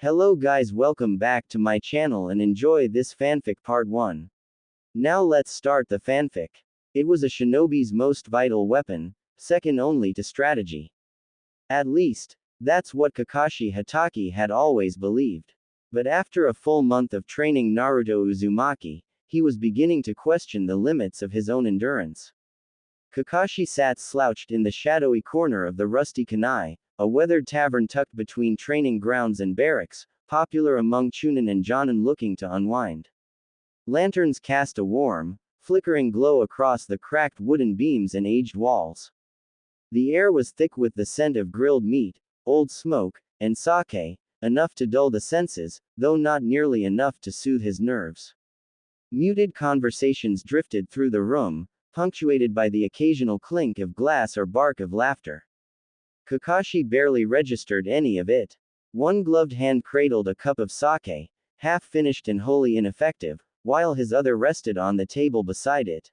Hello guys, welcome back to my channel and enjoy this fanfic part 1. Now let's start the fanfic. It was a shinobi's most vital weapon, second only to strategy. At least, that's what Kakashi Hatake had always believed. But after a full month of training Naruto Uzumaki, he was beginning to question the limits of his own endurance. Kakashi sat slouched in the shadowy corner of the rusty kunai, a weathered tavern tucked between training grounds and barracks, popular among chunin and jonin looking to unwind. Lanterns cast a warm, flickering glow across the cracked wooden beams and aged walls. The air was thick with the scent of grilled meat, old smoke, and sake, enough to dull the senses, though not nearly enough to soothe his nerves. Muted conversations drifted through the room, punctuated by the occasional clink of glass or bark of laughter. Kakashi barely registered any of it. One gloved hand cradled a cup of sake, half finished and wholly ineffective, while his other rested on the table beside it.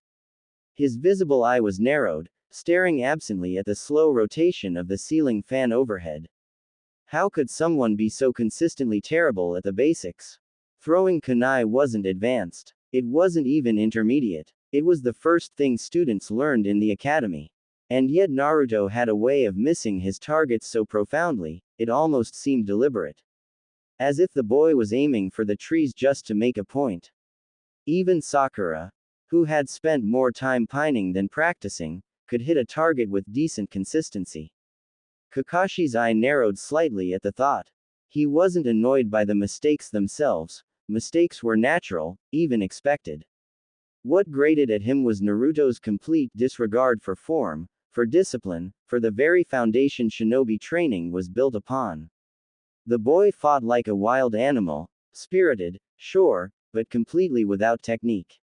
His visible eye was narrowed, staring absently at the slow rotation of the ceiling fan overhead. How could someone be so consistently terrible at the basics? Throwing kunai wasn't advanced. It wasn't even intermediate. It was the first thing students learned in the academy. And yet Naruto had a way of missing his targets so profoundly, it almost seemed deliberate. As if the boy was aiming for the trees just to make a point. Even Sakura, who had spent more time pining than practicing, could hit a target with decent consistency. Kakashi's eye narrowed slightly at the thought. He wasn't annoyed by the mistakes themselves. Mistakes were natural, even expected. What grated at him was Naruto's complete disregard for form, for discipline, for the very foundation shinobi training was built upon. The boy fought like a wild animal, spirited, sure, but completely without technique.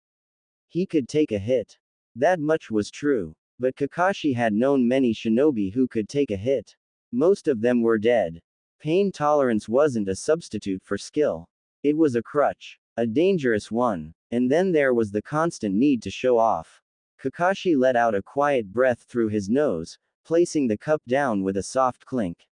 He could take a hit. That much was true. But Kakashi had known many shinobi who could take a hit. Most of them were dead. Pain tolerance wasn't a substitute for skill. It was a crutch. A dangerous one. And then there was the constant need to show off. Kakashi let out a quiet breath through his nose, placing the cup down with a soft clink.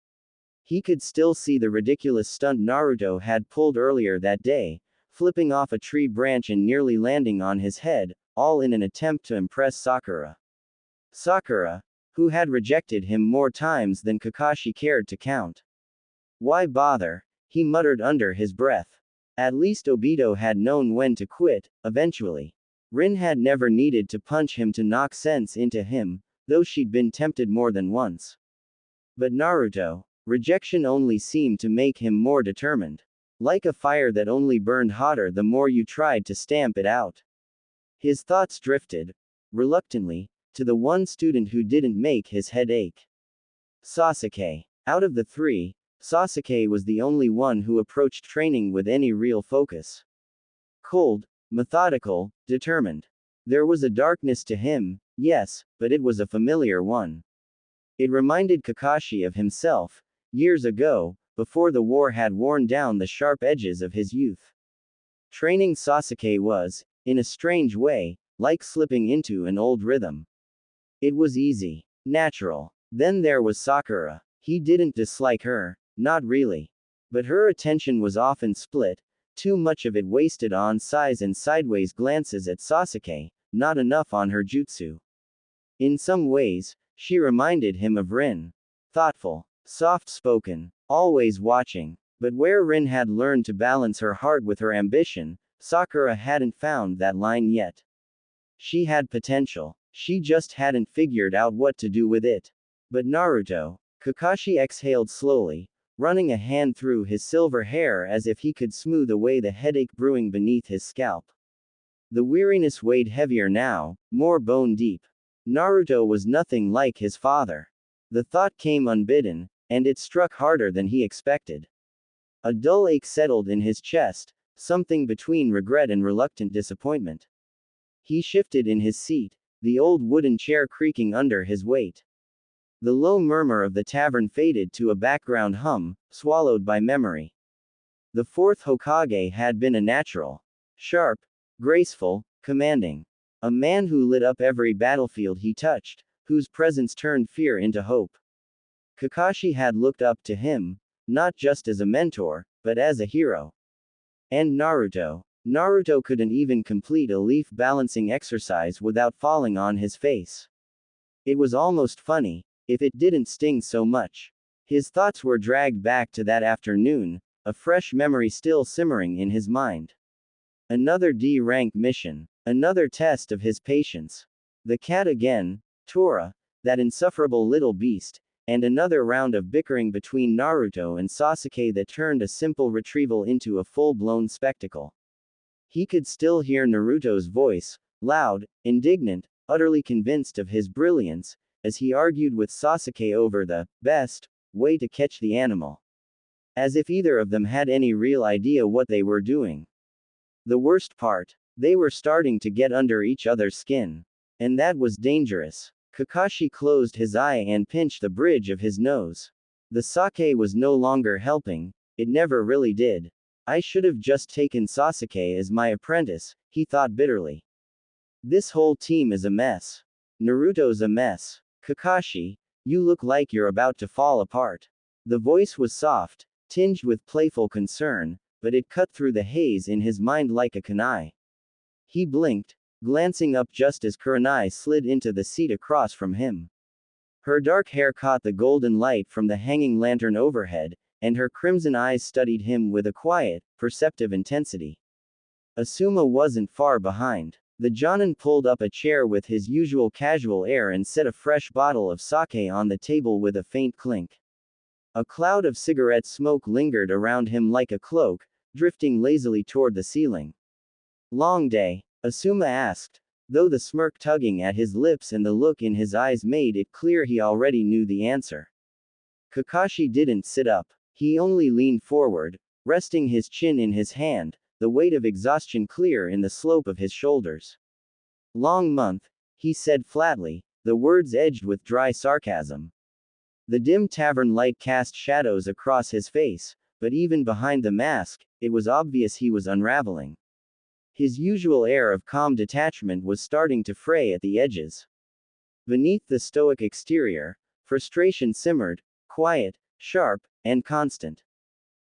He could still see the ridiculous stunt Naruto had pulled earlier that day, flipping off a tree branch and nearly landing on his head, all in an attempt to impress Sakura. Sakura, who had rejected him more times than Kakashi cared to count. Why bother? He muttered under his breath. At least Obito had known when to quit, eventually. Rin had never needed to punch him to knock sense into him, though she'd been tempted more than once. But Naruto, rejection only seemed to make him more determined. Like a fire that only burned hotter the more you tried to stamp it out. His thoughts drifted, reluctantly, to the one student who didn't make his head ache. Sasuke. Out of the three, Sasuke was the only one who approached training with any real focus. Cold, methodical, determined. There was a darkness to him, yes, but it was a familiar one. It reminded Kakashi of himself, years ago, before the war had worn down the sharp edges of his youth. Training Sasuke was, in a strange way, like slipping into an old rhythm. It was easy, natural. Then there was Sakura. He didn't dislike her, not really. But her attention was often split, too much of it wasted on sighs and sideways glances at Sasuke, not enough on her jutsu. In some ways, she reminded him of Rin. Thoughtful, soft-spoken, always watching. But where Rin had learned to balance her heart with her ambition, Sakura hadn't found that line yet. She had potential. She just hadn't figured out what to do with it. But Naruto. Kakashi exhaled slowly, running a hand through his silver hair as if he could smooth away the headache brewing beneath his scalp. The weariness weighed heavier now, more bone deep. Naruto was nothing like his father. The thought came unbidden, and it struck harder than he expected. A dull ache settled in his chest, something between regret and reluctant disappointment. He shifted in his seat, the old wooden chair creaking under his weight. The low murmur of the tavern faded to a background hum, swallowed by memory. The fourth Hokage had been a natural. Sharp, graceful, commanding. A man who lit up every battlefield he touched, whose presence turned fear into hope. Kakashi had looked up to him, not just as a mentor, but as a hero. And Naruto. Naruto couldn't even complete a leaf balancing exercise without falling on his face. It was almost funny, if it didn't sting so much. His thoughts were dragged back to that afternoon, a fresh memory still simmering in his mind. Another D-rank mission. Another test of his patience. The cat again, Tora, that insufferable little beast, and another round of bickering between Naruto and Sasuke that turned a simple retrieval into a full-blown spectacle. He could still hear Naruto's voice, loud, indignant, utterly convinced of his brilliance, as he argued with Sasuke over the best way to catch the animal. As if either of them had any real idea what they were doing. The worst part, they were starting to get under each other's skin. And that was dangerous. Kakashi closed his eye and pinched the bridge of his nose. The sake was no longer helping, it never really did. I should have just taken Sasuke as my apprentice, he thought bitterly. This whole team is a mess. Naruto's a mess. Kakashi, you look like you're about to fall apart. The voice was soft, tinged with playful concern, but it cut through the haze in his mind like a kunai. He blinked, glancing up just as Kurenai slid into the seat across from him. Her dark hair caught the golden light from the hanging lantern overhead, and her crimson eyes studied him with a quiet, perceptive intensity. Asuma wasn't far behind. The Jonin pulled up a chair with his usual casual air and set a fresh bottle of sake on the table with a faint clink. A cloud of cigarette smoke lingered around him like a cloak, drifting lazily toward the ceiling. Long day? Asuma asked, though the smirk tugging at his lips and the look in his eyes made it clear he already knew the answer. Kakashi didn't sit up. He only leaned forward, resting his chin in his hand, the weight of exhaustion clear in the slope of his shoulders. Long month, he said flatly, the words edged with dry sarcasm. The dim tavern light cast shadows across his face, but even behind the mask, it was obvious he was unraveling. His usual air of calm detachment was starting to fray at the edges. Beneath the stoic exterior, frustration simmered, quiet, sharp, and constant.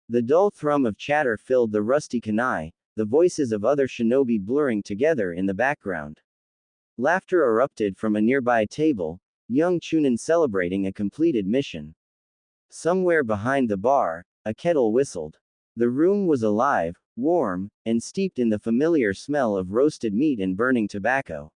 The dull thrum of chatter filled the rusty kunai, the voices of other shinobi blurring together in the background. Laughter erupted from a nearby table, young Chunin celebrating a completed mission. Somewhere behind the bar, a kettle whistled. The room was alive, warm, and steeped in the familiar smell of roasted meat and burning tobacco.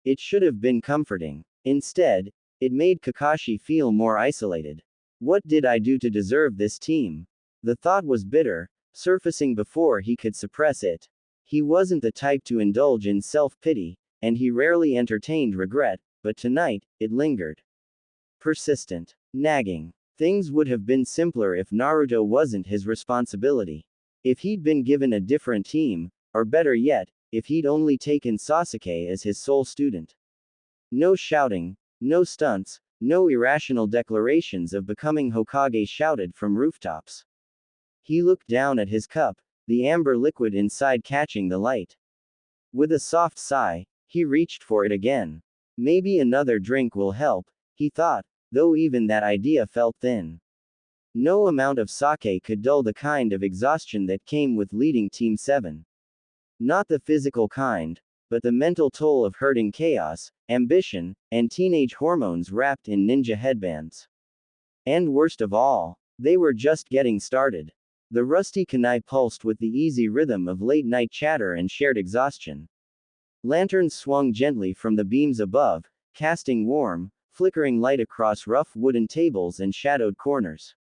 It should have been comforting. Instead, it made Kakashi feel more isolated. What did I do to deserve this team? The thought was bitter, surfacing before he could suppress it. He wasn't the type to indulge in self-pity, and he rarely entertained regret, but tonight, it lingered. Persistent. Nagging. Things would have been simpler if Naruto wasn't his responsibility. If he'd been given a different team, or better yet, if he'd only taken Sasuke as his sole student. No shouting, no stunts, no irrational declarations of becoming Hokage shouted from rooftops. He looked down at his cup, the amber liquid inside catching the light. With a soft sigh, he reached for it again. Maybe another drink will help, he thought, though even that idea felt thin. No amount of sake could dull the kind of exhaustion that came with leading Team 7. Not the physical kind, but the mental toll of herding chaos, ambition, and teenage hormones wrapped in ninja headbands. And worst of all, they were just getting started. The rusty kunai pulsed with the easy rhythm of late-night chatter and shared exhaustion. Lanterns swung gently from the beams above, casting warm, flickering light across rough wooden tables and shadowed corners.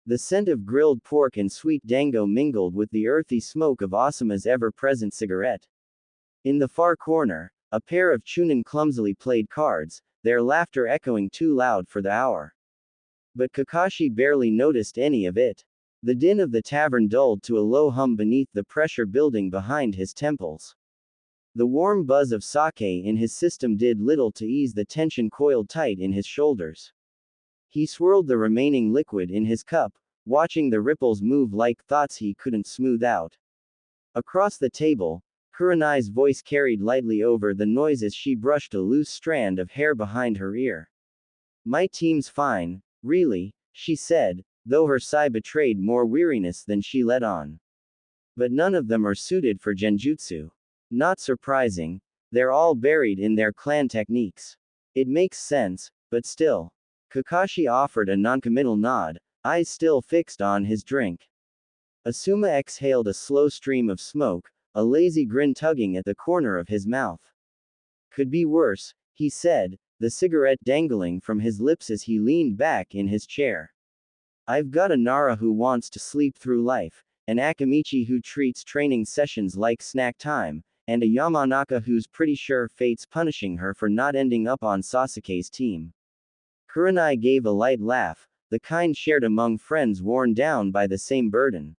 The scent of grilled pork and sweet dango mingled with the earthy smoke of Asuma's ever-present cigarette. In the far corner, a pair of Chunin clumsily played cards, their laughter echoing too loud for the hour. But Kakashi barely noticed any of it. The din of the tavern dulled to a low hum beneath the pressure building behind his temples. The warm buzz of sake in his system did little to ease the tension coiled tight in his shoulders. He swirled the remaining liquid in his cup, watching the ripples move like thoughts he couldn't smooth out. Across the table, Kurenai's voice carried lightly over the noise as she brushed a loose strand of hair behind her ear. My team's fine, really, she said, though her sigh betrayed more weariness than she let on. But none of them are suited for genjutsu. Not surprising, they're all buried in their clan techniques. It makes sense, but still. Kakashi offered a noncommittal nod, eyes still fixed on his drink. Asuma exhaled a slow stream of smoke, a lazy grin tugging at the corner of his mouth. Could be worse, he said, the cigarette dangling from his lips as he leaned back in his chair. I've got a Nara who wants to sleep through life, an Akamichi who treats training sessions like snack time, and a Yamanaka who's pretty sure fate's punishing her for not ending up on Sasuke's team. Kurenai gave a light laugh, the kind shared among friends worn down by the same burden.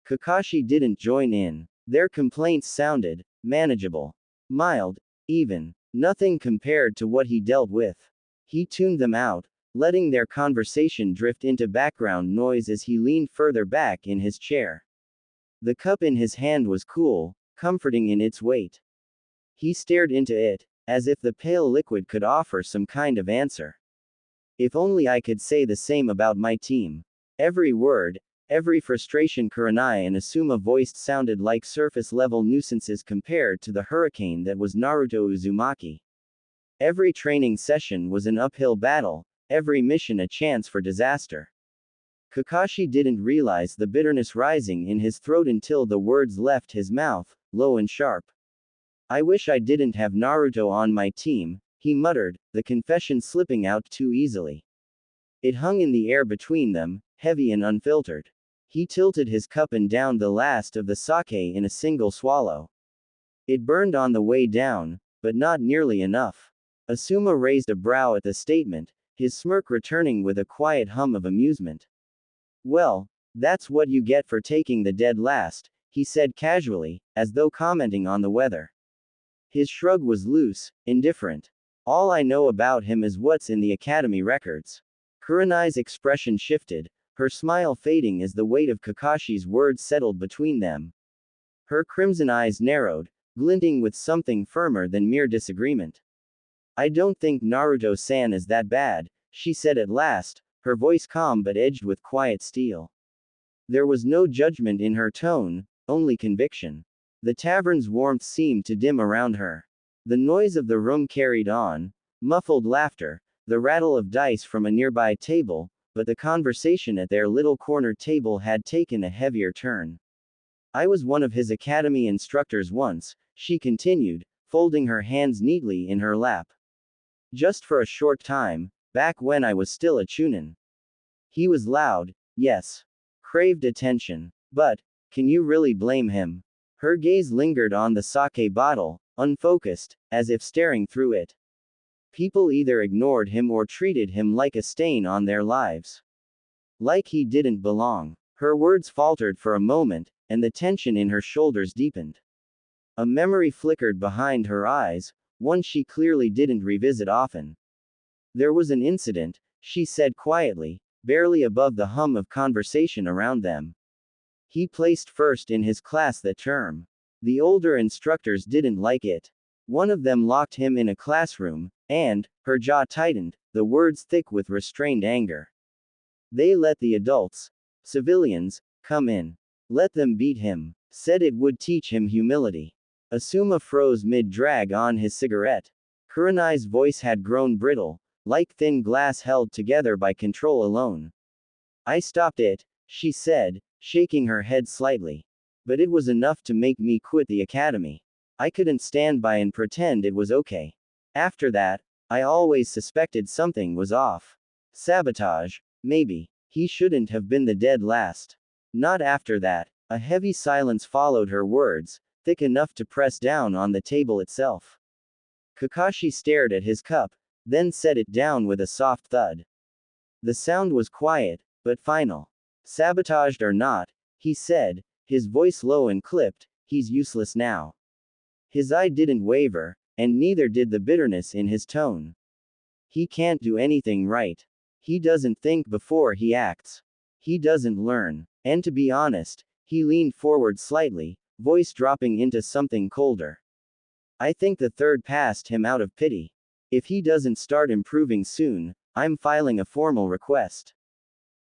Kakashi didn't join in. Their complaints sounded manageable, mild, even, nothing compared to what he dealt with. He tuned them out, letting their conversation drift into background noise as he leaned further back in his chair. The cup in his hand was cool, comforting in its weight. He stared into it, as if the pale liquid could offer some kind of answer. If only I could say the same about my team. Every word, every frustration Kurenai and Asuma voiced sounded like surface-level nuisances compared to the hurricane that was Naruto Uzumaki. Every training session was an uphill battle, every mission a chance for disaster. Kakashi didn't realize the bitterness rising in his throat until the words left his mouth, low and sharp. I wish I didn't have Naruto on my team, he muttered, the confession slipping out too easily. It hung in the air between them, heavy and unfiltered. He tilted his cup and downed the last of the sake in a single swallow. It burned on the way down, but not nearly enough. Asuma raised a brow at the statement, his smirk returning with a quiet hum of amusement. Well, that's what you get for taking the dead last, he said casually, as though commenting on the weather. His shrug was loose, indifferent. All I know about him is what's in the academy records. Kurenai's expression shifted, her smile fading as the weight of Kakashi's words settled between them. Her crimson eyes narrowed, glinting with something firmer than mere disagreement. I don't think Naruto-san is that bad, she said at last, her voice calm but edged with quiet steel. There was no judgment in her tone, only conviction. The tavern's warmth seemed to dim around her. The noise of the room carried on, muffled laughter, the rattle of dice from a nearby table, but the conversation at their little corner table had taken a heavier turn. I was one of his academy instructors once, she continued, folding her hands neatly in her lap. Just for a short time, back when I was still a chunin. He was loud, yes. Craved attention. But, can you really blame him? Her gaze lingered on the sake bottle, unfocused, as if staring through it. People either ignored him or treated him like a stain on their lives. Like he didn't belong. Her words faltered for a moment, and the tension in her shoulders deepened. A memory flickered behind her eyes, one she clearly didn't revisit often. There was an incident, she said quietly, barely above the hum of conversation around them. He placed first in his class that term. The older instructors didn't like it. One of them locked him in a classroom, and, her jaw tightened, the words thick with restrained anger. They let the adults, civilians, come in. Let them beat him. Said it would teach him humility. Asuma froze mid-drag on his cigarette. Kurenai's voice had grown brittle, like thin glass held together by control alone. I stopped it, she said, shaking her head slightly. But it was enough to make me quit the academy. I couldn't stand by and pretend it was okay. After that, I always suspected something was off. Sabotage, maybe. He shouldn't have been the dead last. Not after that. A heavy silence followed her words, thick enough to press down on the table itself. Kakashi stared at his cup, then set it down with a soft thud. The sound was quiet, but final. Sabotaged or not, he said, his voice low and clipped, he's useless now. His eye didn't waver, and neither did the bitterness in his tone. He can't do anything right. He doesn't think before he acts. He doesn't learn. And to be honest, he leaned forward slightly, voice dropping into something colder. I think the third passed him out of pity. If he doesn't start improving soon, I'm filing a formal request.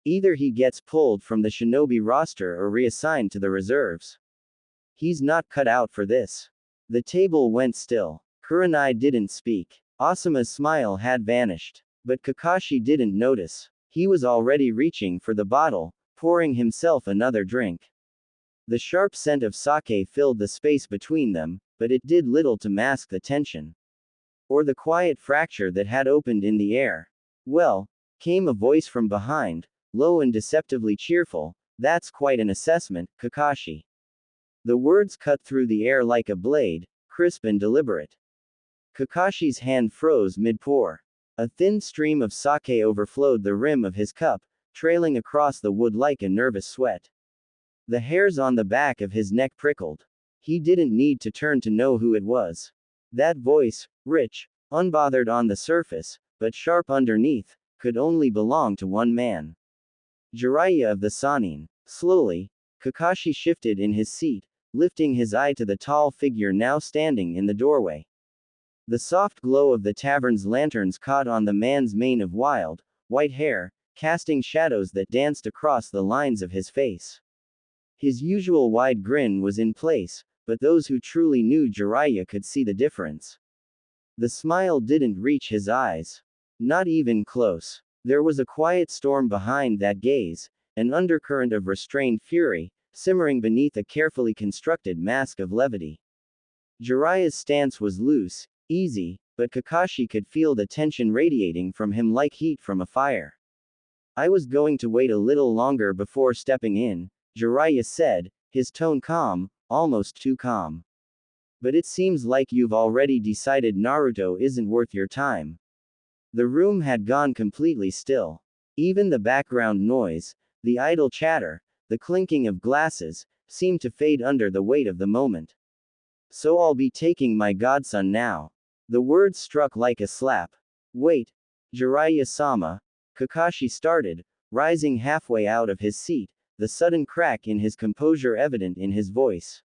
Either he gets pulled from the shinobi roster or reassigned to the reserves. He's not cut out for this. The table went still. Kurenai didn't speak. Asuma's smile had vanished. But Kakashi didn't notice. He was already reaching for the bottle, pouring himself another drink. The sharp scent of sake filled the space between them, but it did little to mask the tension. Or the quiet fracture that had opened in the air. Well, came a voice from behind, low and deceptively cheerful. That's quite an assessment, Kakashi. The words cut through the air like a blade, crisp and deliberate. Kakashi's hand froze mid-pour. A thin stream of sake overflowed the rim of his cup, trailing across the wood like a nervous sweat. The hairs on the back of his neck prickled. He didn't need to turn to know who it was. That voice, rich, unbothered on the surface, but sharp underneath, could only belong to one man. Jiraiya of the Sannin. Slowly, Kakashi shifted in his seat, lifting his eye to the tall figure now standing in the doorway. The soft glow of the tavern's lanterns caught on the man's mane of wild, white hair, casting shadows that danced across the lines of his face. His usual wide grin was in place, but those who truly knew Jiraiya could see the difference. The smile didn't reach his eyes. Not even close. There was a quiet storm behind that gaze, an undercurrent of restrained fury, simmering beneath a carefully constructed mask of levity. Jiraiya's stance was loose, easy, but Kakashi could feel the tension radiating from him like heat from a fire. I was going to wait a little longer before stepping in, Jiraiya said, his tone calm, almost too calm. But it seems like you've already decided Naruto isn't worth your time. The room had gone completely still. Even the background noise, the idle chatter, the clinking of glasses, seemed to fade under the weight of the moment. So I'll be taking my godson now. The words struck like a slap. Wait. Jiraiya-sama. Kakashi started, rising halfway out of his seat, the sudden crack in his composure evident in his voice.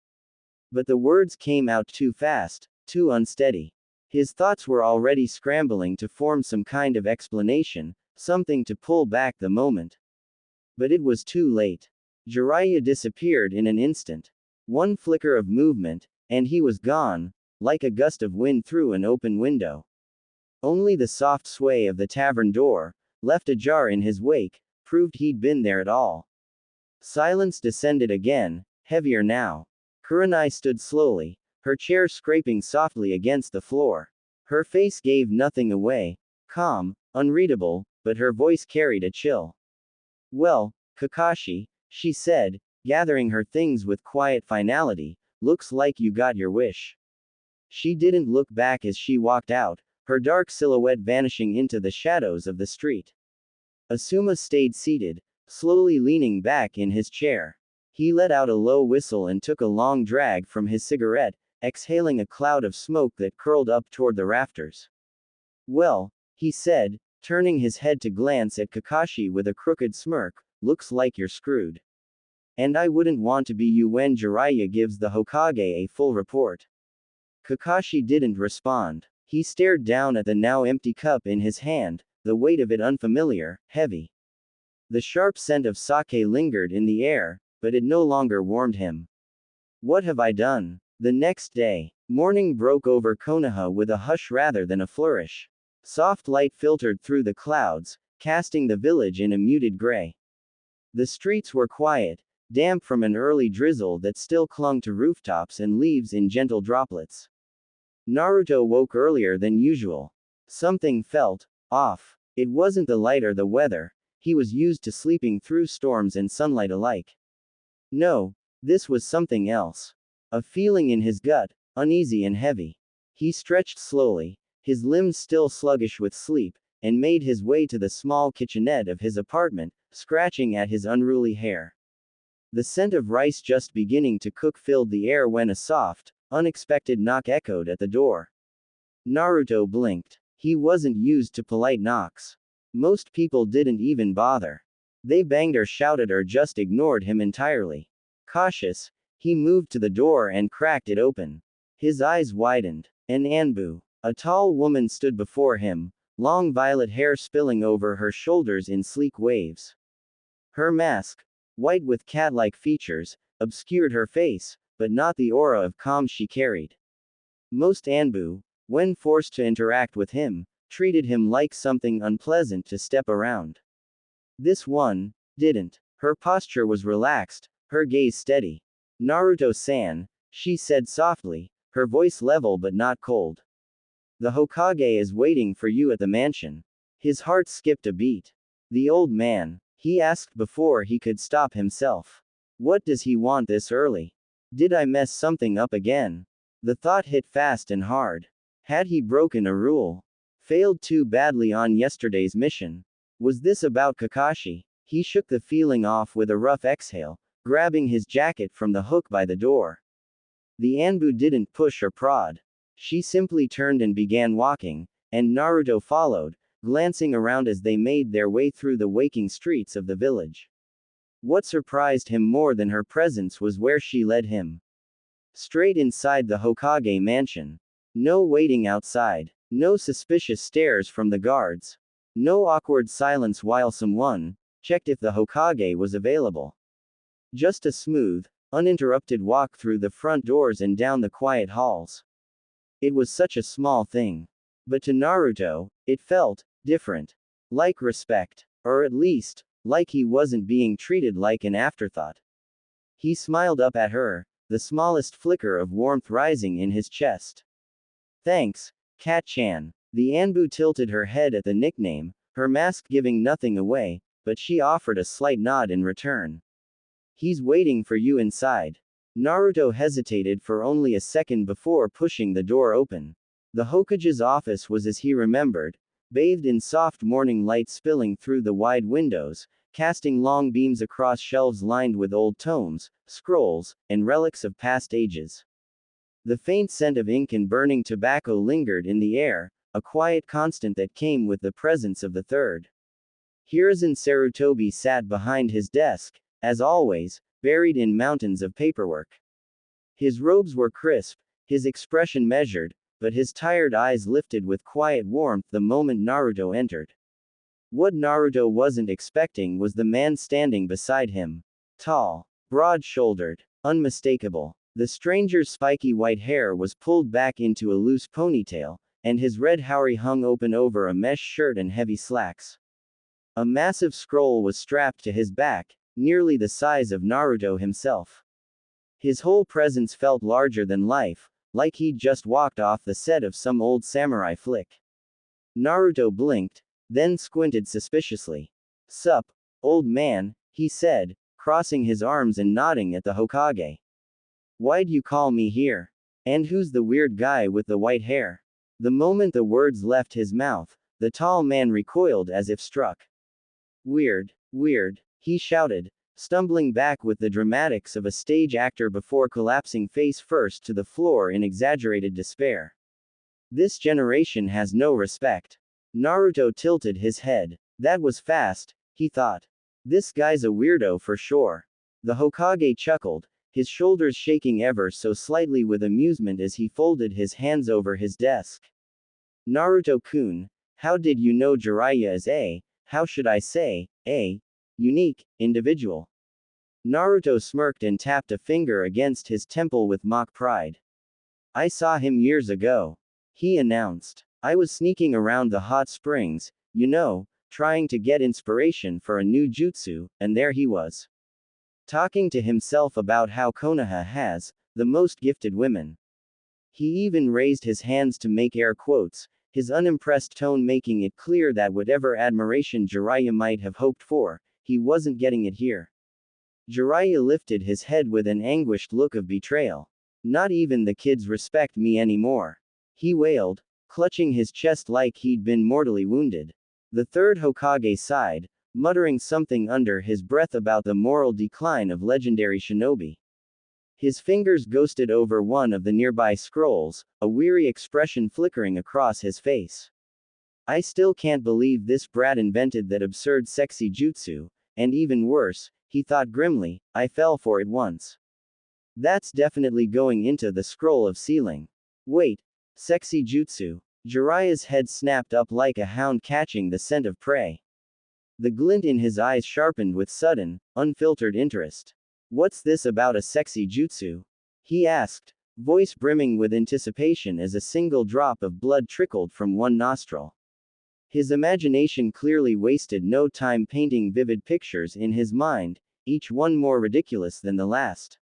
But the words came out too fast, too unsteady. His thoughts were already scrambling to form some kind of explanation, something to pull back the moment. But it was too late. Jiraiya disappeared in an instant. One flicker of movement, and he was gone, like a gust of wind through an open window. Only the soft sway of the tavern door, left ajar in his wake, proved he'd been there at all. Silence descended again, heavier now. Kurenai stood slowly, her chair scraping softly against the floor. Her face gave nothing away, calm, unreadable, but her voice carried a chill. Well, Kakashi, she said, gathering her things with quiet finality, looks like you got your wish. She didn't look back as she walked out, her dark silhouette vanishing into the shadows of the street. Asuma stayed seated, slowly leaning back in his chair. He let out a low whistle and took a long drag from his cigarette, exhaling a cloud of smoke that curled up toward the rafters. Well, he said, turning his head to glance at Kakashi with a crooked smirk, looks like you're screwed. And I wouldn't want to be you when Jiraiya gives the Hokage a full report. Kakashi didn't respond. He stared down at the now empty cup in his hand, the weight of it unfamiliar, heavy. The sharp scent of sake lingered in the air, but it no longer warmed him. What have I done? The next day, morning broke over Konoha with a hush rather than a flourish. Soft light filtered through the clouds, casting the village in a muted gray. The streets were quiet, damp from an early drizzle that still clung to rooftops and leaves in gentle droplets. Naruto woke earlier than usual. Something felt off. It wasn't the light or the weather, he was used to sleeping through storms and sunlight alike. No, this was something else. A feeling in his gut, uneasy and heavy. He stretched slowly, his limbs still sluggish with sleep, and made his way to the small kitchenette of his apartment, scratching at his unruly hair. The scent of rice just beginning to cook filled the air when a soft, unexpected knock echoed at the door. Naruto blinked. He wasn't used to polite knocks. Most people didn't even bother. They banged or shouted or just ignored him entirely. Cautious, he moved to the door and cracked it open. His eyes widened. An Anbu, a tall woman, stood before him, long violet hair spilling over her shoulders in sleek waves. Her mask, white with cat-like features, obscured her face, but not the aura of calm she carried. Most Anbu, when forced to interact with him, treated him like something unpleasant to step around. This one didn't. Her posture was relaxed, her gaze steady. Naruto-san, she said softly, her voice level but not cold. The Hokage is waiting for you at the mansion. His heart skipped a beat. The old man, he asked before he could stop himself. What does he want this early? Did I mess something up again? The thought hit fast and hard. Had he broken a rule? Failed too badly on yesterday's mission? Was this about Kakashi? He shook the feeling off with a rough exhale, grabbing his jacket from the hook by the door. The Anbu didn't push or prod. She simply turned and began walking, and Naruto followed, glancing around as they made their way through the waking streets of the village. What surprised him more than her presence was where she led him. Straight inside the Hokage mansion. No waiting outside. No suspicious stares from the guards. No awkward silence while someone checked if the Hokage was available. Just a smooth, uninterrupted walk through the front doors and down the quiet halls. It was such a small thing. But to Naruto, it felt different. Like respect. Or at least, like he wasn't being treated like an afterthought. He smiled up at her, the smallest flicker of warmth rising in his chest. Thanks, Kat-chan. The Anbu tilted her head at the nickname, her mask giving nothing away, but she offered a slight nod in return. He's waiting for you inside. Naruto hesitated for only a second before pushing the door open. The Hokage's office was as he remembered, bathed in soft morning light spilling through the wide windows, casting long beams across shelves lined with old tomes, scrolls, and relics of past ages. The faint scent of ink and burning tobacco lingered in the air, a quiet constant that came with the presence of the third. Hiruzen Sarutobi sat behind his desk, as always, buried in mountains of paperwork. His robes were crisp, his expression measured, but his tired eyes lifted with quiet warmth the moment Naruto entered. What Naruto wasn't expecting was the man standing beside him. Tall, broad-shouldered, unmistakable. The stranger's spiky white hair was pulled back into a loose ponytail, and his red haori hung open over a mesh shirt and heavy slacks. A massive scroll was strapped to his back, nearly the size of Naruto himself. His whole presence felt larger than life, like he'd just walked off the set of some old samurai flick. Naruto blinked, then squinted suspiciously. Sup, old man, he said, crossing his arms and nodding at the Hokage. Why'd you call me here? And who's the weird guy with the white hair? The moment the words left his mouth, the tall man recoiled as if struck. Weird, he shouted, stumbling back with the dramatics of a stage actor before collapsing face first to the floor in exaggerated despair. This generation has no respect. Naruto tilted his head. That was fast, he thought. This guy's a weirdo for sure. The Hokage chuckled, his shoulders shaking ever so slightly with amusement as he folded his hands over his desk. Naruto-kun, how did you know Jiraiya is how should I say, unique individual? Naruto smirked and tapped a finger against his temple with mock pride. I saw him years ago. He announced. I was sneaking around the hot springs, trying to get inspiration for a new jutsu, and there he was. Talking to himself about how Konoha has the most gifted women. He even raised his hands to make air quotes, his unimpressed tone making it clear that whatever admiration Jiraiya might have hoped for, he wasn't getting it here. Jiraiya lifted his head with an anguished look of betrayal. Not even the kids respect me anymore. He wailed, clutching his chest like he'd been mortally wounded. The third Hokage sighed, muttering something under his breath about the moral decline of legendary shinobi. His fingers ghosted over one of the nearby scrolls, a weary expression flickering across his face. I still can't believe this brat invented that absurd sexy jutsu, and even worse, he thought grimly, I fell for it once. That's definitely going into the scroll of sealing. Wait, sexy jutsu. Jiraiya's head snapped up like a hound catching the scent of prey. The glint in his eyes sharpened with sudden, unfiltered interest. What's this about a sexy jutsu? He asked, voice brimming with anticipation as a single drop of blood trickled from one nostril. His imagination clearly wasted no time painting vivid pictures in his mind, each one more ridiculous than the last.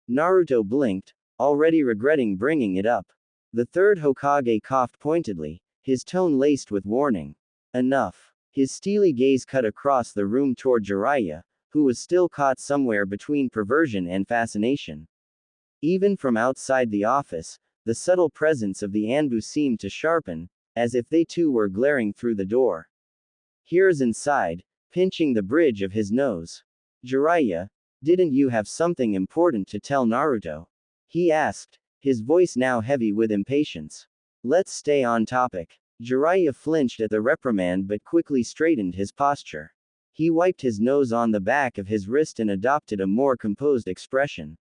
Naruto blinked, already regretting bringing it up. The third Hokage coughed pointedly, his tone laced with warning. Enough. His steely gaze cut across the room toward Jiraiya, who was still caught somewhere between perversion and fascination. Even from outside the office, the subtle presence of the Anbu seemed to sharpen, as if they too were glaring through the door. Hiruzen sighed, pinching the bridge of his nose. Jiraiya, didn't you have something important to tell Naruto? He asked, his voice now heavy with impatience. Let's stay on topic. Jiraiya flinched at the reprimand but quickly straightened his posture. He wiped his nose on the back of his wrist and adopted a more composed expression.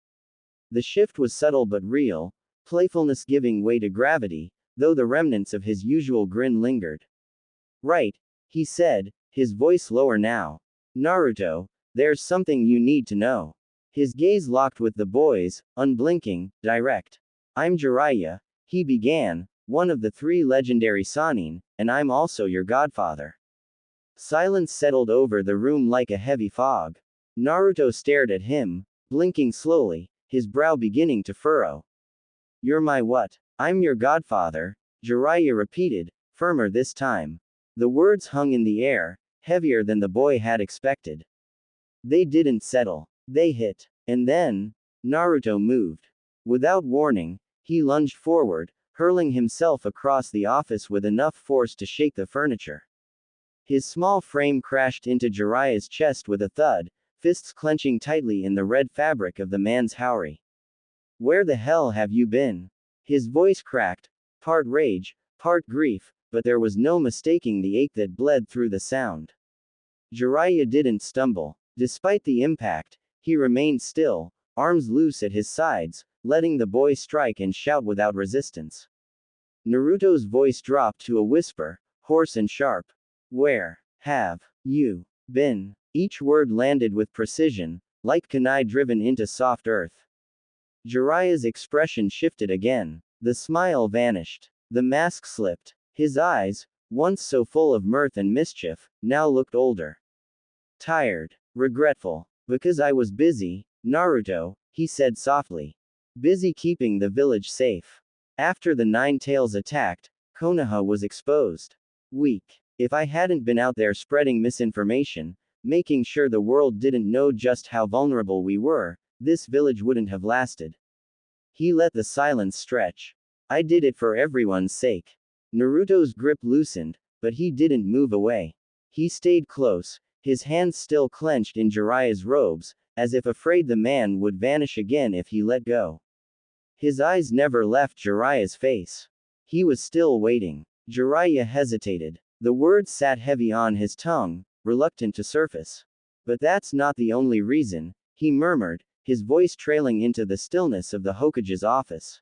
The shift was subtle but real, playfulness giving way to gravity, though the remnants of his usual grin lingered. Right, he said, his voice lower now. Naruto, there's something you need to know. His gaze locked with the boy's, unblinking, direct. I'm Jiraiya, he began, one of the 3 legendary Sannin, and I'm also your godfather. Silence settled over the room like a heavy fog. Naruto stared at him, blinking slowly, his brow beginning to furrow. You're my what? I'm your godfather, Jiraiya repeated, firmer this time. The words hung in the air, heavier than the boy had expected. They didn't settle. They hit. And then, Naruto moved. Without warning, he lunged forward, hurling himself across the office with enough force to shake the furniture. His small frame crashed into Jiraiya's chest with a thud, fists clenching tightly in the red fabric of the man's howry. Where the hell have you been? His voice cracked, part rage, part grief, but there was no mistaking the ache that bled through the sound. Jiraiya didn't stumble. Despite the impact, he remained still, arms loose at his sides, letting the boy strike and shout without resistance. Naruto's voice dropped to a whisper, hoarse and sharp. Where have you been? Each word landed with precision, like kunai driven into soft earth. Jiraiya's expression shifted again. The smile vanished. The mask slipped. His eyes, once so full of mirth and mischief, now looked older. Tired. Regretful. Because I was busy, Naruto, he said softly. Busy keeping the village safe. After the 9 tails attacked, Konoha was exposed. Weak. If I hadn't been out there spreading misinformation, making sure the world didn't know just how vulnerable we were, this village wouldn't have lasted. He let the silence stretch. I did it for everyone's sake. Naruto's grip loosened, but he didn't move away. He stayed close, his hands still clenched in Jiraiya's robes, as if afraid the man would vanish again if he let go. His eyes never left Jiraiya's face. He was still waiting. Jiraiya hesitated. The words sat heavy on his tongue, reluctant to surface. But that's not the only reason, he murmured, his voice trailing into the stillness of the Hokage's office.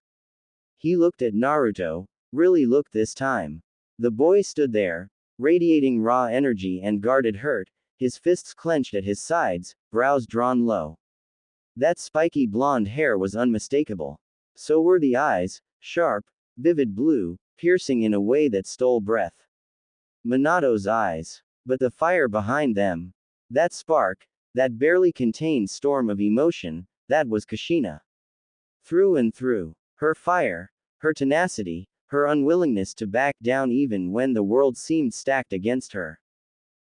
He looked at Naruto, really looked this time. The boy stood there, radiating raw energy and guarded hurt, his fists clenched at his sides, brows drawn low. That spiky blonde hair was unmistakable. So were the eyes, sharp, vivid blue, piercing in a way that stole breath. Minato's eyes. But the fire behind them. That spark, that barely contained storm of emotion, that was Kushina. Through and through. Her fire, her tenacity, her unwillingness to back down even when the world seemed stacked against her.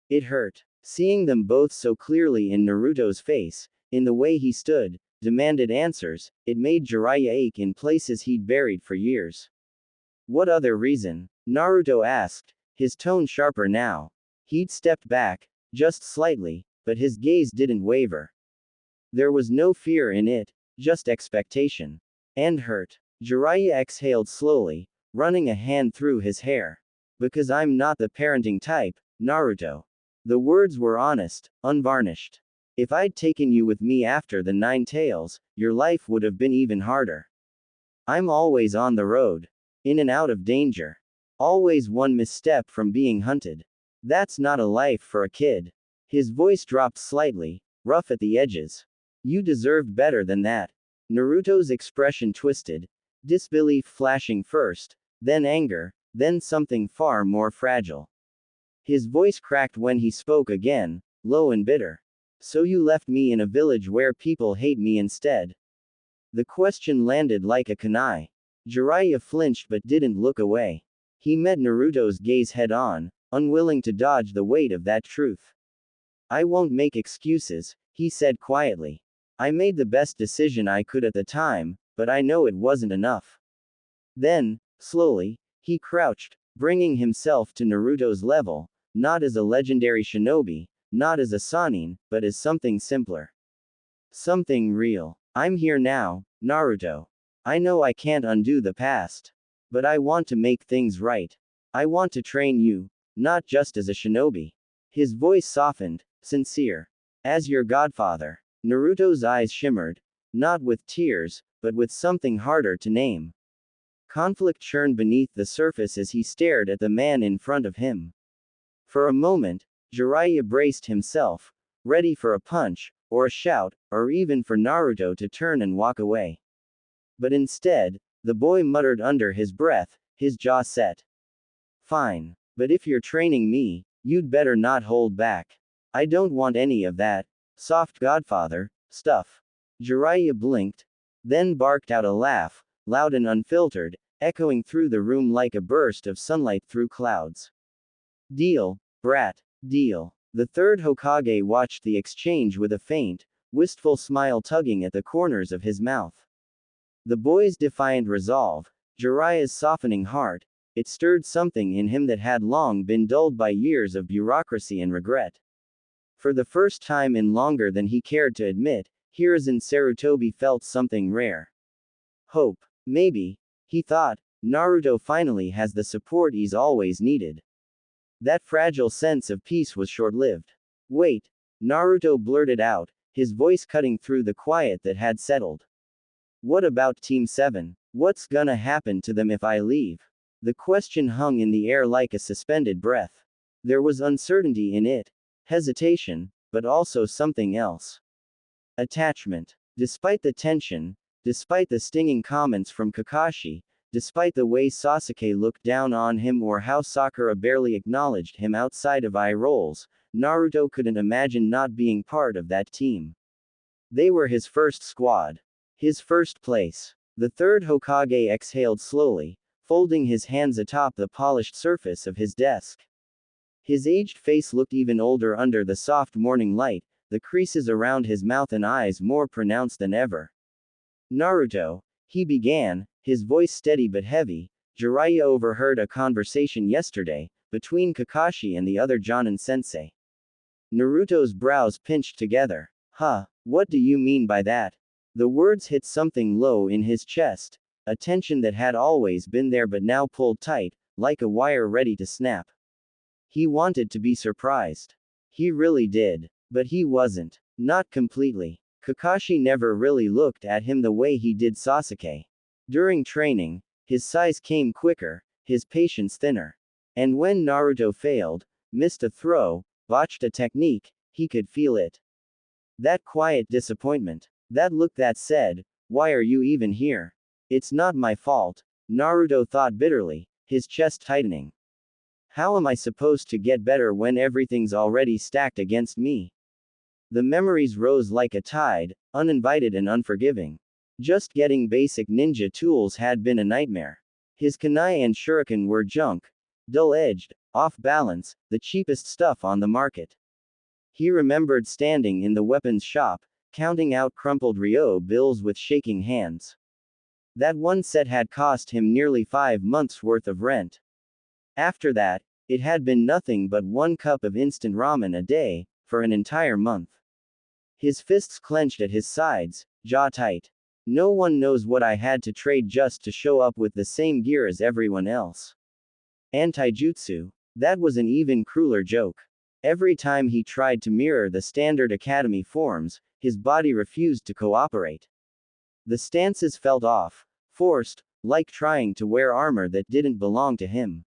It hurt. Seeing them both so clearly in Naruto's face, in the way he stood, demanded answers, it made Jiraiya ache in places he'd buried for years. What other reason? Naruto asked, his tone sharper now. He'd stepped back, just slightly, but his gaze didn't waver. There was no fear in it, just expectation. And hurt. Jiraiya exhaled slowly, running a hand through his hair. Because I'm not the parenting type, Naruto. The words were honest, unvarnished. If I'd taken you with me after the 9 tails, your life would have been even harder. I'm always on the road. In and out of danger. Always one misstep from being hunted. That's not a life for a kid. His voice dropped slightly, rough at the edges. You deserved better than that. Naruto's expression twisted, disbelief flashing first, then anger, then something far more fragile. His voice cracked when he spoke again, low and bitter. So you left me in a village where people hate me instead? The question landed like a kunai. Jiraiya flinched but didn't look away. He met Naruto's gaze head on, unwilling to dodge the weight of that truth. I won't make excuses, he said quietly. I made the best decision I could at the time, but I know it wasn't enough. Then, slowly, he crouched, bringing himself to Naruto's level, not as a legendary shinobi, not as a Sannin, but as something simpler. Something real. I'm here now, Naruto. I know I can't undo the past. But I want to make things right. I want to train you, not just as a shinobi. His voice softened, sincere. As your godfather. Naruto's eyes shimmered, not with tears, but with something harder to name. Conflict churned beneath the surface as he stared at the man in front of him. For a moment, Jiraiya braced himself, ready for a punch, or a shout, or even for Naruto to turn and walk away. But instead, the boy muttered under his breath, his jaw set. Fine. But if you're training me, you'd better not hold back. I don't want any of that soft godfather stuff. Jiraiya blinked, then barked out a laugh, loud and unfiltered, echoing through the room like a burst of sunlight through clouds. Deal, brat, deal. The third Hokage watched the exchange with a faint, wistful smile tugging at the corners of his mouth. The boy's defiant resolve, Jiraiya's softening heart, it stirred something in him that had long been dulled by years of bureaucracy and regret. For the first time in longer than he cared to admit, Hiruzen Sarutobi felt something rare. Hope. Maybe, he thought, Naruto finally has the support he's always needed. That fragile sense of peace was short-lived. Wait, Naruto blurted out, his voice cutting through the quiet that had settled. What about Team 7? What's gonna happen to them if I leave? The question hung in the air like a suspended breath. There was uncertainty in it, hesitation, but also something else. Attachment. Despite the tension, despite the stinging comments from Kakashi, despite the way Sasuke looked down on him or how Sakura barely acknowledged him outside of eye rolls, Naruto couldn't imagine not being part of that team. They were his first squad. His first place. The third Hokage exhaled slowly, folding his hands atop the polished surface of his desk. His aged face looked even older under the soft morning light, the creases around his mouth and eyes more pronounced than ever. Naruto, he began, his voice steady but heavy. Jiraiya overheard a conversation yesterday, between Kakashi and the other Jonin sensei. Naruto's brows pinched together. Huh, what do you mean by that? The words hit something low in his chest, a tension that had always been there but now pulled tight, like a wire ready to snap. He wanted to be surprised. He really did. But he wasn't. Not completely. Kakashi never really looked at him the way he did Sasuke. During training, his size came quicker, his patience thinner. And when Naruto failed, missed a throw, botched a technique, he could feel it. That quiet disappointment. That look that said, "Why are you even here?" It's not my fault, Naruto thought bitterly, his chest tightening. How am I supposed to get better when everything's already stacked against me? The memories rose like a tide, uninvited and unforgiving. Just getting basic ninja tools had been a nightmare. His kunai and shuriken were junk, dull-edged, off-balance, the cheapest stuff on the market. He remembered standing in the weapons shop, counting out crumpled Ryo bills with shaking hands. That one set had cost him nearly 5 months' worth of rent. After that, it had been nothing but 1 cup of instant ramen a day, for an entire month. His fists clenched at his sides, jaw tight. No one knows what I had to trade just to show up with the same gear as everyone else. Anti-jutsu. That was an even crueler joke. Every time he tried to mirror the standard academy forms, his body refused to cooperate. The stances felt off, forced, like trying to wear armor that didn't belong to him.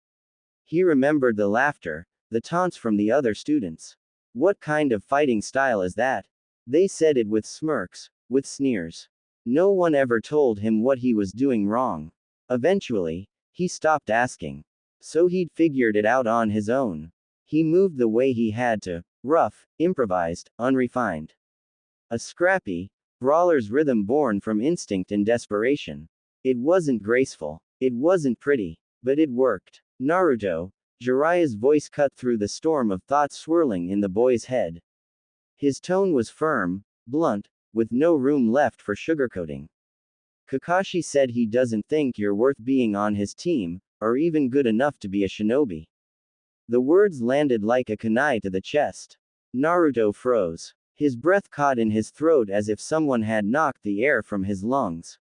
He remembered the laughter, the taunts from the other students. What kind of fighting style is that? They said it with smirks, with sneers. No one ever told him what he was doing wrong. Eventually, he stopped asking. So he'd figured it out on his own. He moved the way he had to, rough, improvised, unrefined. A scrappy, brawler's rhythm born from instinct and desperation. It wasn't graceful. It wasn't pretty. But it worked. Naruto. Jiraiya's voice cut through the storm of thoughts swirling in the boy's head. His tone was firm, blunt, with no room left for sugarcoating. Kakashi said he doesn't think you're worth being on his team, or even good enough to be a shinobi. The words landed like a kunai to the chest. Naruto froze. His breath caught in his throat as if someone had knocked the air from his lungs.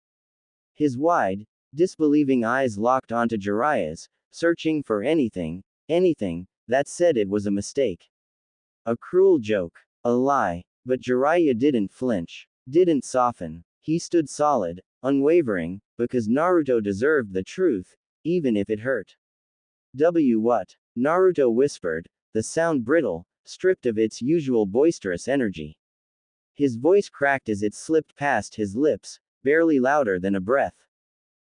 His wide, disbelieving eyes locked onto Jiraiya's, searching for anything that said it was a mistake. A cruel joke. A lie. But Jiraiya didn't flinch. Didn't soften. He stood solid, unwavering, because Naruto deserved the truth, even if it hurt. What? Naruto whispered, the sound brittle, stripped of its usual boisterous energy. His voice cracked as it slipped past his lips, barely louder than a breath.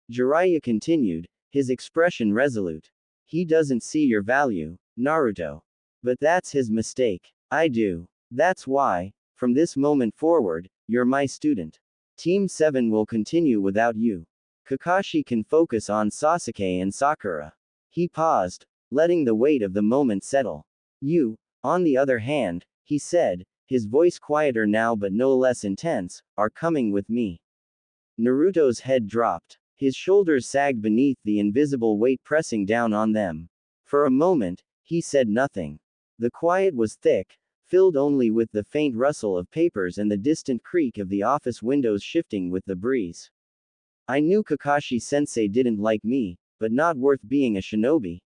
Jiraiya continued, his expression resolute. He doesn't see your value, Naruto. But that's his mistake. I do. That's why, from this moment forward, you're my student. Team 7 will continue without you. Kakashi can focus on Sasuke and Sakura. He paused, letting the weight of the moment settle. You, on the other hand, he said, his voice quieter now but no less intense, are coming with me. Naruto's head dropped. His shoulders sagged beneath the invisible weight pressing down on them. For a moment, he said nothing. The quiet was thick, filled only with the faint rustle of papers and the distant creak of the office windows shifting with the breeze. I knew Kakashi-sensei didn't like me, but not worth being a shinobi.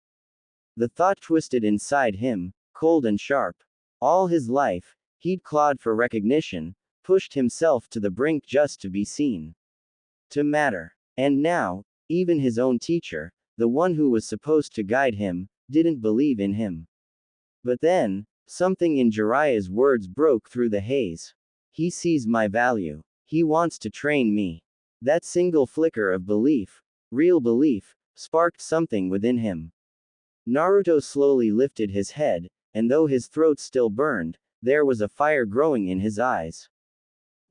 The thought twisted inside him, cold and sharp. All his life, he'd clawed for recognition, pushed himself to the brink just to be seen. To matter. And now, even his own teacher, the one who was supposed to guide him, didn't believe in him. But then, something in Jiraiya's words broke through the haze. He sees my value. He wants to train me. That single flicker of belief, real belief, sparked something within him. Naruto slowly lifted his head, and though his throat still burned, there was a fire growing in his eyes.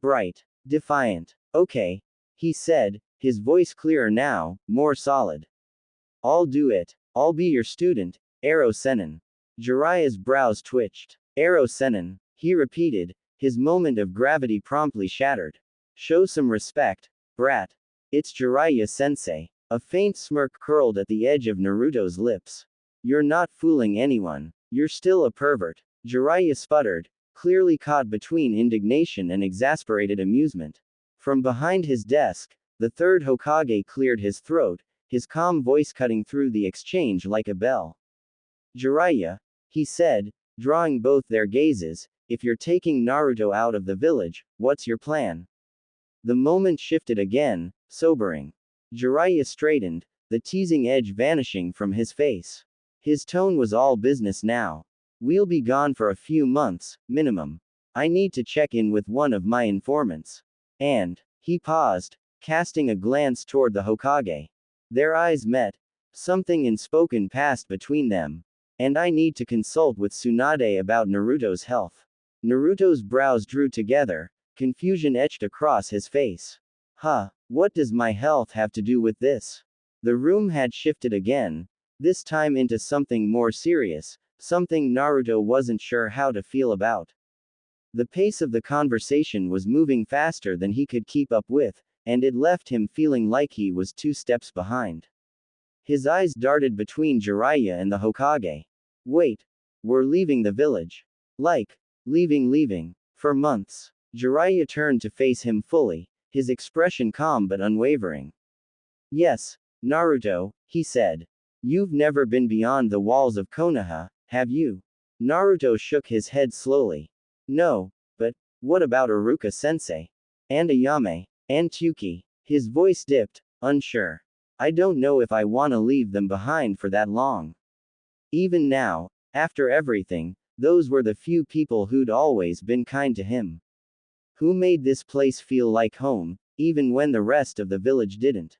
Bright. Defiant. Okay. He said, his voice clearer now, more solid. I'll do it. I'll be your student, Ero Sennin. Jiraiya's brows twitched. Ero Sennin, he repeated, his moment of gravity promptly shattered. Show some respect, brat. It's Jiraiya-sensei. A faint smirk curled at the edge of Naruto's lips. You're not fooling anyone. You're still a pervert. Jiraiya sputtered, clearly caught between indignation and exasperated amusement. From behind his desk, the third Hokage cleared his throat, his calm voice cutting through the exchange like a bell. Jiraiya, he said, drawing both their gazes, if you're taking Naruto out of the village, what's your plan? The moment shifted again, sobering. Jiraiya straightened, the teasing edge vanishing from his face. His tone was all business now. We'll be gone for a few months, minimum. I need to check in with one of my informants. And, he paused, casting a glance toward the Hokage. Their eyes met. Something unspoken passed between them. And I need to consult with Tsunade about Naruto's health. Naruto's brows drew together, confusion etched across his face. Huh, what does my health have to do with this? The room had shifted again, this time into something more serious, something Naruto wasn't sure how to feel about. The pace of the conversation was moving faster than he could keep up with, and it left him feeling like he was 2 steps behind. His eyes darted between Jiraiya and the Hokage. Wait. We're leaving the village. Like, leaving. For months. Jiraiya turned to face him fully, his expression calm but unwavering. Yes, Naruto, he said. You've never been beyond the walls of Konoha, have you? Naruto shook his head slowly. No, but, what about Iruka-sensei? And Ayame? And Tsuki? His voice dipped, unsure. I don't know if I want to leave them behind for that long. Even now, After everything, those were the few people who'd always been kind to him. Who made this place feel like home, even when the rest of the village didn't.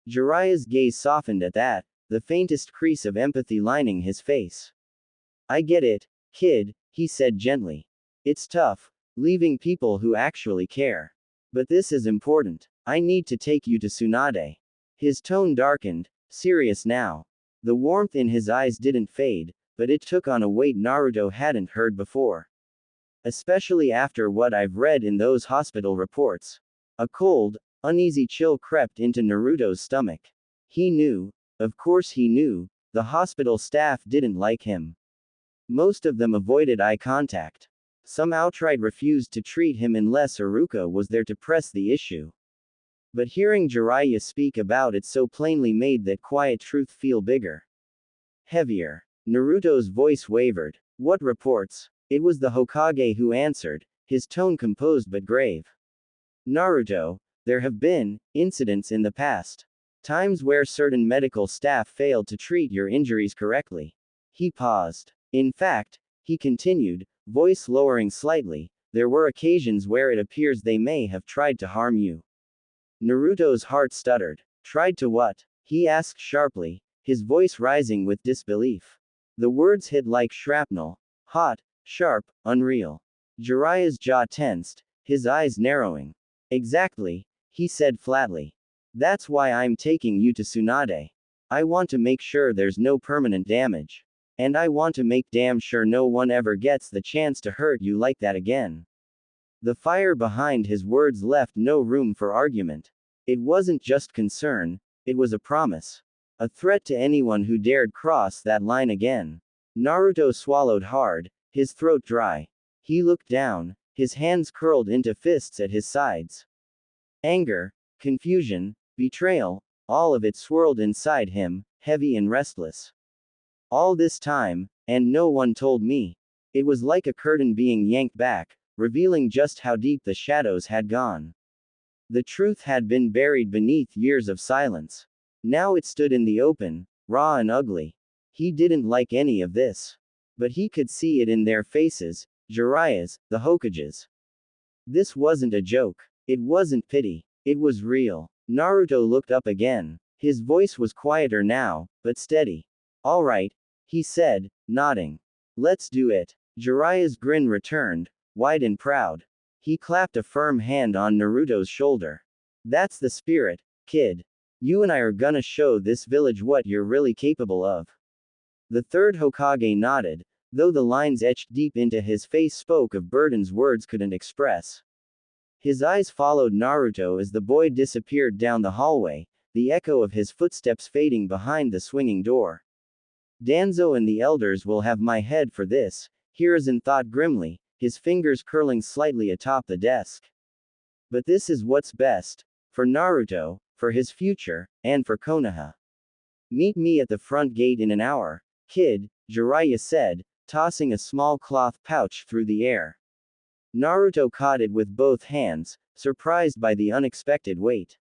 Jiraiya's gaze softened at that, the faintest crease of empathy lining his face. I get it, kid, he said gently. It's tough, leaving people who actually care. But this is important. I need to take you to Tsunade. His tone darkened, serious now. The warmth in his eyes didn't fade, but it took on a weight Naruto hadn't heard before. Especially after what I've read in those hospital reports. A cold, uneasy chill crept into Naruto's stomach. He knew, of course he knew, the hospital staff didn't like him. Most of them avoided eye contact. Some outright refused to treat him unless Iruka was there to press the issue. But hearing Jiraiya speak about it so plainly made that quiet truth feel bigger. Heavier. Naruto's voice wavered. What reports? It was the Hokage who answered, his tone composed but grave. Naruto, there have been incidents in the past. Times where certain medical staff failed to treat your injuries correctly. He paused. In fact, he continued, voice lowering slightly, there were occasions where it appears they may have tried to harm you. Naruto's heart stuttered. Tried to what? He asked sharply, his voice rising with disbelief. The words hit like shrapnel. Hot, sharp, unreal. Jiraiya's jaw tensed, his eyes narrowing. Exactly, he said flatly. That's why I'm taking you to Tsunade. I want to make sure there's no permanent damage. And I want to make damn sure no one ever gets the chance to hurt you like that again. The fire behind his words left no room for argument. It wasn't just concern, it was a promise. A threat to anyone who dared cross that line again. Naruto swallowed hard, his throat dry. He looked down, his hands curled into fists at his sides. Anger, confusion, betrayal, all of it swirled inside him, heavy and restless. All this time, and no one told me. It was like a curtain being yanked back, revealing just how deep the shadows had gone. The truth had been buried beneath years of silence. Now it stood in the open, raw and ugly. He didn't like any of this. But he could see it in their faces, Jiraiya's, the Hokage's. This wasn't a joke. It wasn't pity. It was real. Naruto looked up again. His voice was quieter now, but steady. All right, he said, nodding. Let's do it. Jiraiya's grin returned, wide and proud. He clapped a firm hand on Naruto's shoulder. That's the spirit, kid. You and I are gonna show this village what you're really capable of. The third Hokage nodded, though the lines etched deep into his face spoke of burdens words couldn't express. His eyes followed Naruto as the boy disappeared down the hallway, the echo of his footsteps fading behind the swinging door. Danzo and the elders will have my head for this, Hiruzen thought grimly, his fingers curling slightly atop the desk. But this is what's best, for Naruto, for his future, and for Konoha. Meet me at the front gate in an hour, kid, Jiraiya said, tossing a small cloth pouch through the air. Naruto caught it with both hands, surprised by the unexpected weight.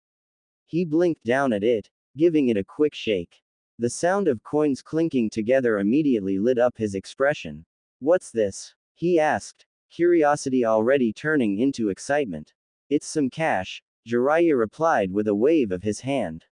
He blinked down at it, giving it a quick shake. The sound of coins clinking together immediately lit up his expression. What's this? He asked, curiosity already turning into excitement. It's some cash, Jiraiya replied with a wave of his hand.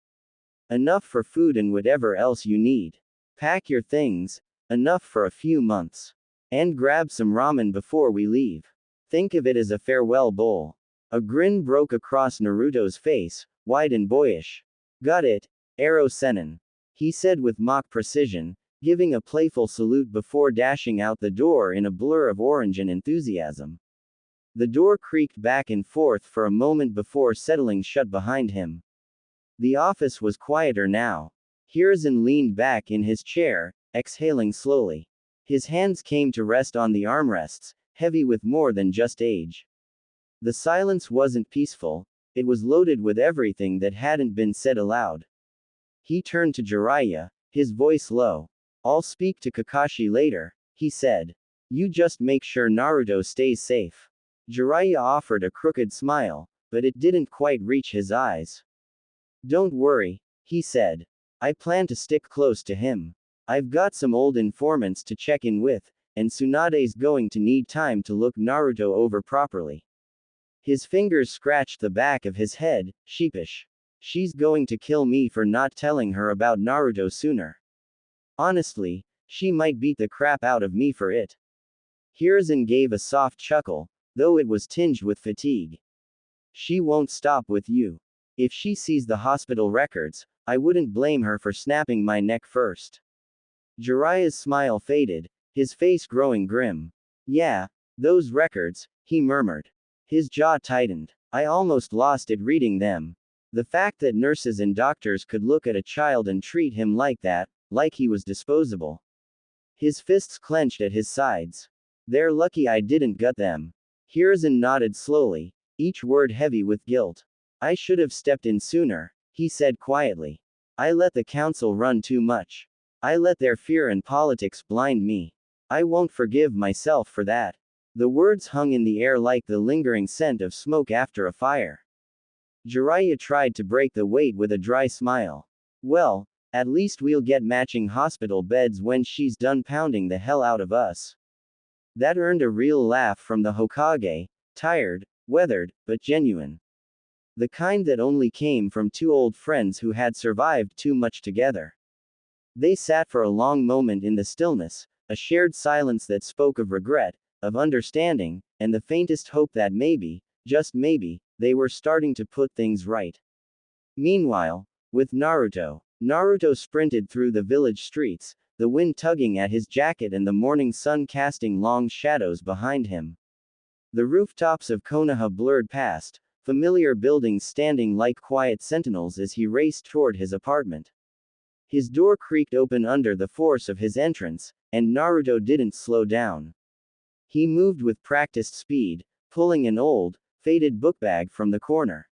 Enough for food and whatever else you need. Pack your things, enough for a few months. And grab some ramen before we leave. Think of it as a farewell bowl. A grin broke across Naruto's face, wide and boyish. Got it, Ero Sennin. He said with mock precision, giving a playful salute before dashing out the door in a blur of orange and enthusiasm. The door creaked back and forth for a moment before settling shut behind him. The office was quieter now. Hiruzen leaned back in his chair, exhaling slowly. His hands came to rest on the armrests, heavy with more than just age. The silence wasn't peaceful, it was loaded with everything that hadn't been said aloud. He turned to Jiraiya, his voice low. I'll speak to Kakashi later, he said. You just make sure Naruto stays safe. Jiraiya offered a crooked smile, but it didn't quite reach his eyes. Don't worry, he said. I plan to stick close to him. I've got some old informants to check in with, and Tsunade's going to need time to look Naruto over properly. His fingers scratched the back of his head, sheepish. She's going to kill me for not telling her about Naruto sooner. Honestly, she might beat the crap out of me for it. Hiruzen gave a soft chuckle, though it was tinged with fatigue. She won't stop with you. If she sees the hospital records, I wouldn't blame her for snapping my neck first. Jiraiya's smile faded, his face growing grim. Yeah, those records, he murmured. His jaw tightened. I almost lost it reading them. The fact that nurses and doctors could look at a child and treat him like that, like he was disposable. His fists clenched at his sides. They're lucky I didn't gut them. Hiruzen nodded slowly, each word heavy with guilt. I should have stepped in sooner, he said quietly. I let the council run too much. I let their fear and politics blind me. I won't forgive myself for that. The words hung in the air like the lingering scent of smoke after a fire. Jiraiya tried to break the weight with a dry smile. Well, at least we'll get matching hospital beds when she's done pounding the hell out of us. That earned a real laugh from the Hokage, tired, weathered, but genuine. The kind that only came from two old friends who had survived too much together. They sat for a long moment in the stillness, a shared silence that spoke of regret, of understanding, and the faintest hope that maybe, just maybe, they were starting to put things right. Meanwhile, with Naruto sprinted through the village streets, the wind tugging at his jacket and the morning sun casting long shadows behind him. The rooftops of Konoha blurred past, familiar buildings standing like quiet sentinels as he raced toward his apartment. His door creaked open under the force of his entrance, and Naruto didn't slow down. He moved with practiced speed, pulling an old, faded bookbag from the corner.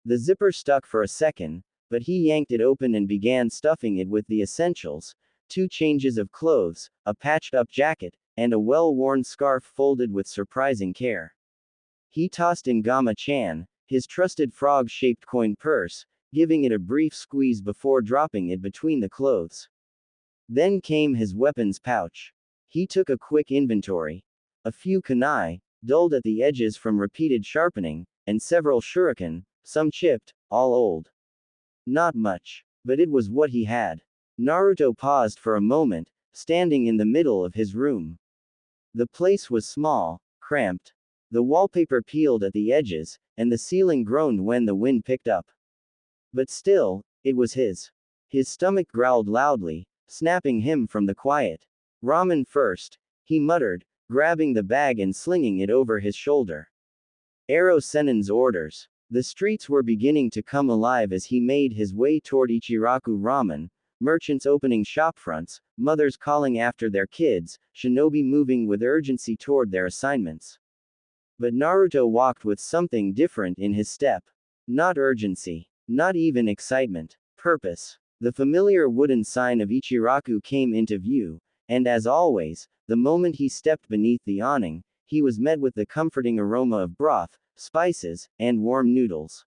The zipper stuck for a second, but he yanked it open and began stuffing it with the essentials: 2 changes of clothes, a patched-up jacket, and a well-worn scarf folded with surprising care. He tossed in Gama-chan, his trusted frog-shaped coin purse, giving it a brief squeeze before dropping it between the clothes. Then came his weapons pouch. He took a quick inventory. A few kunai, dulled at the edges from repeated sharpening, and several shuriken, some chipped, all old. Not much, but it was what he had. Naruto paused for a moment, standing in the middle of his room. The place was small, cramped. The wallpaper peeled at the edges, and the ceiling groaned when the wind picked up. But still, it was his. His stomach growled loudly, snapping him from the quiet. Ramen first, he muttered, grabbing the bag and slinging it over his shoulder. Ero Sennin's orders. The streets were beginning to come alive as he made his way toward Ichiraku Ramen, merchants opening shopfronts, mothers calling after their kids, shinobi moving with urgency toward their assignments. But Naruto walked with something different in his step. Not urgency. Not even excitement. Purpose. The familiar wooden sign of Ichiraku came into view, and as always, the moment he stepped beneath the awning, he was met with the comforting aroma of broth, spices, and warm noodles.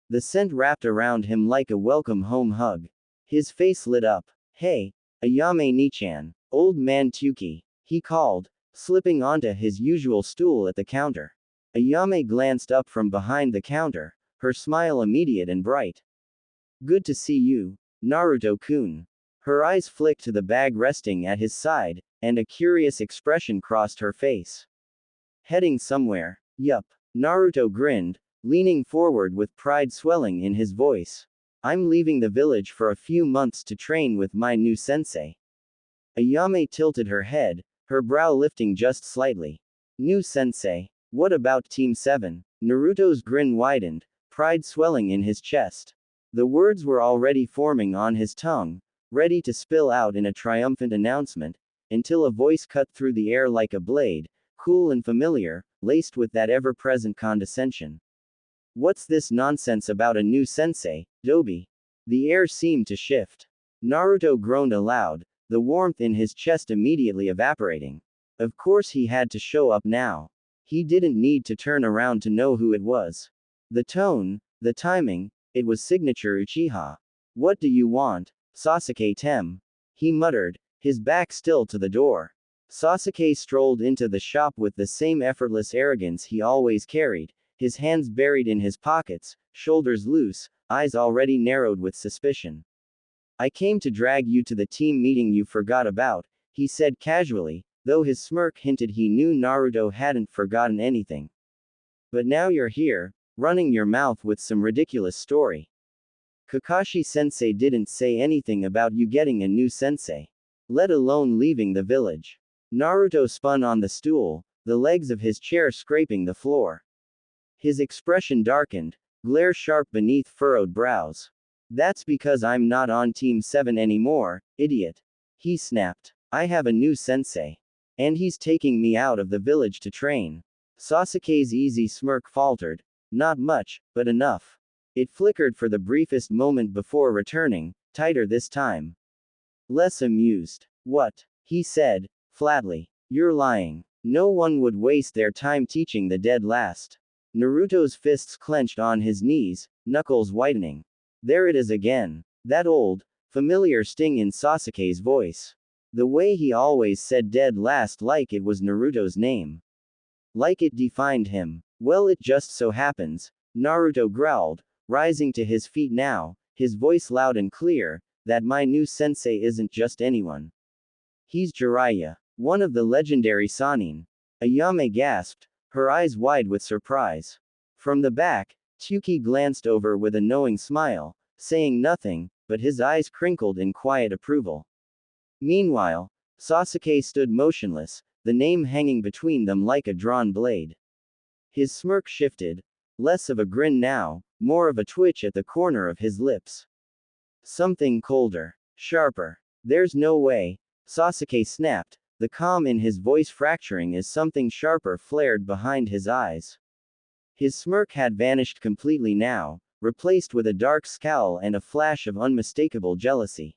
The scent wrapped around him like a welcome home hug. His face lit up. Hey, Ayame Nichan, old man Tuki, he called, slipping onto his usual stool at the counter. Ayame glanced up from behind the counter, her smile immediate and bright. Good to see you, Naruto-kun. Her eyes flicked to the bag resting at his side, and a curious expression crossed her face. Heading somewhere? Yup. Naruto grinned, leaning forward with pride swelling in his voice. I'm leaving the village for a few months to train with my new sensei. Ayame tilted her head, her brow lifting just slightly. New sensei? What about Team 7? Naruto's grin widened, pride swelling in his chest. The words were already forming on his tongue, ready to spill out in a triumphant announcement, until a voice cut through the air like a blade, cool and familiar, laced with that ever-present condescension. What's this nonsense about a new sensei, Dobi? The air seemed to shift. Naruto groaned aloud, the warmth in his chest immediately evaporating. Of course he had to show up now. He didn't need to turn around to know who it was. The tone, the timing, it was signature Uchiha. What do you want, Sasuke Tem? he muttered, his back still to the door. Sasuke strolled into the shop with the same effortless arrogance he always carried, his hands buried in his pockets, shoulders loose, eyes already narrowed with suspicion. I came to drag you to the team meeting you forgot about, he said casually, though his smirk hinted he knew Naruto hadn't forgotten anything. But now you're here, running your mouth with some ridiculous story. Kakashi-sensei didn't say anything about you getting a new sensei. Let alone leaving the village. Naruto spun on the stool, the legs of his chair scraping the floor. His expression darkened, glare sharp beneath furrowed brows. That's because I'm not on Team 7 anymore, idiot. He snapped. I have a new sensei. And he's taking me out of the village to train. Sasuke's easy smirk faltered. Not much, but enough. It flickered for the briefest moment before returning, tighter this time. Less amused. What? He said, flatly. You're lying. No one would waste their time teaching the dead last. Naruto's fists clenched on his knees, knuckles whitening. There it is again. That old, familiar sting in Sasuke's voice. The way he always said dead last like it was Naruto's name. Like it defined him. Well, it just so happens, Naruto growled, rising to his feet now, his voice loud and clear, that my new sensei isn't just anyone. He's Jiraiya, one of the legendary Sannin. Ayame gasped, her eyes wide with surprise. From the back, Tsuki glanced over with a knowing smile, saying nothing, but his eyes crinkled in quiet approval. Meanwhile, Sasuke stood motionless, the name hanging between them like a drawn blade. His smirk shifted, less of a grin now, more of a twitch at the corner of his lips. Something colder, sharper. There's no way, Sasuke snapped, the calm in his voice fracturing as something sharper flared behind his eyes. His smirk had vanished completely now, replaced with a dark scowl and a flash of unmistakable jealousy.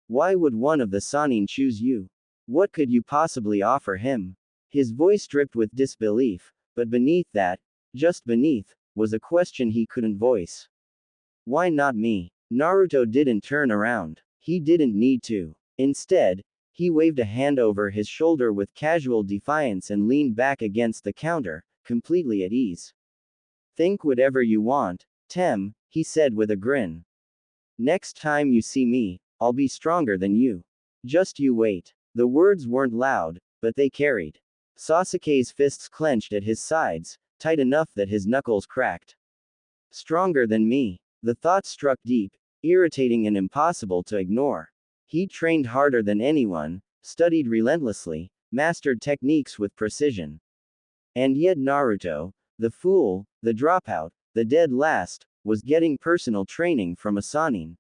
Why would one of the Sannin choose you? What could you possibly offer him? His voice dripped with disbelief, but beneath that, just beneath, was a question he couldn't voice. Why not me? Naruto didn't turn around. He didn't need to. Instead, he waved a hand over his shoulder with casual defiance and leaned back against the counter, completely at ease. Think whatever you want, Tem, he said with a grin. Next time you see me, I'll be stronger than you. Just you wait. The words weren't loud, but they carried. Sasuke's fists clenched at his sides, tight enough that his knuckles cracked. Stronger than me. The thought struck deep, irritating and impossible to ignore. He'd trained harder than anyone, studied relentlessly, mastered techniques with precision. And yet Naruto, the fool, the dropout, the dead last, was getting personal training from a Sannin.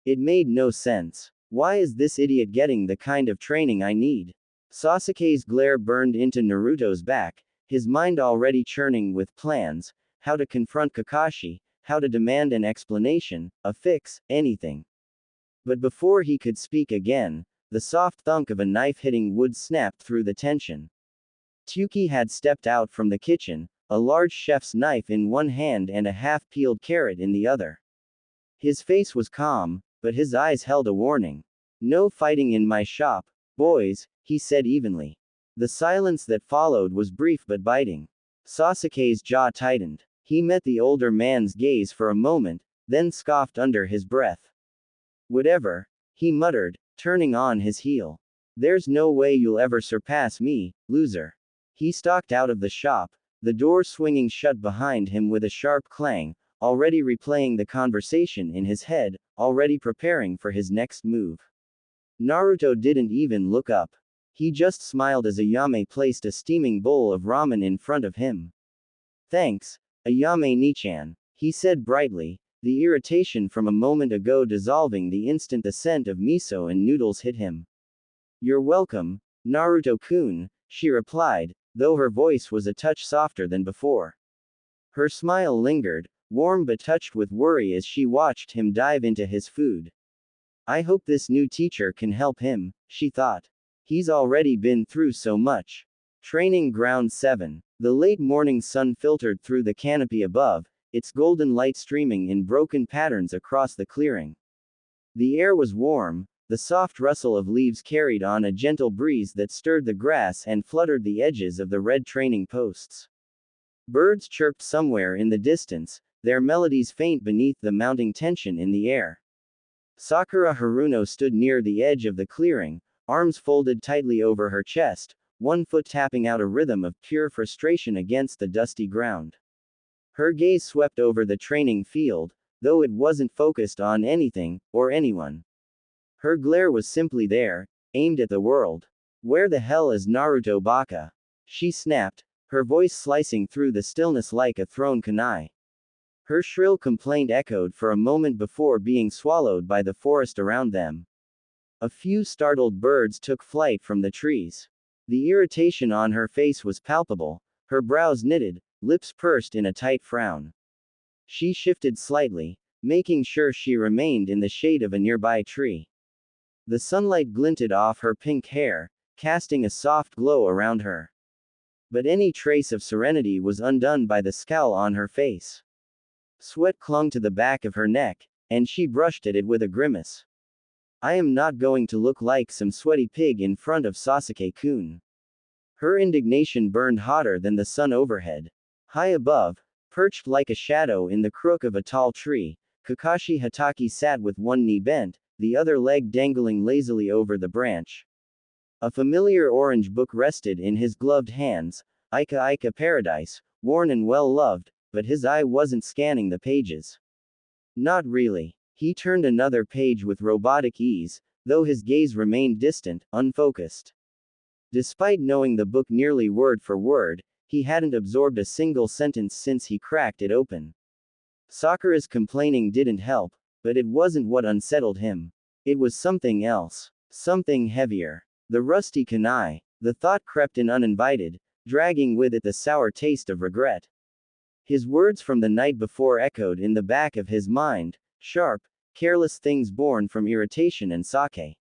It made no sense. Why is this idiot getting the kind of training I need? Sasuke's glare burned into Naruto's back, his mind already churning with plans, how to confront Kakashi, how to demand an explanation, a fix, anything. But before he could speak again, the soft thunk of a knife hitting wood snapped through the tension. Tsuki had stepped out from the kitchen, a large chef's knife in one hand and a half-peeled carrot in the other. His face was calm, but his eyes held a warning. No fighting in my shop, boys, he said evenly. The silence that followed was brief but biting. Sasuke's jaw tightened. He met the older man's gaze for a moment, then scoffed under his breath. Whatever, he muttered, turning on his heel. There's no way you'll ever surpass me, loser. He stalked out of the shop, the door swinging shut behind him with a sharp clang, already replaying the conversation in his head, already preparing for his next move. Naruto didn't even look up. He just smiled as Ayame placed a steaming bowl of ramen in front of him. Thanks, Ayame-ni-chan, he said brightly, the irritation from a moment ago dissolving the instant the scent of miso and noodles hit him. You're welcome, Naruto-kun, she replied, though her voice was a touch softer than before. Her smile lingered, warm but touched with worry as she watched him dive into his food. I hope this new teacher can help him, she thought. He's already been through so much. Training Ground 7. The late morning sun filtered through the canopy above, its golden light streaming in broken patterns across the clearing. The air was warm, The soft rustle of leaves carried on a gentle breeze that stirred the grass and fluttered the edges of the red training posts. Birds chirped somewhere in the distance, their melodies faint beneath the mounting tension in the air. Sakura Haruno stood near the edge of the clearing, arms folded tightly over her chest, one foot tapping out a rhythm of pure frustration against the dusty ground. Her gaze swept over the training field, though it wasn't focused on anything, or anyone. Her glare was simply there, aimed at the world. Where the hell is Naruto Baka? She snapped, her voice slicing through the stillness like a thrown kunai. Her shrill complaint echoed for a moment before being swallowed by the forest around them. A few startled birds took flight from the trees. The irritation on her face was palpable, her brows knitted, lips pursed in a tight frown. She shifted slightly, making sure she remained in the shade of a nearby tree. The sunlight glinted off her pink hair, casting a soft glow around her. But any trace of serenity was undone by the scowl on her face. Sweat clung to the back of her neck, and she brushed at it with a grimace. I am not going to look like some sweaty pig in front of Sasuke-kun. Her indignation burned hotter than the sun overhead. High above, perched like a shadow in the crook of a tall tree, Kakashi Hatake sat with one knee bent, the other leg dangling lazily over the branch. A familiar orange book rested in his gloved hands, Ika Ika Paradise, worn and well-loved, but his eye wasn't scanning the pages. Not really. He turned another page with robotic ease, though his gaze remained distant, unfocused. Despite knowing the book nearly word for word, he hadn't absorbed a single sentence since he cracked it open. Sakura's complaining didn't help, but it wasn't what unsettled him. It was something else. Something heavier. The rusty kunai. The thought crept in uninvited, dragging with it the sour taste of regret. His words from the night before echoed in the back of his mind, sharp, careless things born from irritation and sake.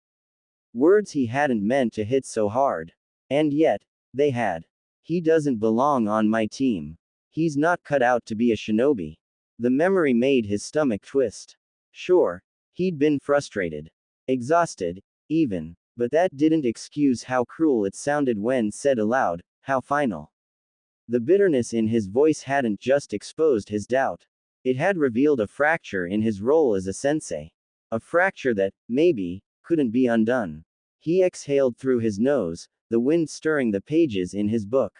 Words he hadn't meant to hit so hard. And yet, they had. He doesn't belong on my team. He's not cut out to be a shinobi. The memory made his stomach twist. Sure, he'd been frustrated. Exhausted, even. But that didn't excuse how cruel it sounded when said aloud, how final. The bitterness in his voice hadn't just exposed his doubt. It had revealed a fracture in his role as a sensei. A fracture that, maybe, couldn't be undone. He exhaled through his nose, the wind stirring the pages in his book.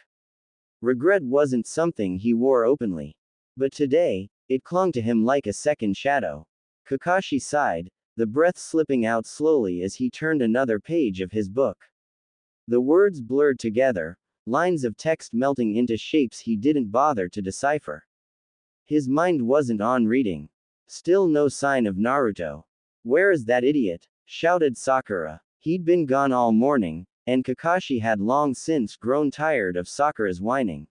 Regret wasn't something he wore openly. But today, it clung to him like a second shadow. Kakashi sighed, the breath slipping out slowly as he turned another page of his book. The words blurred together, lines of text melting into shapes he didn't bother to decipher. His mind wasn't on reading. Still no sign of Naruto. Where is that idiot? Shouted Sakura. He'd been gone all morning, and Kakashi had long since grown tired of Sakura's whining.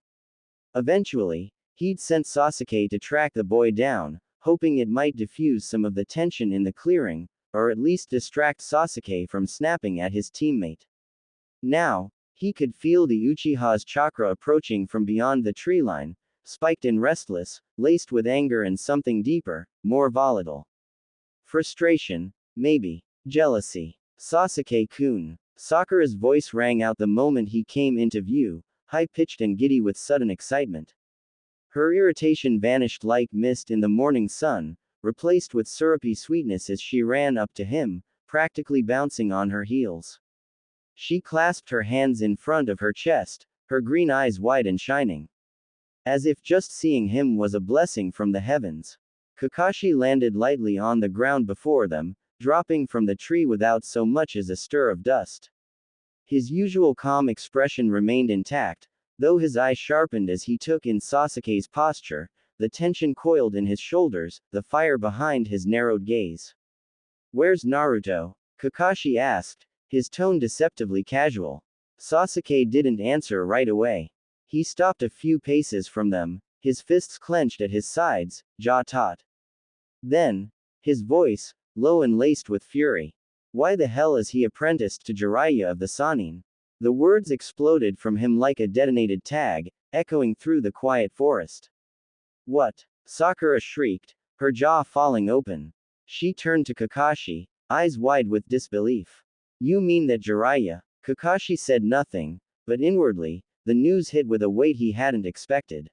Eventually, he'd sent Sasuke to track the boy down, hoping it might diffuse some of the tension in the clearing, or at least distract Sasuke from snapping at his teammate. Now, he could feel the Uchiha's chakra approaching from beyond the tree line, spiked and restless, laced with anger and something deeper, more volatile. Frustration, maybe. Jealousy. Sasuke-kun. Sakura's voice rang out the moment he came into view, high-pitched and giddy with sudden excitement. Her irritation vanished like mist in the morning sun, replaced with syrupy sweetness as she ran up to him, practically bouncing on her heels. She clasped her hands in front of her chest, her green eyes wide and shining. As if just seeing him was a blessing from the heavens. Kakashi landed lightly on the ground before them, dropping from the tree without so much as a stir of dust. His usual calm expression remained intact, though his eyes sharpened as he took in Sasuke's posture, the tension coiled in his shoulders, the fire behind his narrowed gaze. Where's Naruto? Kakashi asked, his tone deceptively casual. Sasuke didn't answer right away. He stopped a few paces from them, his fists clenched at his sides, jaw taut. Then, his voice, low and laced with fury. Why the hell is he apprenticed to Jiraiya of the Sannin? The words exploded from him like a detonated tag, echoing through the quiet forest. What? Sakura shrieked, her jaw falling open. She turned to Kakashi, eyes wide with disbelief. You mean that Jiraiya? Kakashi said nothing, but inwardly, the news hit with a weight he hadn't expected.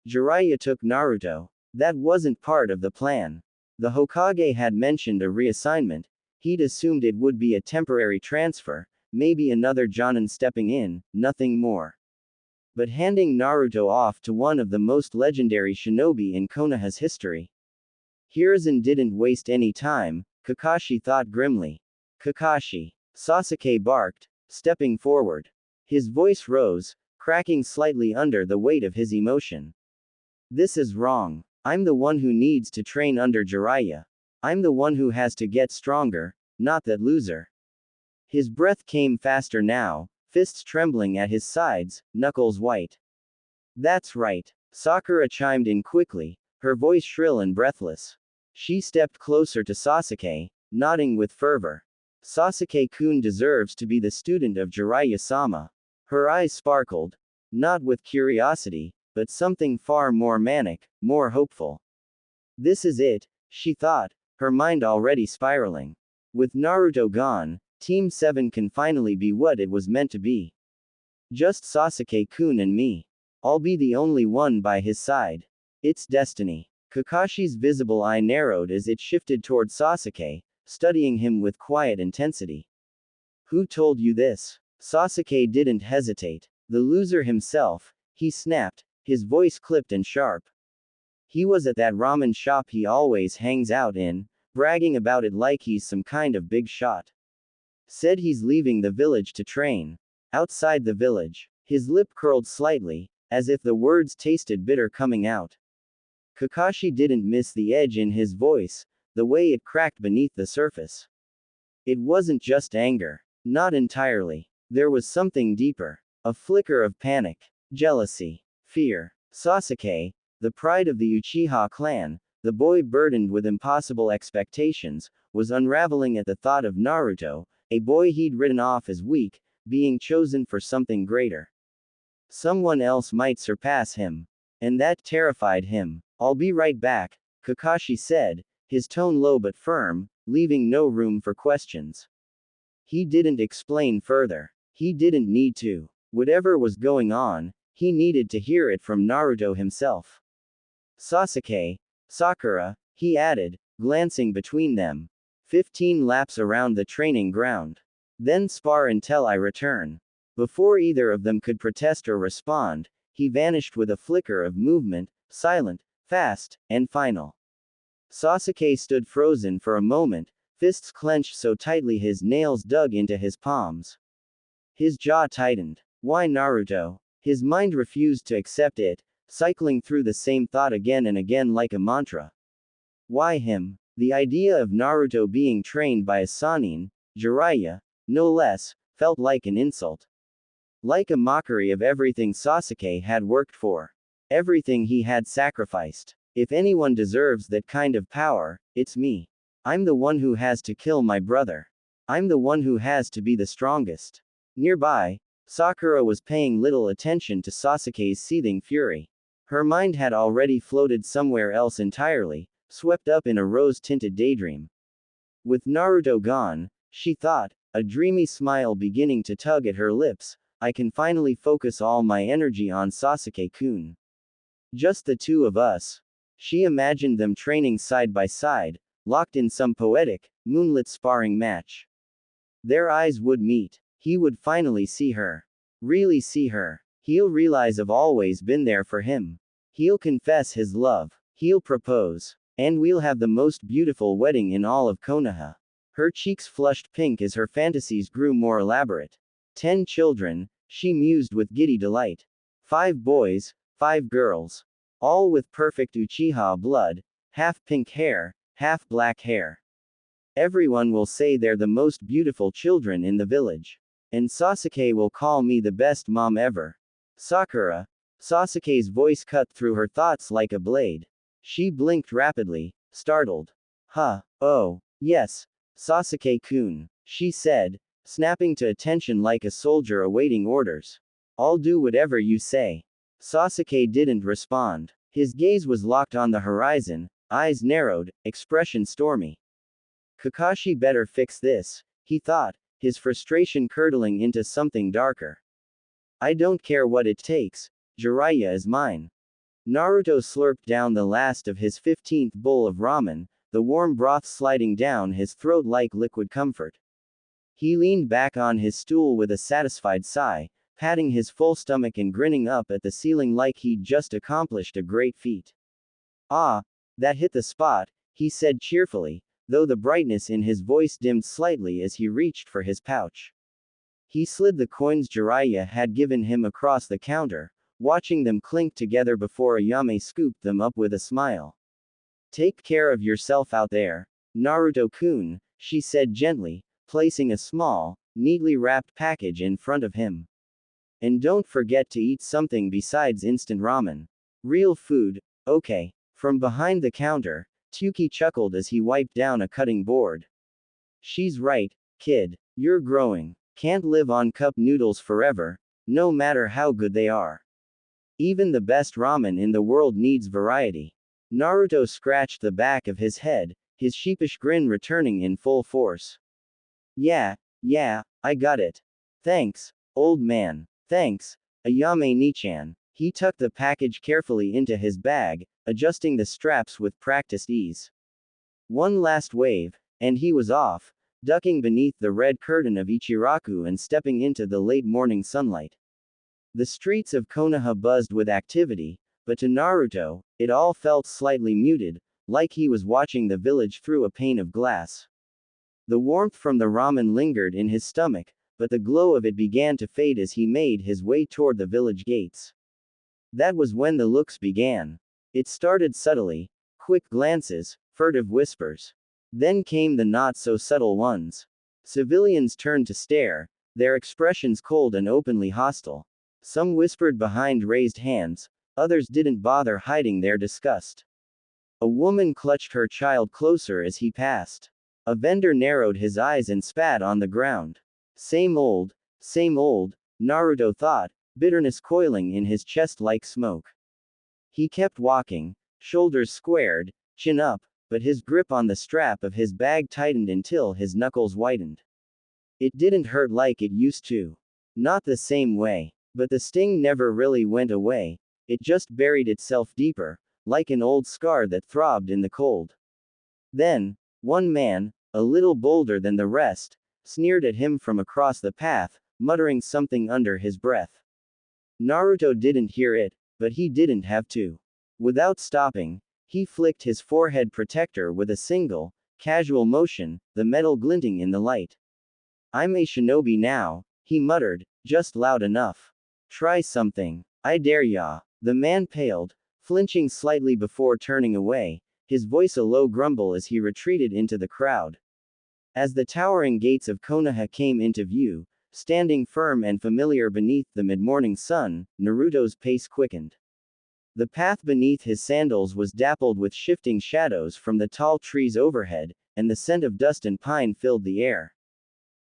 Jiraiya took Naruto. That wasn't part of the plan. The Hokage had mentioned a reassignment. He'd assumed it would be a temporary transfer, maybe another Jonin stepping in, nothing more. But handing Naruto off to one of the most legendary shinobi in Konoha's history. Hiruzen didn't waste any time, Kakashi thought grimly. Kakashi. Sasuke barked, stepping forward. His voice rose, cracking slightly under the weight of his emotion. This is wrong. I'm the one who needs to train under Jiraiya. I'm the one who has to get stronger, not that loser. His breath came faster now, fists trembling at his sides, knuckles white. That's right. Sakura chimed in quickly, her voice shrill and breathless. She stepped closer to Sasuke, nodding with fervor. Sasuke-kun deserves to be the student of Jiraiya-sama. Her eyes sparkled, not with curiosity, but something far more manic, more hopeful. This is it, she thought, her mind already spiraling. With Naruto gone, Team 7 can finally be what it was meant to be. Just Sasuke-kun and me. I'll be the only one by his side. It's destiny. Kakashi's visible eye narrowed as it shifted toward Sasuke, studying him with quiet intensity. Who told you this? Sasuke didn't hesitate. The loser himself, he snapped, his voice clipped and sharp. He was at that ramen shop he always hangs out in, bragging about it like he's some kind of big shot. Said he's leaving the village to train. Outside the village, his lip curled slightly, as if the words tasted bitter coming out. Kakashi didn't miss the edge in his voice, the way it cracked beneath the surface. It wasn't just anger. Not entirely. There was something deeper. A flicker of panic, jealousy, fear. Sasuke, the pride of the Uchiha clan, the boy burdened with impossible expectations, was unraveling at the thought of Naruto, a boy he'd written off as weak, being chosen for something greater. Someone else might surpass him. And that terrified him. I'll be right back, Kakashi said, his tone low but firm, leaving no room for questions. He didn't explain further. He didn't need to. Whatever was going on, he needed to hear it from Naruto himself. Sasuke, Sakura, he added, glancing between them. 15 laps around the training ground. Then spar until I return. Before either of them could protest or respond, he vanished with a flicker of movement, silent, fast, and final. Sasuke stood frozen for a moment, fists clenched so tightly his nails dug into his palms. His jaw tightened. Why Naruto? His mind refused to accept it, cycling through the same thought again and again like a mantra. Why him? The idea of Naruto being trained by a Sannin, Jiraiya, no less, felt like an insult. Like a mockery of everything Sasuke had worked for. Everything he had sacrificed. If anyone deserves that kind of power, it's me. I'm the one who has to kill my brother. I'm the one who has to be the strongest. Nearby, Sakura was paying little attention to Sasuke's seething fury. Her mind had already floated somewhere else entirely, swept up in a rose-tinted daydream. With Naruto gone, she thought, a dreamy smile beginning to tug at her lips, I can finally focus all my energy on Sasuke-kun. Just the two of us. She imagined them training side by side, locked in some poetic, moonlit sparring match. Their eyes would meet. He would finally see her. Really see her. He'll realize I've always been there for him. He'll confess his love. He'll propose. And we'll have the most beautiful wedding in all of Konoha. Her cheeks flushed pink as her fantasies grew more elaborate. 10 children, she mused with giddy delight. 5 boys, 5 girls. All with perfect Uchiha blood, half pink hair, half black hair. Everyone will say they're the most beautiful children in the village. And Sasuke will call me the best mom ever. Sakura. Sasuke's voice cut through her thoughts like a blade. She blinked rapidly, startled. Huh, oh, yes, Sasuke-kun, she said, snapping to attention like a soldier awaiting orders. I'll do whatever you say. Sasuke didn't respond. His gaze was locked on the horizon, eyes narrowed, expression stormy. Kakashi better fix this, he thought, his frustration curdling into something darker. I don't care what it takes, Jiraiya is mine. Naruto slurped down the last of his 15th bowl of ramen, the warm broth sliding down his throat like liquid comfort. He leaned back on his stool with a satisfied sigh, patting his full stomach and grinning up at the ceiling like he'd just accomplished a great feat. Ah, that hit the spot, he said cheerfully, though the brightness in his voice dimmed slightly as he reached for his pouch. He slid the coins Jiraiya had given him across the counter, watching them clink together before Ayame scooped them up with a smile. Take care of yourself out there, Naruto-kun, she said gently, placing a small, neatly wrapped package in front of him. And don't forget to eat something besides instant ramen. Real food, okay. From behind the counter, Tuki chuckled as he wiped down a cutting board. She's right, kid, you're growing. Can't live on cup noodles forever, no matter how good they are. Even the best ramen in the world needs variety. Naruto scratched the back of his head, his sheepish grin returning in full force. Yeah, I got it. Thanks, old man. Thanks, Ayame Nichan. He tucked the package carefully into his bag, adjusting the straps with practiced ease. One last wave, and he was off, ducking beneath the red curtain of Ichiraku and stepping into the late morning sunlight. The streets of Konoha buzzed with activity, but to Naruto, it all felt slightly muted, like he was watching the village through a pane of glass. The warmth from the ramen lingered in his stomach, but the glow of it began to fade as he made his way toward the village gates. That was when the looks began. It started subtly, quick glances, furtive whispers. Then came the not-so-subtle ones. Civilians turned to stare, their expressions cold and openly hostile. Some whispered behind raised hands, others didn't bother hiding their disgust. A woman clutched her child closer as he passed. A vendor narrowed his eyes and spat on the ground. Same old, Naruto thought, bitterness coiling in his chest like smoke. He kept walking, shoulders squared, chin up, but his grip on the strap of his bag tightened until his knuckles whitened. It didn't hurt like it used to. Not the same way. But the sting never really went away, it just buried itself deeper, like an old scar that throbbed in the cold. Then, one man, a little bolder than the rest, sneered at him from across the path, muttering something under his breath. Naruto didn't hear it, but he didn't have to. Without stopping, he flicked his forehead protector with a single, casual motion, the metal glinting in the light. I'm a shinobi now, he muttered, just loud enough. Try something. I dare ya. The man paled, flinching slightly before turning away, his voice a low grumble as he retreated into the crowd. As the towering gates of Konoha came into view, standing firm and familiar beneath the mid-morning sun, Naruto's pace quickened. The path beneath his sandals was dappled with shifting shadows from the tall trees overhead, and the scent of dust and pine filled the air.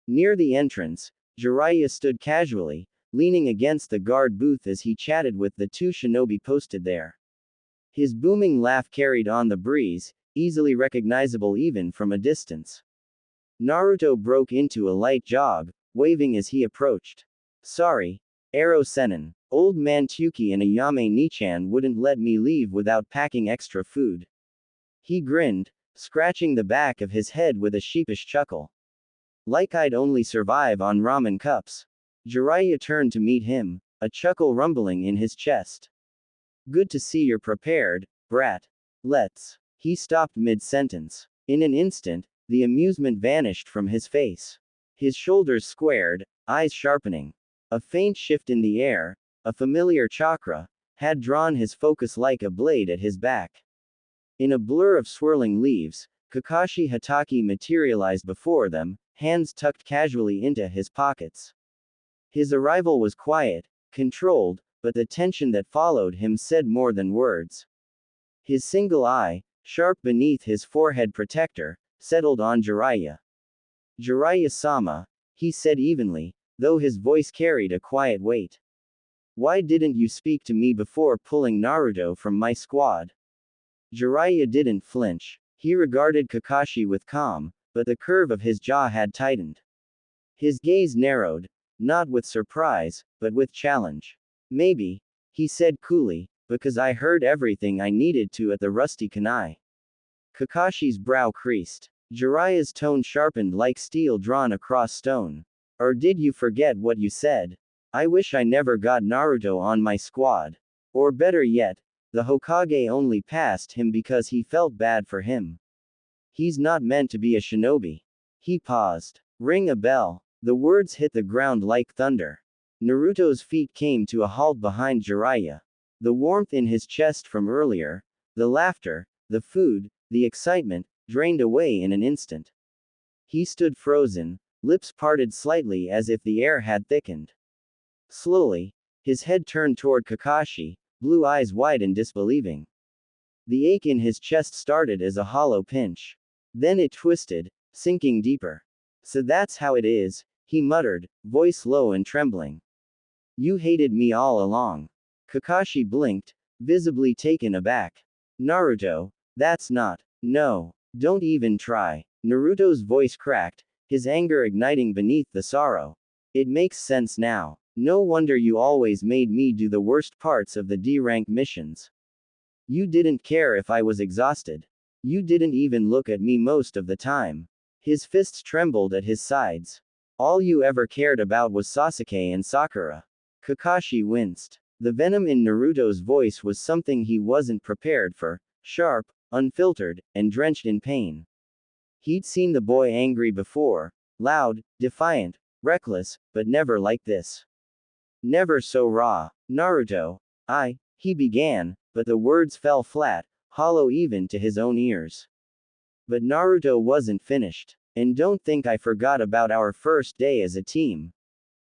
Near the entrance, Jiraiya stood casually, leaning against the guard booth as he chatted with the two shinobi posted there. His booming laugh carried on the breeze, easily recognizable even from a distance. Naruto broke into a light jog, waving as he approached. Sorry, Ero Sennin. Old man Tuki and Ayame Nichan wouldn't let me leave without packing extra food. He grinned, scratching the back of his head with a sheepish chuckle. Like I'd only survive on ramen cups. Jiraiya turned to meet him, a chuckle rumbling in his chest. Good to see you're prepared, brat. Let's. He stopped mid-sentence. In an instant, the amusement vanished from his face. His shoulders squared, eyes sharpening. A faint shift in the air, a familiar chakra, had drawn his focus like a blade at his back. In a blur of swirling leaves, Kakashi Hatake materialized before them, hands tucked casually into his pockets. His arrival was quiet, controlled, but the tension that followed him said more than words. His single eye, sharp beneath his forehead protector, settled on Jiraiya. Jiraiya-sama, he said evenly, though his voice carried a quiet weight. Why didn't you speak to me before pulling Naruto from my squad? Jiraiya didn't flinch. He regarded Kakashi with calm, but the curve of his jaw had tightened. His gaze narrowed, not with surprise, but with challenge. Maybe, he said coolly, because I heard everything I needed to at the rusty kanai. Kakashi's brow creased. Jiraiya's tone sharpened like steel drawn across stone. Or did you forget what you said? I wish I never got Naruto on my squad. Or better yet, the Hokage only passed him because he felt bad for him. He's not meant to be a shinobi. He paused. Ring a bell. The words hit the ground like thunder. Naruto's feet came to a halt behind Jiraiya. The warmth in his chest from earlier, the laughter, the food, the excitement, drained away in an instant. He stood frozen, lips parted slightly as if the air had thickened. Slowly, his head turned toward Kakashi, blue eyes wide and disbelieving. The ache in his chest started as a hollow pinch. Then it twisted, sinking deeper. So that's how it is, he muttered, voice low and trembling. You hated me all along. Kakashi blinked, visibly taken aback. Naruto, that's not. No. Don't even try. Naruto's voice cracked, his anger igniting beneath the sorrow. It makes sense now. No wonder you always made me do the worst parts of the D-rank missions. You didn't care if I was exhausted. You didn't even look at me most of the time. His fists trembled at his sides. All you ever cared about was Sasuke and Sakura. Kakashi winced. The venom in Naruto's voice was something he wasn't prepared for, sharp, unfiltered, and drenched in pain. He'd seen the boy angry before, loud, defiant, reckless, but never like this. Never so raw. Naruto, he began, but the words fell flat, hollow even to his own ears. But Naruto wasn't finished. And don't think I forgot about our first day as a team.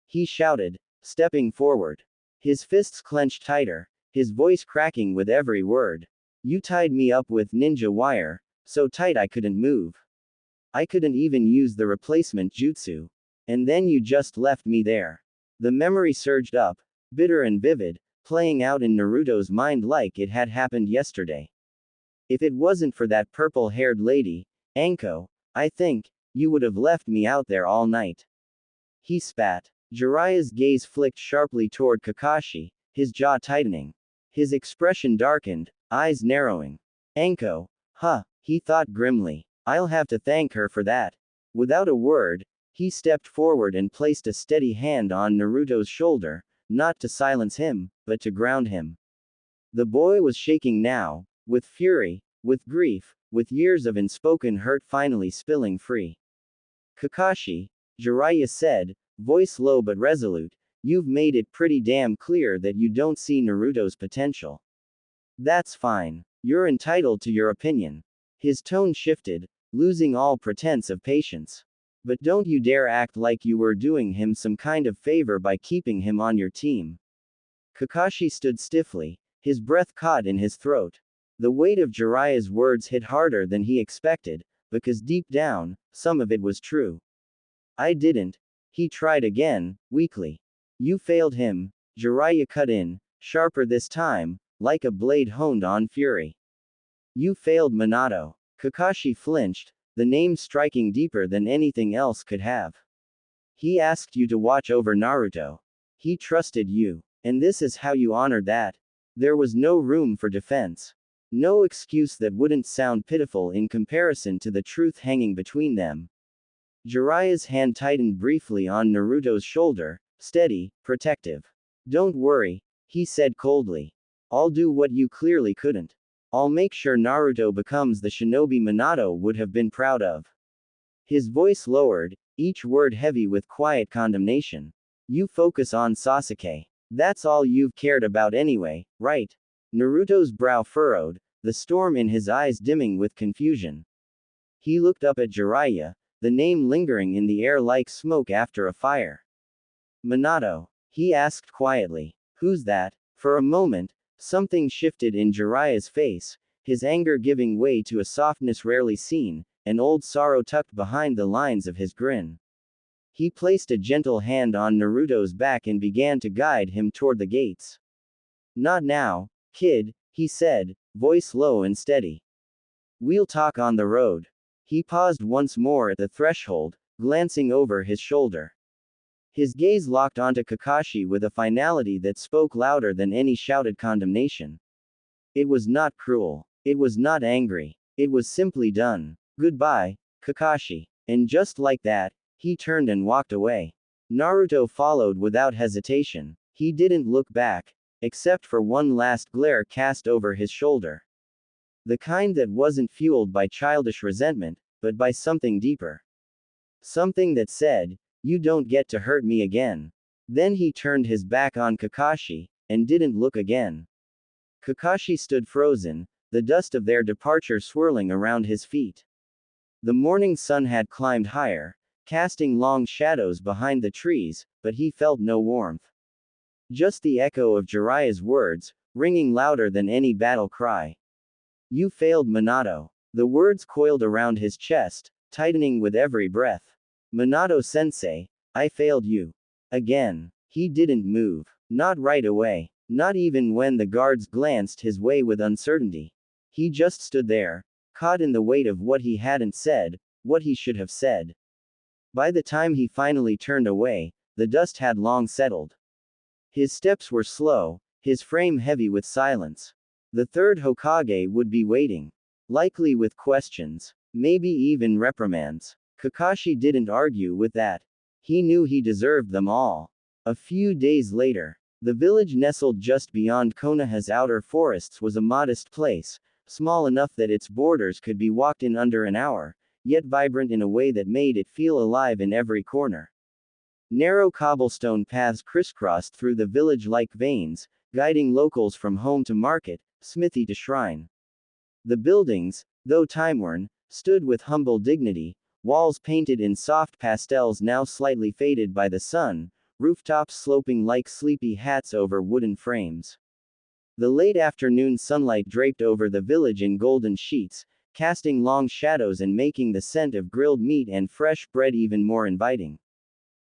He shouted, stepping forward. His fists clenched tighter, his voice cracking with every word. You tied me up with ninja wire, so tight I couldn't move. I couldn't even use the replacement jutsu. And then you just left me there. The memory surged up, bitter and vivid, playing out in Naruto's mind like it had happened yesterday. If it wasn't for that purple-haired lady, Anko, I think, you would have left me out there all night. He spat. Jiraiya's gaze flicked sharply toward Kakashi, his jaw tightening. His expression darkened, eyes narrowing. Anko, he thought grimly. I'll have to thank her for that. Without a word, he stepped forward and placed a steady hand on Naruto's shoulder, not to silence him, but to ground him. The boy was shaking now, with fury, with grief, with years of unspoken hurt finally spilling free. Kakashi, Jiraiya said, voice low but resolute, you've made it pretty damn clear that you don't see Naruto's potential. That's fine. You're entitled to your opinion. His tone shifted, losing all pretense of patience. But don't you dare act like you were doing him some kind of favor by keeping him on your team. Kakashi stood stiffly, his breath caught in his throat. The weight of Jiraiya's words hit harder than he expected, because deep down, some of it was true. I didn't. He tried again, weakly. You failed him, Jiraiya cut in, sharper this time, like a blade honed on fury. You failed Minato. Kakashi flinched, the name striking deeper than anything else could have. He asked you to watch over Naruto. He trusted you. And this is how you honored that. There was no room for defense. No excuse that wouldn't sound pitiful in comparison to the truth hanging between them. Jiraiya's hand tightened briefly on Naruto's shoulder, steady, protective. Don't worry, he said coldly. I'll do what you clearly couldn't. I'll make sure Naruto becomes the shinobi Minato would have been proud of. His voice lowered, each word heavy with quiet condemnation. You focus on Sasuke. That's all you've cared about anyway, right? Naruto's brow furrowed, the storm in his eyes dimming with confusion. He looked up at Jiraiya, the name lingering in the air like smoke after a fire. Minato, he asked quietly. Who's that? For a moment, something shifted in Jiraiya's face, his anger giving way to a softness rarely seen, an old sorrow tucked behind the lines of his grin. He placed a gentle hand on Naruto's back and began to guide him toward the gates. Not now, kid, he said, voice low and steady. We'll talk on the road. He paused once more at the threshold, glancing over his shoulder. His gaze locked onto Kakashi with a finality that spoke louder than any shouted condemnation. It was not cruel. It was not angry. It was simply done. Goodbye, Kakashi. And just like that, he turned and walked away. Naruto followed without hesitation. He didn't look back, except for one last glare cast over his shoulder. The kind that wasn't fueled by childish resentment, but by something deeper. Something that said, "You don't get to hurt me again." Then he turned his back on Kakashi, and didn't look again. Kakashi stood frozen, the dust of their departure swirling around his feet. The morning sun had climbed higher, casting long shadows behind the trees, but he felt no warmth. Just the echo of Jiraiya's words, ringing louder than any battle cry. "You failed, Minato." The words coiled around his chest, tightening with every breath. "Minato-sensei, I failed you. Again." He didn't move. Not right away. Not even when the guards glanced his way with uncertainty. He just stood there, caught in the weight of what he hadn't said, what he should have said. By the time he finally turned away, the dust had long settled. His steps were slow, his frame heavy with silence. The third Hokage would be waiting. Likely with questions. Maybe even reprimands. Kakashi didn't argue with that. He knew he deserved them all. A few days later, the village nestled just beyond Konoha's outer forests was a modest place, small enough that its borders could be walked in under an hour, yet vibrant in a way that made it feel alive in every corner. Narrow cobblestone paths crisscrossed through the village like veins, guiding locals from home to market, smithy to shrine. The buildings, though time-worn, stood with humble dignity, walls painted in soft pastels now slightly faded by the sun, rooftops sloping like sleepy hats over wooden frames. The late afternoon sunlight draped over the village in golden sheets, casting long shadows and making the scent of grilled meat and fresh bread even more inviting.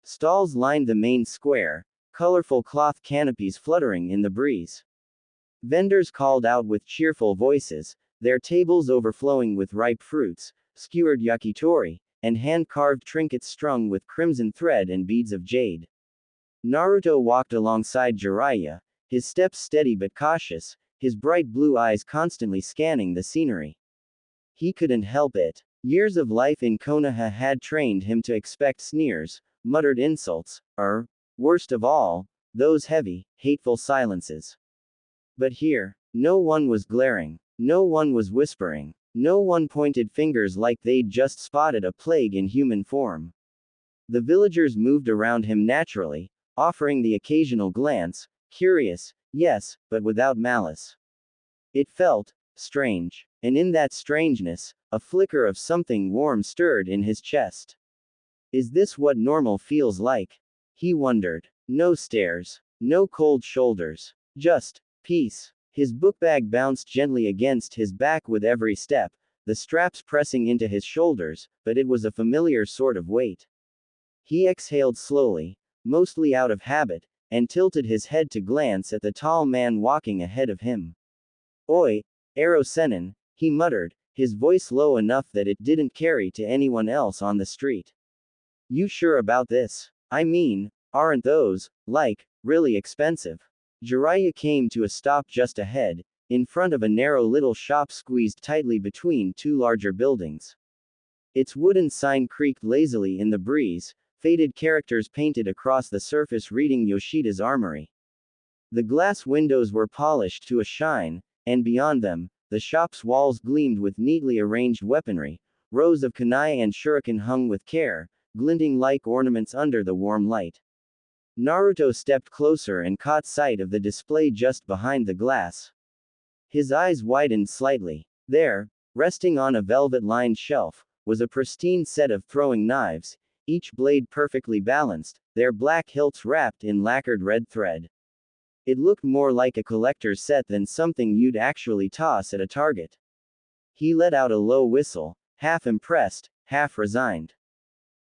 Stalls lined the main square, colorful cloth canopies fluttering in the breeze. Vendors called out with cheerful voices, their tables overflowing with ripe fruits, skewered yakitori, and hand-carved trinkets strung with crimson thread and beads of jade. Naruto walked alongside Jiraiya, his steps steady but cautious, his bright blue eyes constantly scanning the scenery. He couldn't help it. Years of life in Konoha had trained him to expect sneers, muttered insults, or, worst of all, those heavy, hateful silences. But here, no one was glaring, no one was whispering, no one pointed fingers like they'd just spotted a plague in human form. The villagers moved around him naturally, offering the occasional glance, curious, yes, but without malice. It felt strange, and in that strangeness, a flicker of something warm stirred in his chest. Is this what normal feels like? He wondered. No stares, no cold shoulders, just peace. His bookbag bounced gently against his back with every step, the straps pressing into his shoulders, but it was a familiar sort of weight. He exhaled slowly, mostly out of habit, and tilted his head to glance at the tall man walking ahead of him. "Oi, Ero Sennin," he muttered, his voice low enough that it didn't carry to anyone else on the street. "You sure about this? I mean, aren't those, like, really expensive?" Jiraiya came to a stop just ahead, in front of a narrow little shop squeezed tightly between two larger buildings. Its wooden sign creaked lazily in the breeze, faded characters painted across the surface reading Yoshida's Armory. The glass windows were polished to a shine, and beyond them, the shop's walls gleamed with neatly arranged weaponry, rows of kunai and shuriken hung with care, glinting like ornaments under the warm light. Naruto stepped closer and caught sight of the display just behind the glass. His eyes widened slightly. There, resting on a velvet-lined shelf, was a pristine set of throwing knives, each blade perfectly balanced, their black hilts wrapped in lacquered red thread. It looked more like a collector's set than something you'd actually toss at a Target. He let out a low whistle, half impressed, half resigned.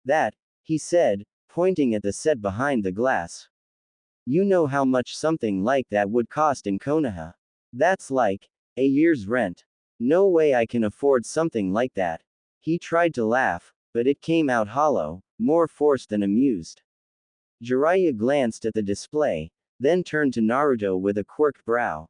"That," he said, pointing at the set behind the glass. "You know how much something like that would cost in Konoha? That's like a year's rent. No way I can afford something like that." He tried to laugh, but it came out hollow, more forced than amused. Jiraiya glanced at the display, then turned to Naruto with a quirked brow.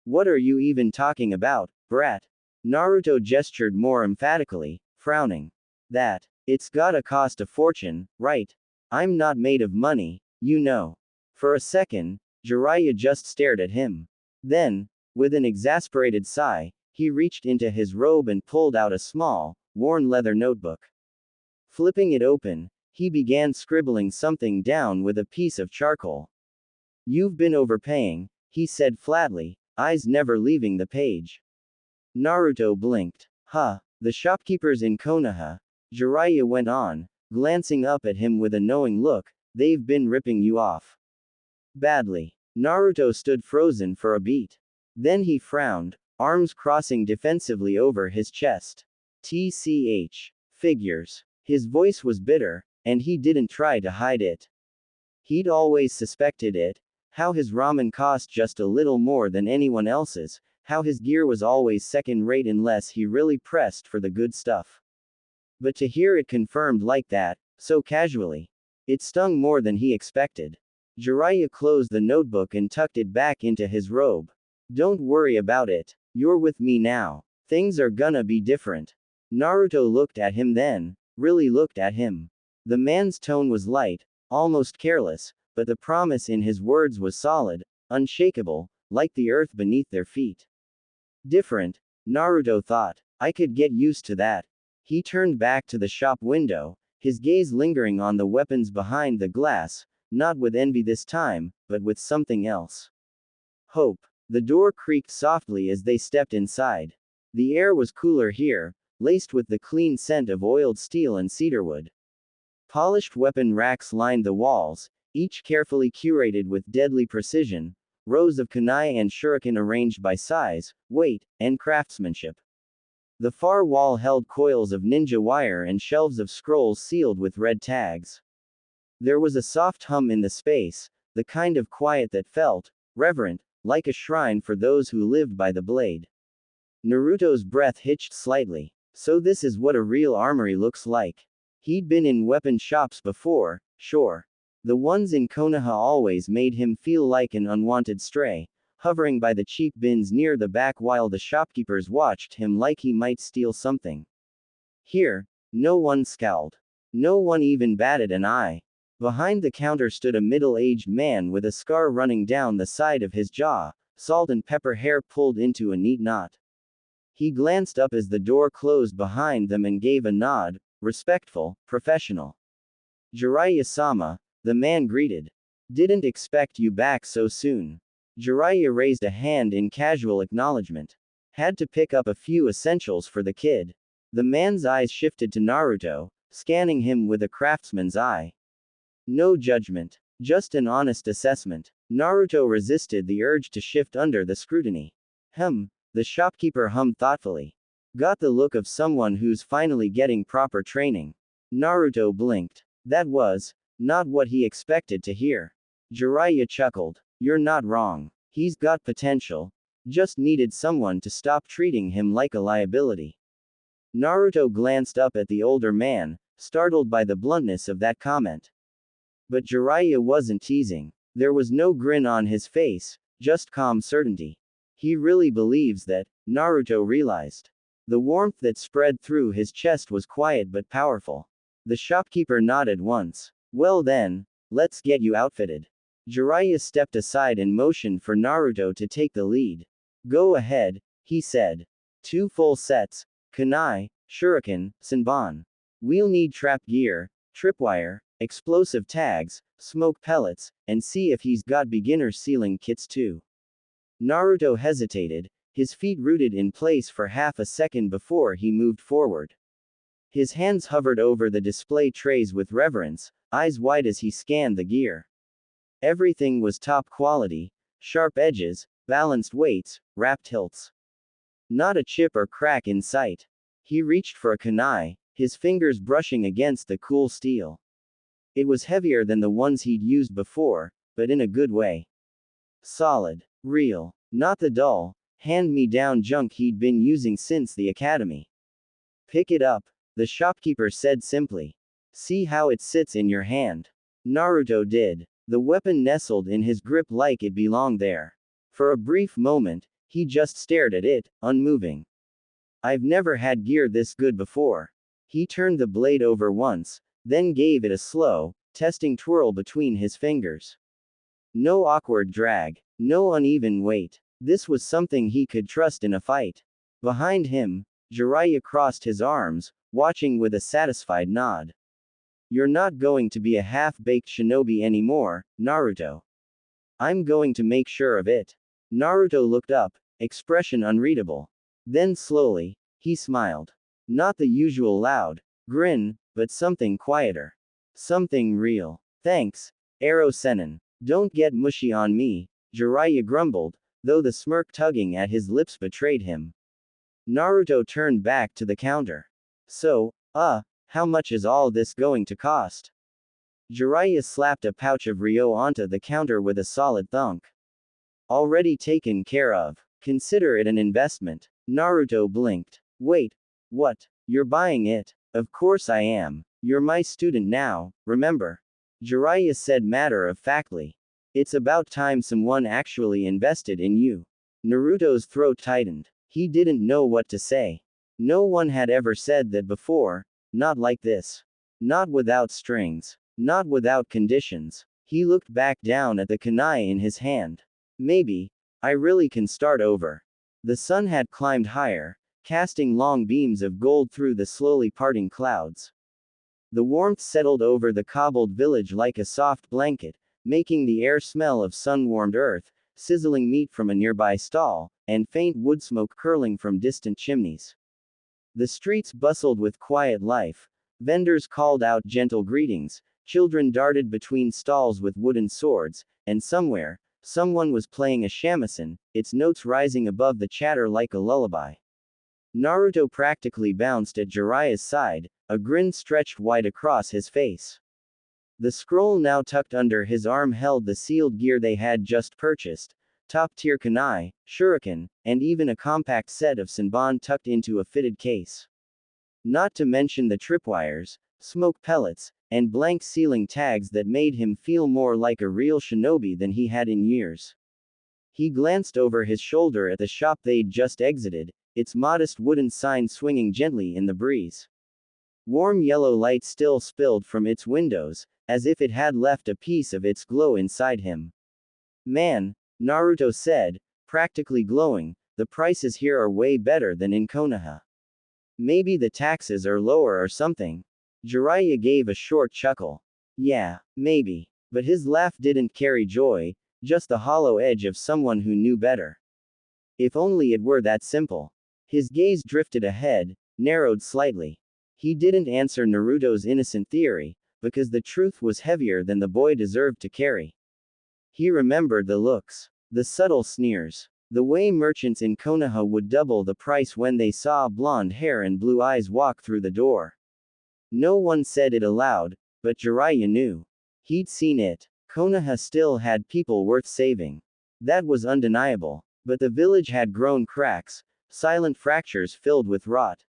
What are you even talking about, brat? Naruto gestured more emphatically, frowning. That. It's gotta cost a fortune, right? I'm not made of money, you know. For a second, Jiraiya just stared at him. Then, with an exasperated sigh, he reached into his robe and pulled out a small, worn leather notebook. Flipping it open, he began scribbling something down with a piece of charcoal. You've been overpaying, he said flatly, eyes never leaving the page. Naruto blinked. Huh, the shopkeepers in Konoha, Jiraiya went on, glancing up at him with a knowing look, they've been ripping you off. Badly. Naruto stood frozen for a beat. Then he frowned, arms crossing defensively over his chest. TCH. Figures. His voice was bitter, and he didn't try to hide it. He'd always suspected it, how his ramen cost just a little more than anyone else's, how his gear was always second rate unless he really pressed for the good stuff. But to hear it confirmed like that, so casually, it stung more than he expected. Jiraiya closed the notebook and tucked it back into his robe. Don't worry about it. You're with me now. Things are gonna be different. Naruto looked at him then, really looked at him. The man's tone was light, almost careless, but the promise in his words was solid, unshakable, like the earth beneath their feet. Different, Naruto thought. I could get used to that. He turned back to the shop window, his gaze lingering on the weapons behind the glass, not with envy this time, but with something else. Hope. The door creaked softly as they stepped inside. The air was cooler here, laced with the clean scent of oiled steel and cedarwood. Polished weapon racks lined the walls, each carefully curated with deadly precision, rows of kunai and shuriken arranged by size, weight, and craftsmanship. The far wall held coils of ninja wire and shelves of scrolls sealed with red tags. There was a soft hum in the space, the kind of quiet that felt reverent, like a shrine for those who lived by the blade. Naruto's breath hitched slightly. So this is what a real armory looks like. He'd been in weapon shops before, sure. The ones in Konoha always made him feel like an unwanted stray, hovering by the cheap bins near the back while the shopkeepers watched him like he might steal something. Here, no one scowled. No one even batted an eye. Behind the counter stood a middle-aged man with a scar running down the side of his jaw, salt and pepper hair pulled into a neat knot. He glanced up as the door closed behind them and gave a nod, respectful, professional. Jiraiya-sama, the man greeted. Didn't expect you back so soon. Jiraiya raised a hand in casual acknowledgement. Had to pick up a few essentials for the kid. The man's eyes shifted to Naruto, scanning him with a craftsman's eye. No judgment. Just an honest assessment. Naruto resisted the urge to shift under the scrutiny. The shopkeeper hummed thoughtfully. Got the look of someone who's finally getting proper training. Naruto blinked. That was not what he expected to hear. Jiraiya chuckled. You're not wrong. He's got potential. Just needed someone to stop treating him like a liability. Naruto glanced up at the older man, startled by the bluntness of that comment. But Jiraiya wasn't teasing. There was no grin on his face, just calm certainty. He really believes that, Naruto realized. The warmth that spread through his chest was quiet but powerful. The shopkeeper nodded once. Well then, let's get you outfitted. Jiraiya stepped aside and motioned for Naruto to take the lead. Go ahead, he said. 2 full sets, kunai, shuriken, senbon. We'll need trap gear, tripwire, explosive tags, smoke pellets, and see if he's got beginner sealing kits too. Naruto hesitated, his feet rooted in place for half a second before he moved forward. His hands hovered over the display trays with reverence, eyes wide as he scanned the gear. Everything was top quality, sharp edges, balanced weights, wrapped hilts. Not a chip or crack in sight. He reached for a kunai, his fingers brushing against the cool steel. It was heavier than the ones he'd used before, but in a good way. Solid. Real. Not the dull, hand-me-down junk he'd been using since the academy. Pick it up, The shopkeeper said simply. See how it sits in your hand. Naruto did. The weapon nestled in his grip like it belonged there. For a brief moment, he just stared at it, unmoving. I've never had gear this good before. He turned the blade over once, then gave it a slow, testing twirl between his fingers. No awkward drag, no uneven weight. This was something he could trust in a fight. Behind him, Jiraiya crossed his arms, watching with a satisfied nod. You're not going to be a half-baked shinobi anymore, Naruto. I'm going to make sure of it. Naruto looked up, expression unreadable. Then slowly, he smiled. Not the usual loud grin, but something quieter. Something real. Thanks, Ero Sennin. Don't get mushy on me, Jiraiya grumbled, though the smirk tugging at his lips betrayed him. Naruto turned back to the counter. So, how much is all this going to cost? Jiraiya slapped a pouch of Ryo onto the counter with a solid thunk. Already taken care of. Consider it an investment. Naruto blinked. Wait. What? You're buying it? Of course I am. You're my student now, remember? Jiraiya said matter-of-factly. It's about time someone actually invested in you. Naruto's throat tightened. He didn't know what to say. No one had ever said that before, not like this. Not without strings. Not without conditions. He looked back down at the kunai in his hand. Maybe, I really can start over. The sun had climbed higher, casting long beams of gold through the slowly parting clouds. The warmth settled over the cobbled village like a soft blanket, making the air smell of sun-warmed earth, sizzling meat from a nearby stall, and faint wood smoke curling from distant chimneys. The streets bustled with quiet life. Vendors called out gentle greetings, children darted between stalls with wooden swords, and somewhere, someone was playing a shamisen, its notes rising above the chatter like a lullaby. Naruto practically bounced at Jiraiya's side, a grin stretched wide across his face. The scroll now tucked under his arm held the sealed gear they had just purchased, top-tier kunai, shuriken, and even a compact set of senbon tucked into a fitted case. Not to mention the tripwires, smoke pellets, and blank ceiling tags that made him feel more like a real shinobi than he had in years. He glanced over his shoulder at the shop they'd just exited, its modest wooden sign swinging gently in the breeze. Warm yellow light still spilled from its windows, as if it had left a piece of its glow inside him. Man, Naruto said, practically glowing, the prices here are way better than in Konoha. Maybe the taxes are lower or something. Jiraiya gave a short chuckle. Yeah, maybe. But his laugh didn't carry joy, just the hollow edge of someone who knew better. If only it were that simple. His gaze drifted ahead, narrowed slightly. He didn't answer Naruto's innocent theory, because the truth was heavier than the boy deserved to carry. He remembered the looks, the subtle sneers, the way merchants in Konoha would double the price when they saw blonde hair and blue eyes walk through the door. No one said it aloud, but Jiraiya knew. He'd seen it. Konoha still had people worth saving. That was undeniable. But the village had grown cracks, silent fractures filled with rot.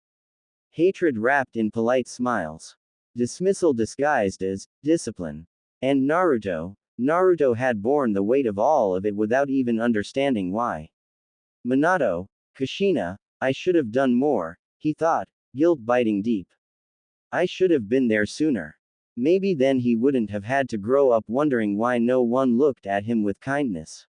Hatred wrapped in polite smiles. Dismissal disguised as discipline. And Naruto had borne the weight of all of it without even understanding why. Minato, Kushina, I should have done more, he thought, guilt biting deep. I should have been there sooner. Maybe then he wouldn't have had to grow up wondering why no one looked at him with kindness.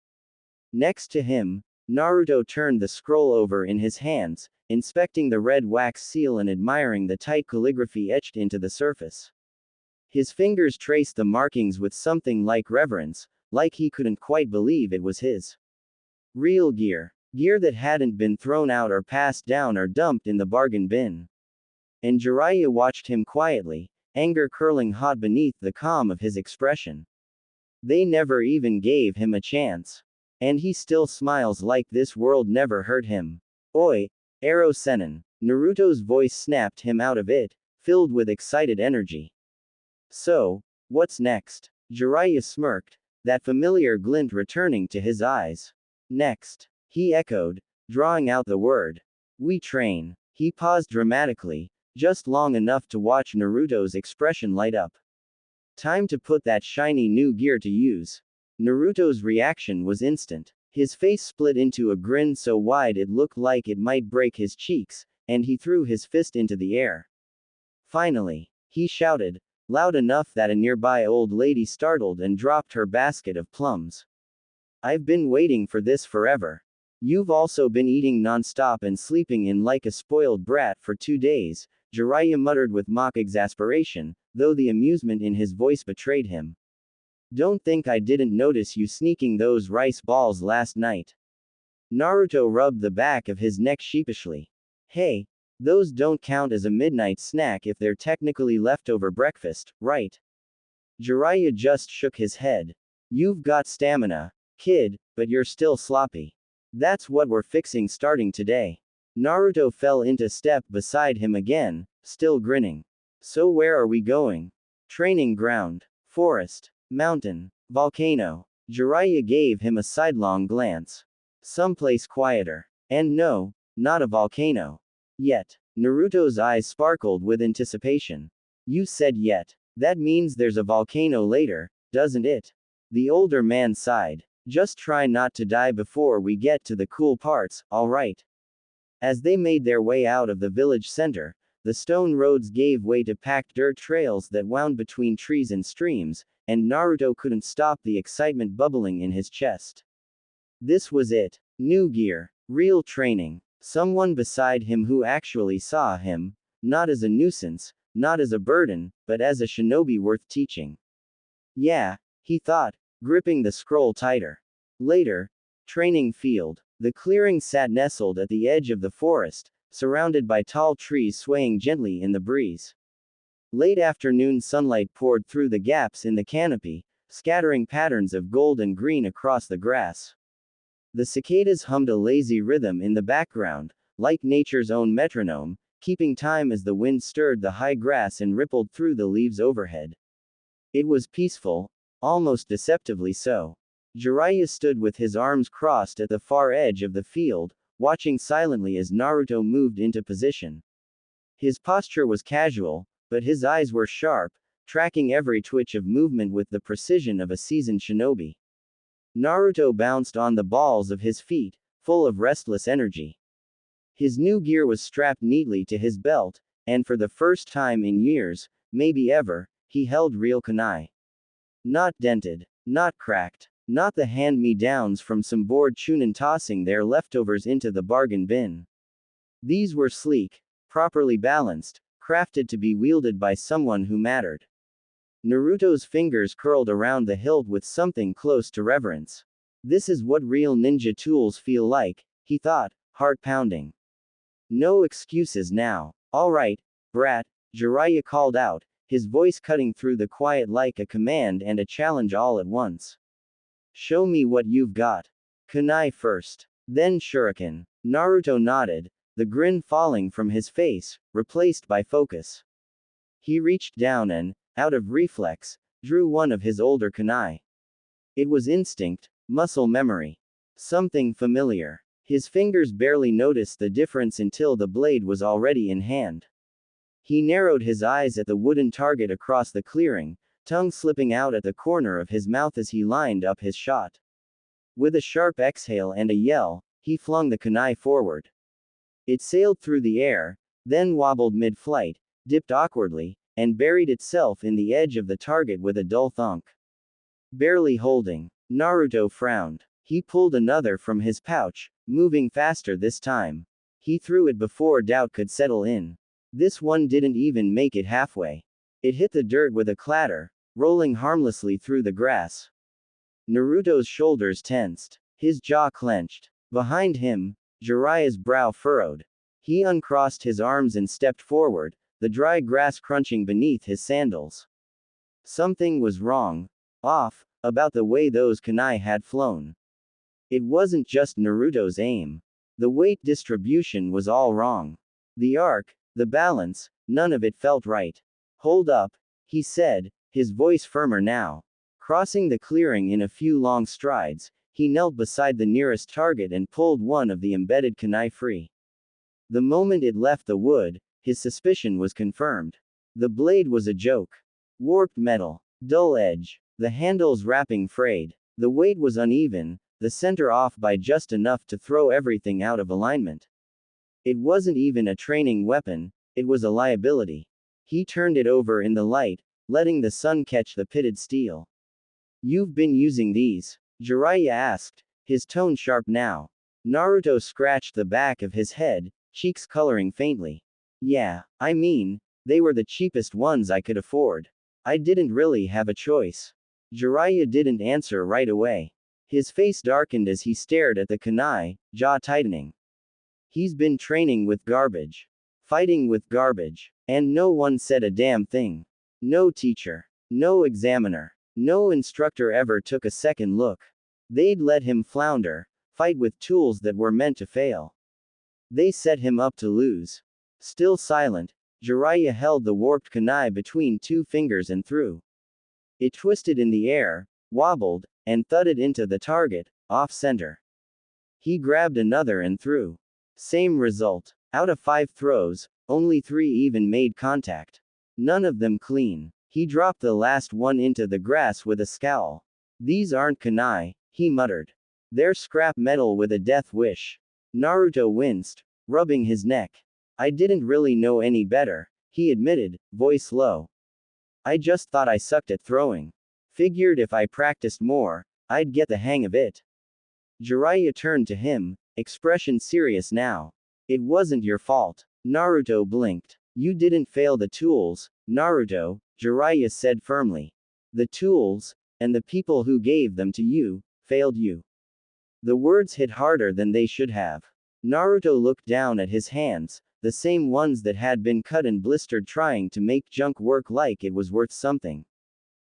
Next to him, Naruto turned the scroll over in his hands, inspecting the red wax seal and admiring the tight calligraphy etched into the surface. His fingers traced the markings with something like reverence, like he couldn't quite believe it was his. Real gear. Gear that hadn't been thrown out or passed down or dumped in the bargain bin. And Jiraiya watched him quietly, anger curling hot beneath the calm of his expression. They never even gave him a chance. And he still smiles like this world never hurt him. Oi, Ero Sennin. Naruto's voice snapped him out of it, filled with excited energy. So, what's next? Jiraiya smirked, that familiar glint returning to his eyes. Next, he echoed, drawing out the word. We train. He paused dramatically, just long enough to watch Naruto's expression light up. Time to put that shiny new gear to use. Naruto's reaction was instant. His face split into a grin so wide it looked like it might break his cheeks, and he threw his fist into the air. Finally, he shouted, loud enough that a nearby old lady startled and dropped her basket of plums. I've been waiting for this forever. You've also been eating non-stop and sleeping in like a spoiled brat for 2 days, Jiraiya muttered with mock exasperation, though the amusement in his voice betrayed him. Don't think I didn't notice you sneaking those rice balls last night. Naruto rubbed the back of his neck sheepishly. Hey, those don't count as a midnight snack if they're technically leftover breakfast, right? Jiraiya just shook his head. You've got stamina, kid, but you're still sloppy. That's what we're fixing starting today. Naruto fell into step beside him again, still grinning. So where are we going? Training ground, forest, mountain, volcano. Jiraiya gave him a sidelong glance. Someplace quieter. And no, not a volcano. Yet. Naruto's eyes sparkled with anticipation. You said yet. That means there's a volcano later, doesn't it? The older man sighed. Just try not to die before we get to the cool parts, alright? As they made their way out of the village center, the stone roads gave way to packed dirt trails that wound between trees and streams, and Naruto couldn't stop the excitement bubbling in his chest. This was it. New gear. Real training. Someone beside him who actually saw him, not as a nuisance, not as a burden, but as a shinobi worth teaching. Yeah, he thought, gripping the scroll tighter. Later, training field. The clearing sat nestled at the edge of the forest, surrounded by tall trees swaying gently in the breeze. Late afternoon sunlight poured through the gaps in the canopy, scattering patterns of gold and green across the grass. The cicadas hummed a lazy rhythm in the background, like nature's own metronome, keeping time as the wind stirred the high grass and rippled through the leaves overhead. It was peaceful, almost deceptively so. Jiraiya stood with his arms crossed at the far edge of the field, watching silently as Naruto moved into position. His posture was casual, but his eyes were sharp, tracking every twitch of movement with the precision of a seasoned shinobi. Naruto bounced on the balls of his feet, full of restless energy. His new gear was strapped neatly to his belt, and for the first time in years, maybe ever, he held real kunai. Not dented, not cracked, not the hand-me-downs from some bored chunin tossing their leftovers into the bargain bin. These were sleek, properly balanced, crafted to be wielded by someone who mattered. Naruto's fingers curled around the hilt with something close to reverence. This is what real ninja tools feel like, he thought, heart pounding. No excuses now. Alright, brat, Jiraiya called out, his voice cutting through the quiet like a command and a challenge all at once. Show me what you've got. Kunai first. Then shuriken. Naruto nodded, the grin falling from his face, replaced by focus. He reached down and, out of reflex, drew one of his older kunai. It was instinct, muscle memory. Something familiar. His fingers barely noticed the difference until the blade was already in hand. He narrowed his eyes at the wooden target across the clearing, tongue slipping out at the corner of his mouth as he lined up his shot. With a sharp exhale and a yell, he flung the kunai forward. It sailed through the air, then wobbled mid-flight, dipped awkwardly, and buried itself in the edge of the target with a dull thunk. Barely holding. Naruto frowned. He pulled another from his pouch, moving faster this time. He threw it before doubt could settle in. This one didn't even make it halfway. It hit the dirt with a clatter, rolling harmlessly through the grass. Naruto's shoulders tensed. His jaw clenched. Behind him, Jiraiya's brow furrowed. He uncrossed his arms and stepped forward, the dry grass crunching beneath his sandals. Something was wrong, off, about the way those kunai had flown. It wasn't just Naruto's aim. The weight distribution was all wrong. The arc, the balance, none of it felt right. Hold up, he said, his voice firmer now. Crossing the clearing in a few long strides, he knelt beside the nearest target and pulled one of the embedded kunai free. The moment it left the wood, his suspicion was confirmed. The blade was a joke. Warped metal. Dull edge. The handles wrapping frayed. The weight was uneven, the center off by just enough to throw everything out of alignment. It wasn't even a training weapon, it was a liability. He turned it over in the light, letting the sun catch the pitted steel. "You've been using these?" Jiraiya asked, his tone sharp now. Naruto scratched the back of his head, cheeks coloring faintly. "Yeah, I mean, they were the cheapest ones I could afford. I didn't really have a choice." Jiraiya didn't answer right away. His face darkened as he stared at the kunai, jaw tightening. He's been training with garbage. Fighting with garbage. And no one said a damn thing. No teacher. No examiner. No instructor ever took a second look. They'd let him flounder, fight with tools that were meant to fail. They set him up to lose. Still silent, Jiraiya held the warped kunai between two fingers and threw. It twisted in the air, wobbled, and thudded into the target, off-center. He grabbed another and threw. Same result. Out of 5 throws, only 3 even made contact. None of them clean. He dropped the last one into the grass with a scowl. "These aren't kunai," he muttered. "They're scrap metal with a death wish." Naruto winced, rubbing his neck. "I didn't really know any better," he admitted, voice low. "I just thought I sucked at throwing. Figured if I practiced more, I'd get the hang of it." Jiraiya turned to him, expression serious now. "It wasn't your fault." Naruto blinked. "You didn't fail the tools, Naruto," Jiraiya said firmly. "The tools, and the people who gave them to you, failed you." The words hit harder than they should have. Naruto looked down at his hands, the same ones that had been cut and blistered trying to make junk work like it was worth something.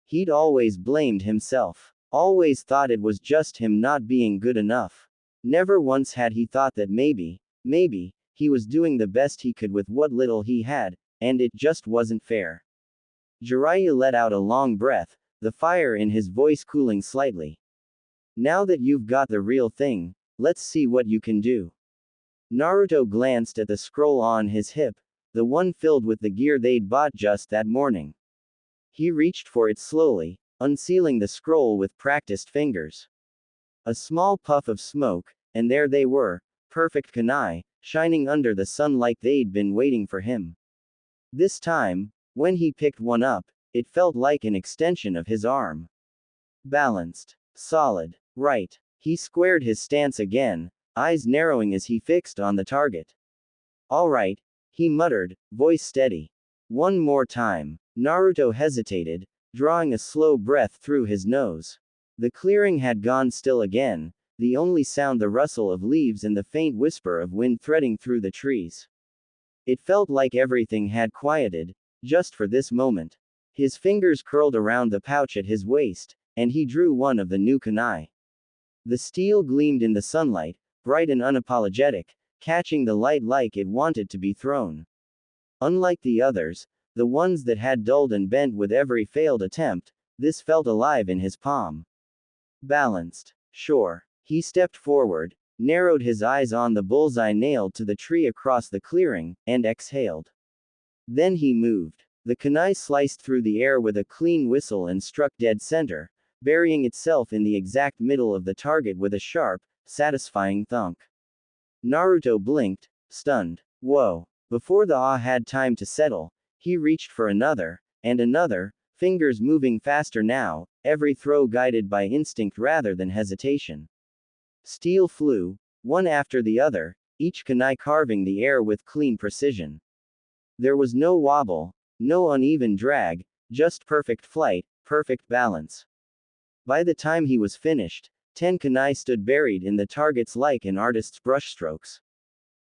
He'd always blamed himself. Always thought it was just him not being good enough. Never once had he thought that maybe, he was doing the best he could with what little he had, and it just wasn't fair. Jiraiya let out a long breath, the fire in his voice cooling slightly. "Now that you've got the real thing, let's see what you can do." Naruto glanced at the scroll on his hip, the one filled with the gear they'd bought just that morning. He reached for it slowly, unsealing the scroll with practiced fingers. A small puff of smoke, and there they were, perfect kunai, shining under the sun like they'd been waiting for him. This time, when he picked one up, it felt like an extension of his arm. Balanced. Solid. Right. He squared his stance again, eyes narrowing as he fixed on the target. "All right," he muttered, voice steady. "One more time." Naruto hesitated, drawing a slow breath through his nose. The clearing had gone still again, the only sound the rustle of leaves and the faint whisper of wind threading through the trees. It felt like everything had quieted, just for this moment. His fingers curled around the pouch at his waist, and he drew one of the new kunai. The steel gleamed in the sunlight, bright and unapologetic, catching the light like it wanted to be thrown. Unlike the others, the ones that had dulled and bent with every failed attempt, this felt alive in his palm. Balanced. Sure. He stepped forward, narrowed his eyes on the bullseye nailed to the tree across the clearing, and exhaled. Then he moved. The kunai sliced through the air with a clean whistle and struck dead center, burying itself in the exact middle of the target with a sharp, satisfying thunk. Naruto blinked, stunned. Whoa. Before the awe had time to settle, he reached for another, and another, fingers moving faster now, every throw guided by instinct rather than hesitation. Steel flew, one after the other, each kunai carving the air with clean precision. There was no wobble, no uneven drag, just perfect flight, perfect balance. By the time he was finished, 10 kunai stood buried in the targets like an artist's brushstrokes.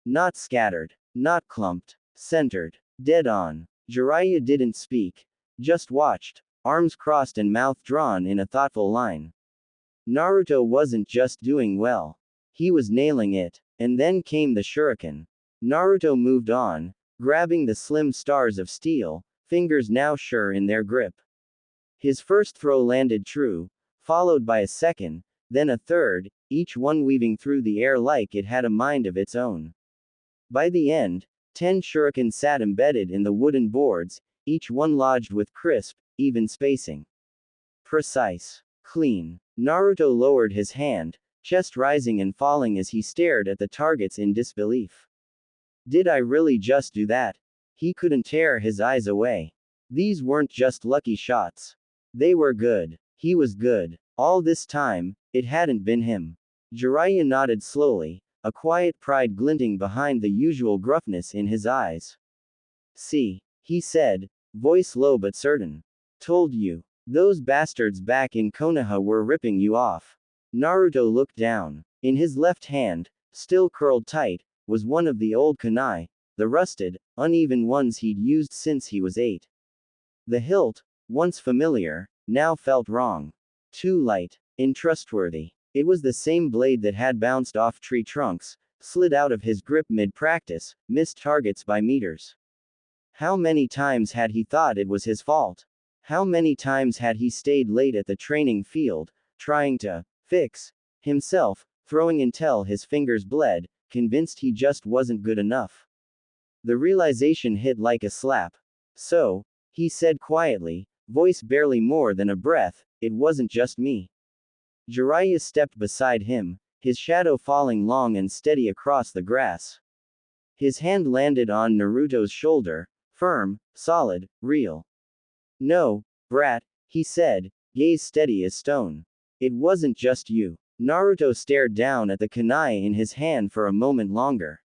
Not scattered, not clumped, centered, dead on. Jiraiya didn't speak, just watched, arms crossed and mouth drawn in a thoughtful line. Naruto wasn't just doing well. He was nailing it. And then came the shuriken. Naruto moved on, grabbing the slim stars of steel, fingers now sure in their grip. His first throw landed true, followed by a second, then a third, each one weaving through the air like it had a mind of its own. By the end, 10 shurikens sat embedded in the wooden boards, each one lodged with crisp, even spacing. Precise. Clean. Naruto lowered his hand, chest rising and falling as he stared at the targets in disbelief. Did I really just do that? He couldn't tear his eyes away. These weren't just lucky shots. They were good. He was good. All this time, it hadn't been him. Jiraiya nodded slowly, a quiet pride glinting behind the usual gruffness in his eyes. See, he said, voice low but certain. Told you. Those bastards back in Konoha were ripping you off. Naruto looked down. In his left hand, still curled tight, was one of the old kunai, the rusted, uneven ones he'd used since he was 8. The hilt, once familiar, now felt wrong. Too light. Untrustworthy. It was the same blade that had bounced off tree trunks, slid out of his grip mid-practice, missed targets by meters. How many times had he thought it was his fault? How many times had he stayed late at the training field, trying to fix himself, throwing until his fingers bled, convinced he just wasn't good enough? The realization hit like a slap. So, he said quietly, voice barely more than a breath, it wasn't just me. Jiraiya stepped beside him, his shadow falling long and steady across the grass. His hand landed on Naruto's shoulder, firm, solid, real. No, brat, he said, gaze steady as stone. It wasn't just you. Naruto stared down at the kunai in his hand for a moment longer.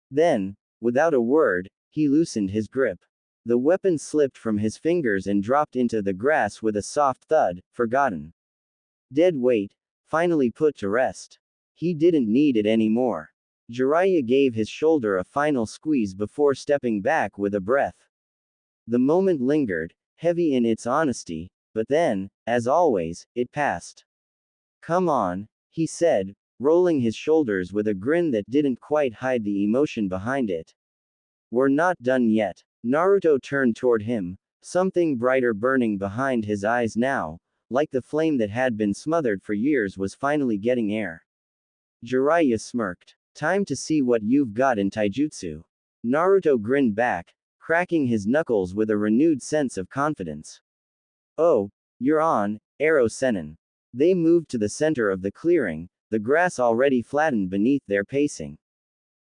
Then, without a word, he loosened his grip. The weapon slipped from his fingers and dropped into the grass with a soft thud, forgotten. Dead weight, finally put to rest. He didn't need it anymore. Jiraiya gave his shoulder a final squeeze before stepping back with a breath. The moment lingered, heavy in its honesty, but then, as always, it passed. Come on, he said, rolling his shoulders with a grin that didn't quite hide the emotion behind it. We're not done yet. Naruto turned toward him, something brighter burning behind his eyes now, like the flame that had been smothered for years was finally getting air. Jiraiya smirked. Time to see what you've got in taijutsu. Naruto grinned back, cracking his knuckles with a renewed sense of confidence. Oh, you're on, Arrow Sennin. They moved to the center of the clearing, the grass already flattened beneath their pacing.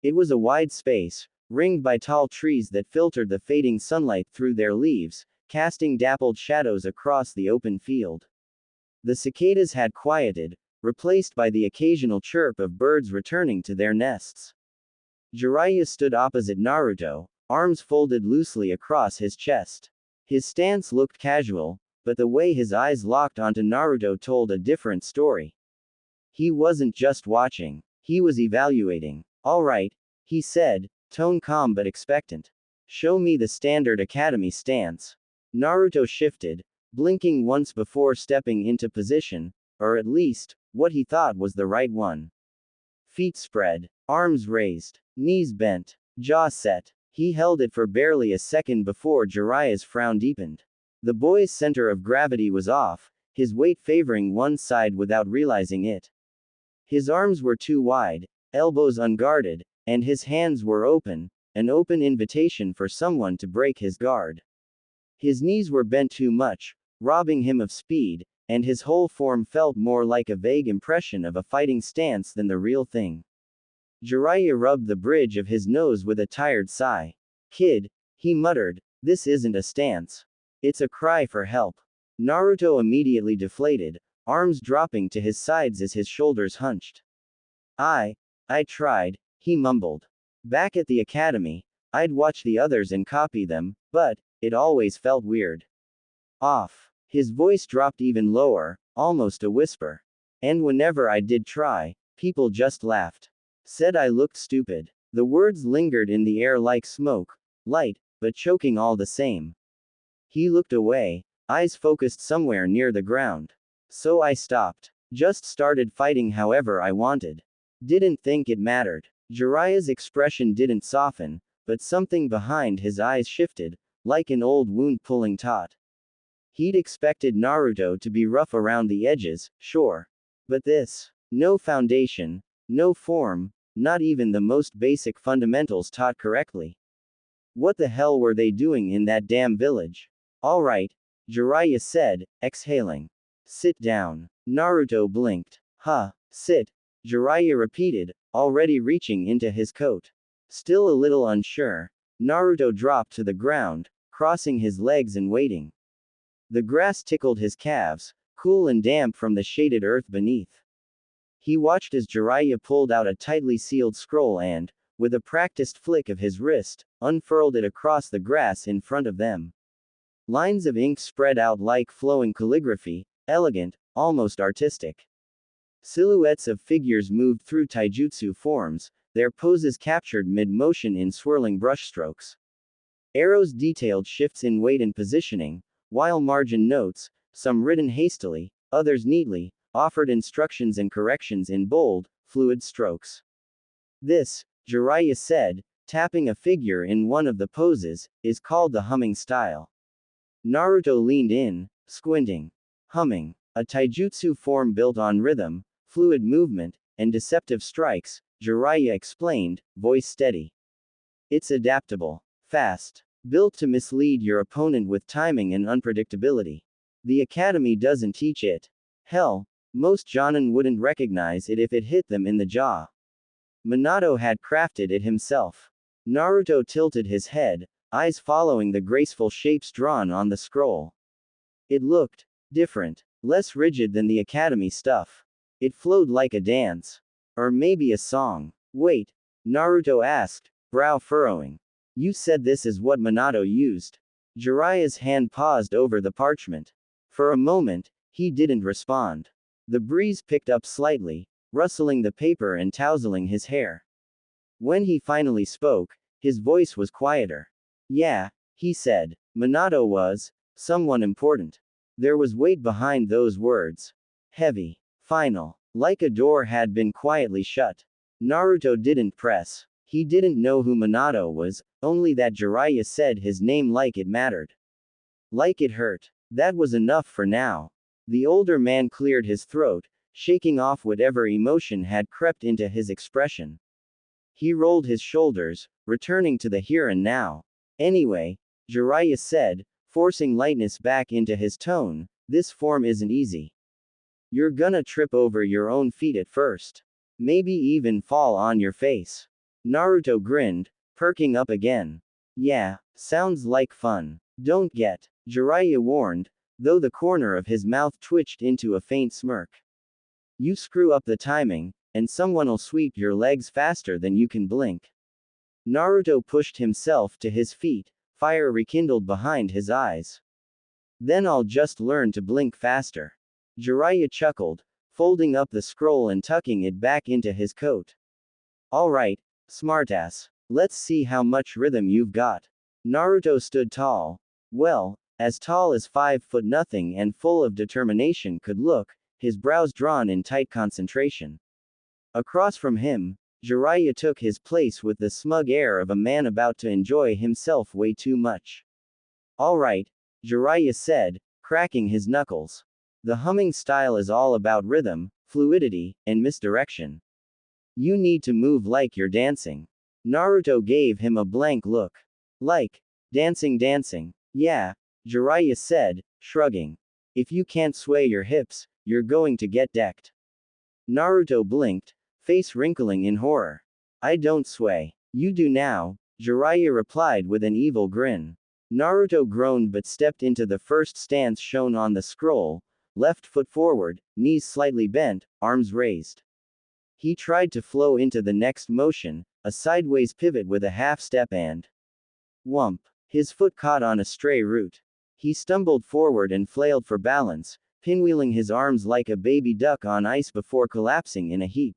It was a wide space, ringed by tall trees that filtered the fading sunlight through their leaves, casting dappled shadows across the open field. The cicadas had quieted, replaced by the occasional chirp of birds returning to their nests. Jiraiya stood opposite Naruto, arms folded loosely across his chest. His stance looked casual, but the way his eyes locked onto Naruto told a different story. He wasn't just watching, he was evaluating. All right, he said, tone calm but expectant. Show me the standard academy stance. Naruto shifted, blinking once before stepping into position, or at least, what he thought was the right one. Feet spread, arms raised, knees bent, jaw set. He held it for barely a second before Jiraiya's frown deepened. The boy's center of gravity was off, his weight favoring one side without realizing it. His arms were too wide, elbows unguarded, and his hands were open, an open invitation for someone to break his guard. His knees were bent too much, robbing him of speed, and his whole form felt more like a vague impression of a fighting stance than the real thing. Jiraiya rubbed the bridge of his nose with a tired sigh. Kid, he muttered, this isn't a stance. It's a cry for help. Naruto immediately deflated, arms dropping to his sides as his shoulders hunched. I tried, he mumbled. Back at the academy, I'd watch the others and copy them, but it always felt weird. Off. His voice dropped even lower, almost a whisper. And whenever I did try, people just laughed. Said I looked stupid. The words lingered in the air like smoke, light, but choking all the same. He looked away, eyes focused somewhere near the ground. So I stopped. Just started fighting however I wanted. Didn't think it mattered. Jiraiya's expression didn't soften, but something behind his eyes shifted, like an old wound pulling taut. He'd expected Naruto to be rough around the edges, sure. But this. No foundation, no form, not even the most basic fundamentals taught correctly. What the hell were they doing in that damn village? Alright, Jiraiya said, exhaling. Sit down. Naruto blinked. Huh, sit. Jiraiya repeated, already reaching into his coat. Still a little unsure, Naruto dropped to the ground, crossing his legs and waiting. The grass tickled his calves, cool and damp from the shaded earth beneath. He watched as Jiraiya pulled out a tightly sealed scroll and, with a practiced flick of his wrist, unfurled it across the grass in front of them. Lines of ink spread out like flowing calligraphy, elegant, almost artistic. Silhouettes of figures moved through taijutsu forms, their poses captured mid-motion in swirling brushstrokes. Arrows detailed shifts in weight and positioning, while margin notes, some written hastily, others neatly, offered instructions and corrections in bold, fluid strokes. This, Jiraiya said, tapping a figure in one of the poses, is called the humming style. Naruto leaned in, squinting. Humming, a taijutsu form built on rhythm, fluid movement, and deceptive strikes, Jiraiya explained, voice steady. It's adaptable, fast, built to mislead your opponent with timing and unpredictability. The academy doesn't teach it. Hell, most jonin wouldn't recognize it if it hit them in the jaw. Minato had crafted it himself. Naruto tilted his head, eyes following the graceful shapes drawn on the scroll. It looked different, less rigid than the academy stuff. It flowed like a dance. Or maybe a song. Wait, Naruto asked, brow furrowing. You said this is what Minato used. Jiraiya's hand paused over the parchment. For a moment, he didn't respond. The breeze picked up slightly, rustling the paper and tousling his hair. When he finally spoke, his voice was quieter. Yeah, he said. Minato was someone important. There was weight behind those words. Heavy. Final. Like a door had been quietly shut. Naruto didn't press. He didn't know who Minato was, only that Jiraiya said his name like it mattered. Like it hurt. That was enough for now. The older man cleared his throat, shaking off whatever emotion had crept into his expression. He rolled his shoulders, returning to the here and now. Anyway, Jiraiya said, forcing lightness back into his tone, this form isn't easy. You're gonna trip over your own feet at first. Maybe even fall on your face. Naruto grinned, perking up again. Yeah, sounds like fun. Don't get, Jiraiya warned, though the corner of his mouth twitched into a faint smirk. You screw up the timing, and someone'll sweep your legs faster than you can blink. Naruto pushed himself to his feet, fire rekindled behind his eyes. Then I'll just learn to blink faster. Jiraiya chuckled, folding up the scroll and tucking it back into his coat. Alright, smartass. Let's see how much rhythm you've got. Naruto stood tall. Well, as tall as 5 foot nothing and full of determination could look, his brows drawn in tight concentration. Across from him, Jiraiya took his place with the smug air of a man about to enjoy himself way too much. Alright, Jiraiya said, cracking his knuckles. The humming style is all about rhythm, fluidity, and misdirection. You need to move like you're dancing. Naruto gave him a blank look. Like, dancing. Yeah, Jiraiya said, shrugging. If you can't sway your hips, you're going to get decked. Naruto blinked, face wrinkling in horror. I don't sway. You do now, Jiraiya replied with an evil grin. Naruto groaned but stepped into the first stance shown on the scroll, left foot forward, knees slightly bent, arms raised. He tried to flow into the next motion, a sideways pivot with a half step and whump. His foot caught on a stray root. He stumbled forward and flailed for balance, pinwheeling his arms like a baby duck on ice before collapsing in a heap.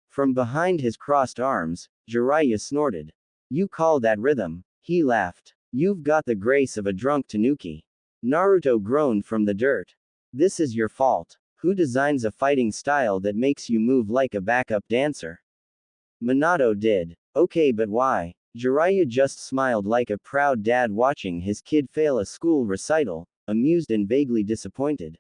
From behind his crossed arms, Jiraiya snorted. You call that rhythm? He laughed. You've got the grace of a drunk tanuki. Naruto groaned from the dirt. This is your fault. Who designs a fighting style that makes you move like a backup dancer? Minato did. Okay, but why? Jiraiya just smiled like a proud dad watching his kid fail a school recital, amused and vaguely disappointed.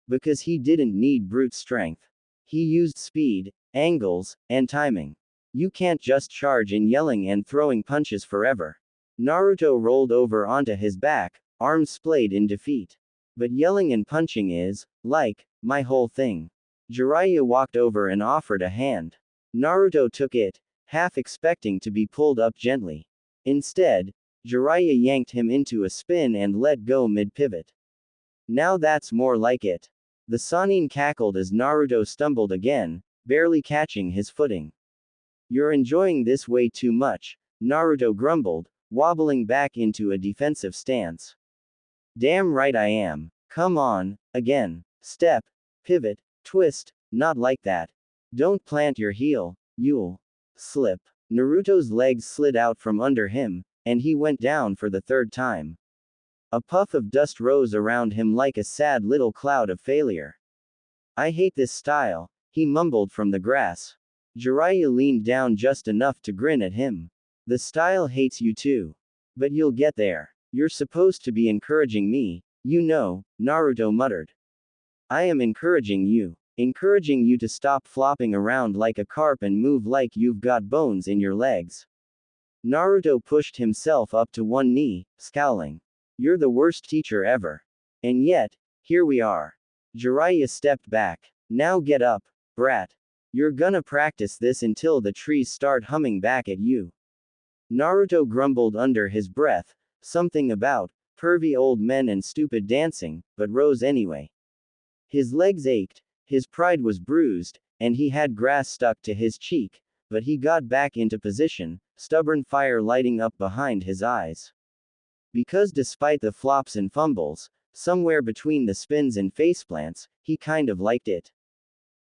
Because he didn't need brute strength. He used speed, angles, and timing. You can't just charge in yelling and throwing punches forever. Naruto rolled over onto his back, arms splayed in defeat. But yelling and punching is, like, my whole thing. Jiraiya walked over and offered a hand. Naruto took it, half expecting to be pulled up gently. Instead, Jiraiya yanked him into a spin and let go mid-pivot. Now that's more like it. The Sannin cackled as Naruto stumbled again, barely catching his footing. You're enjoying this way too much, Naruto grumbled, wobbling back into a defensive stance. Damn right I am. Come on, again. Step, pivot, twist, not like that. Don't plant your heel, you'll slip. Naruto's legs slid out from under him, and he went down for the third time. A puff of dust rose around him like a sad little cloud of failure. I hate this style, he mumbled from the grass. Jiraiya leaned down just enough to grin at him. The style hates you too. But you'll get there. You're supposed to be encouraging me, you know, Naruto muttered. I am encouraging you. Encouraging you to stop flopping around like a carp and move like you've got bones in your legs. Naruto pushed himself up to one knee, scowling. You're the worst teacher ever. And yet, here we are. Jiraiya stepped back. Now get up, brat. You're gonna practice this until the trees start humming back at you. Naruto grumbled under his breath, something about pervy old men and stupid dancing, but rose anyway. His legs ached, his pride was bruised, and he had grass stuck to his cheek, but he got back into position, stubborn fire lighting up behind his eyes. Because despite the flops and fumbles, somewhere between the spins and faceplants, he kind of liked it.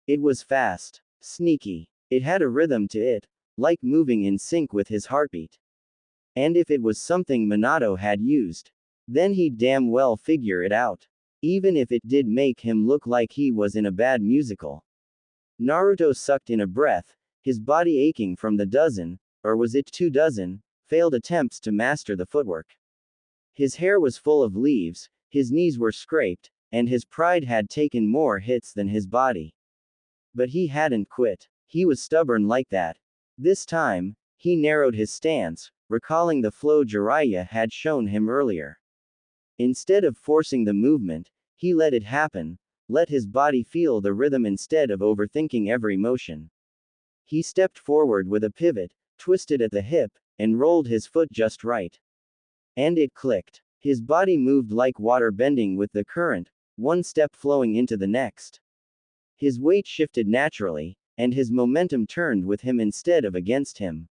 It was fast, sneaky. It had a rhythm to it, like moving in sync with his heartbeat. And if it was something Minato had used, then he'd damn well figure it out. Even if it did make him look like he was in a bad musical. Naruto sucked in a breath, his body aching from the dozen, or was it 2 dozen, failed attempts to master the footwork. His hair was full of leaves, his knees were scraped, and his pride had taken more hits than his body. But he hadn't quit. He was stubborn like that. This time, he narrowed his stance, recalling the flow Jiraiya had shown him earlier. Instead of forcing the movement, he let it happen, let his body feel the rhythm instead of overthinking every motion. He stepped forward with a pivot, twisted at the hip, and rolled his foot just right. And it clicked. His body moved like water bending with the current, one step flowing into the next. His weight shifted naturally, and his momentum turned with him instead of against him.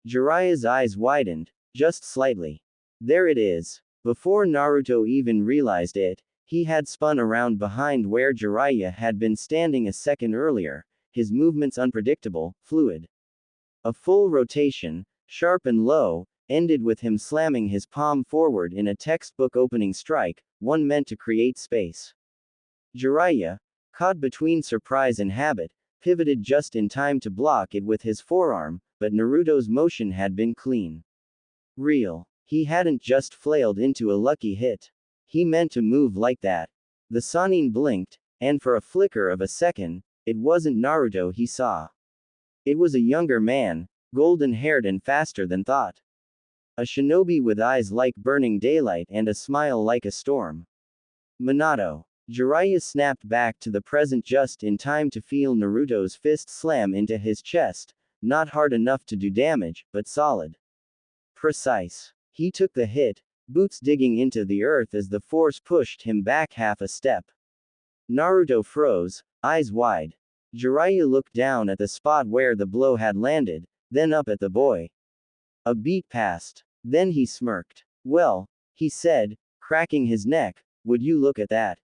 Jiraiya's eyes widened, just slightly. There it is. Before Naruto even realized it, he had spun around behind where Jiraiya had been standing a second earlier, his movements unpredictable, fluid. A full rotation, sharp and low, ended with him slamming his palm forward in a textbook opening strike, one meant to create space. Jiraiya, caught between surprise and habit, pivoted just in time to block it with his forearm, but Naruto's motion had been clean. Real. He hadn't just flailed into a lucky hit. He meant to move like that. The Sannin blinked, and for a flicker of a second, it wasn't Naruto he saw. It was a younger man, golden-haired and faster than thought. A shinobi with eyes like burning daylight and a smile like a storm. Minato. Jiraiya snapped back to the present just in time to feel Naruto's fist slam into his chest, not hard enough to do damage, but solid. Precise. He took the hit, boots digging into the earth as the force pushed him back half a step. Naruto froze, eyes wide. Jiraiya looked down at the spot where the blow had landed, then up at the boy. A beat passed. Then he smirked. Well, he said, cracking his neck, would you look at that?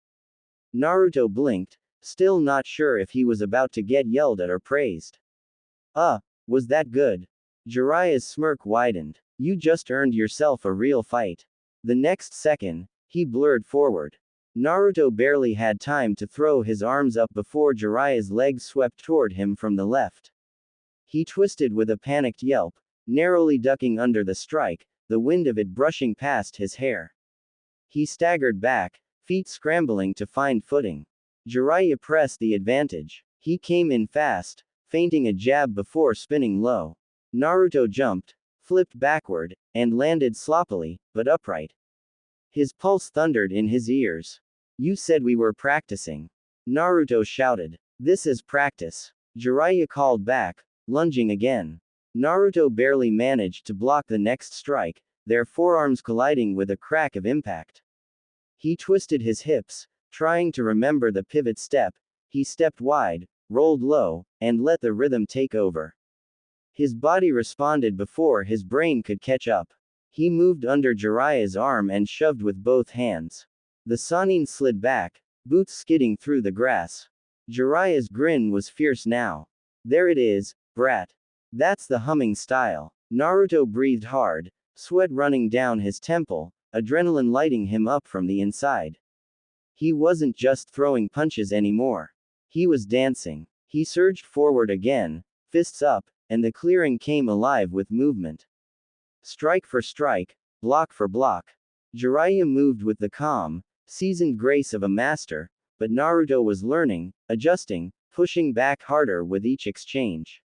Naruto blinked, still not sure if he was about to get yelled at or praised. Was that good? Jiraiya's smirk widened. You just earned yourself a real fight. The next second, he blurred forward. Naruto barely had time to throw his arms up before Jiraiya's legs swept toward him from the left. He twisted with a panicked yelp, narrowly ducking under the strike, the wind of it brushing past his hair. He staggered back, feet scrambling to find footing. Jiraiya pressed the advantage. He came in fast, feinting a jab before spinning low. Naruto jumped, flipped backward, and landed sloppily, but upright. His pulse thundered in his ears. You said we were practicing. Naruto shouted. This is practice. Jiraiya called back, lunging again. Naruto barely managed to block the next strike, their forearms colliding with a crack of impact. He twisted his hips, trying to remember the pivot step. He stepped wide, rolled low, and let the rhythm take over. His body responded before his brain could catch up. He moved under Jiraiya's arm and shoved with both hands. The Sannin slid back, boots skidding through the grass. Jiraiya's grin was fierce now. There it is, brat. That's the humming style. Naruto breathed hard, sweat running down his temple, adrenaline lighting him up from the inside. He wasn't just throwing punches anymore. He was dancing. He surged forward again, fists up, and the clearing came alive with movement. Strike for strike, block for block. Jiraiya moved with the calm, seasoned grace of a master, but Naruto was learning, adjusting, pushing back harder with each exchange.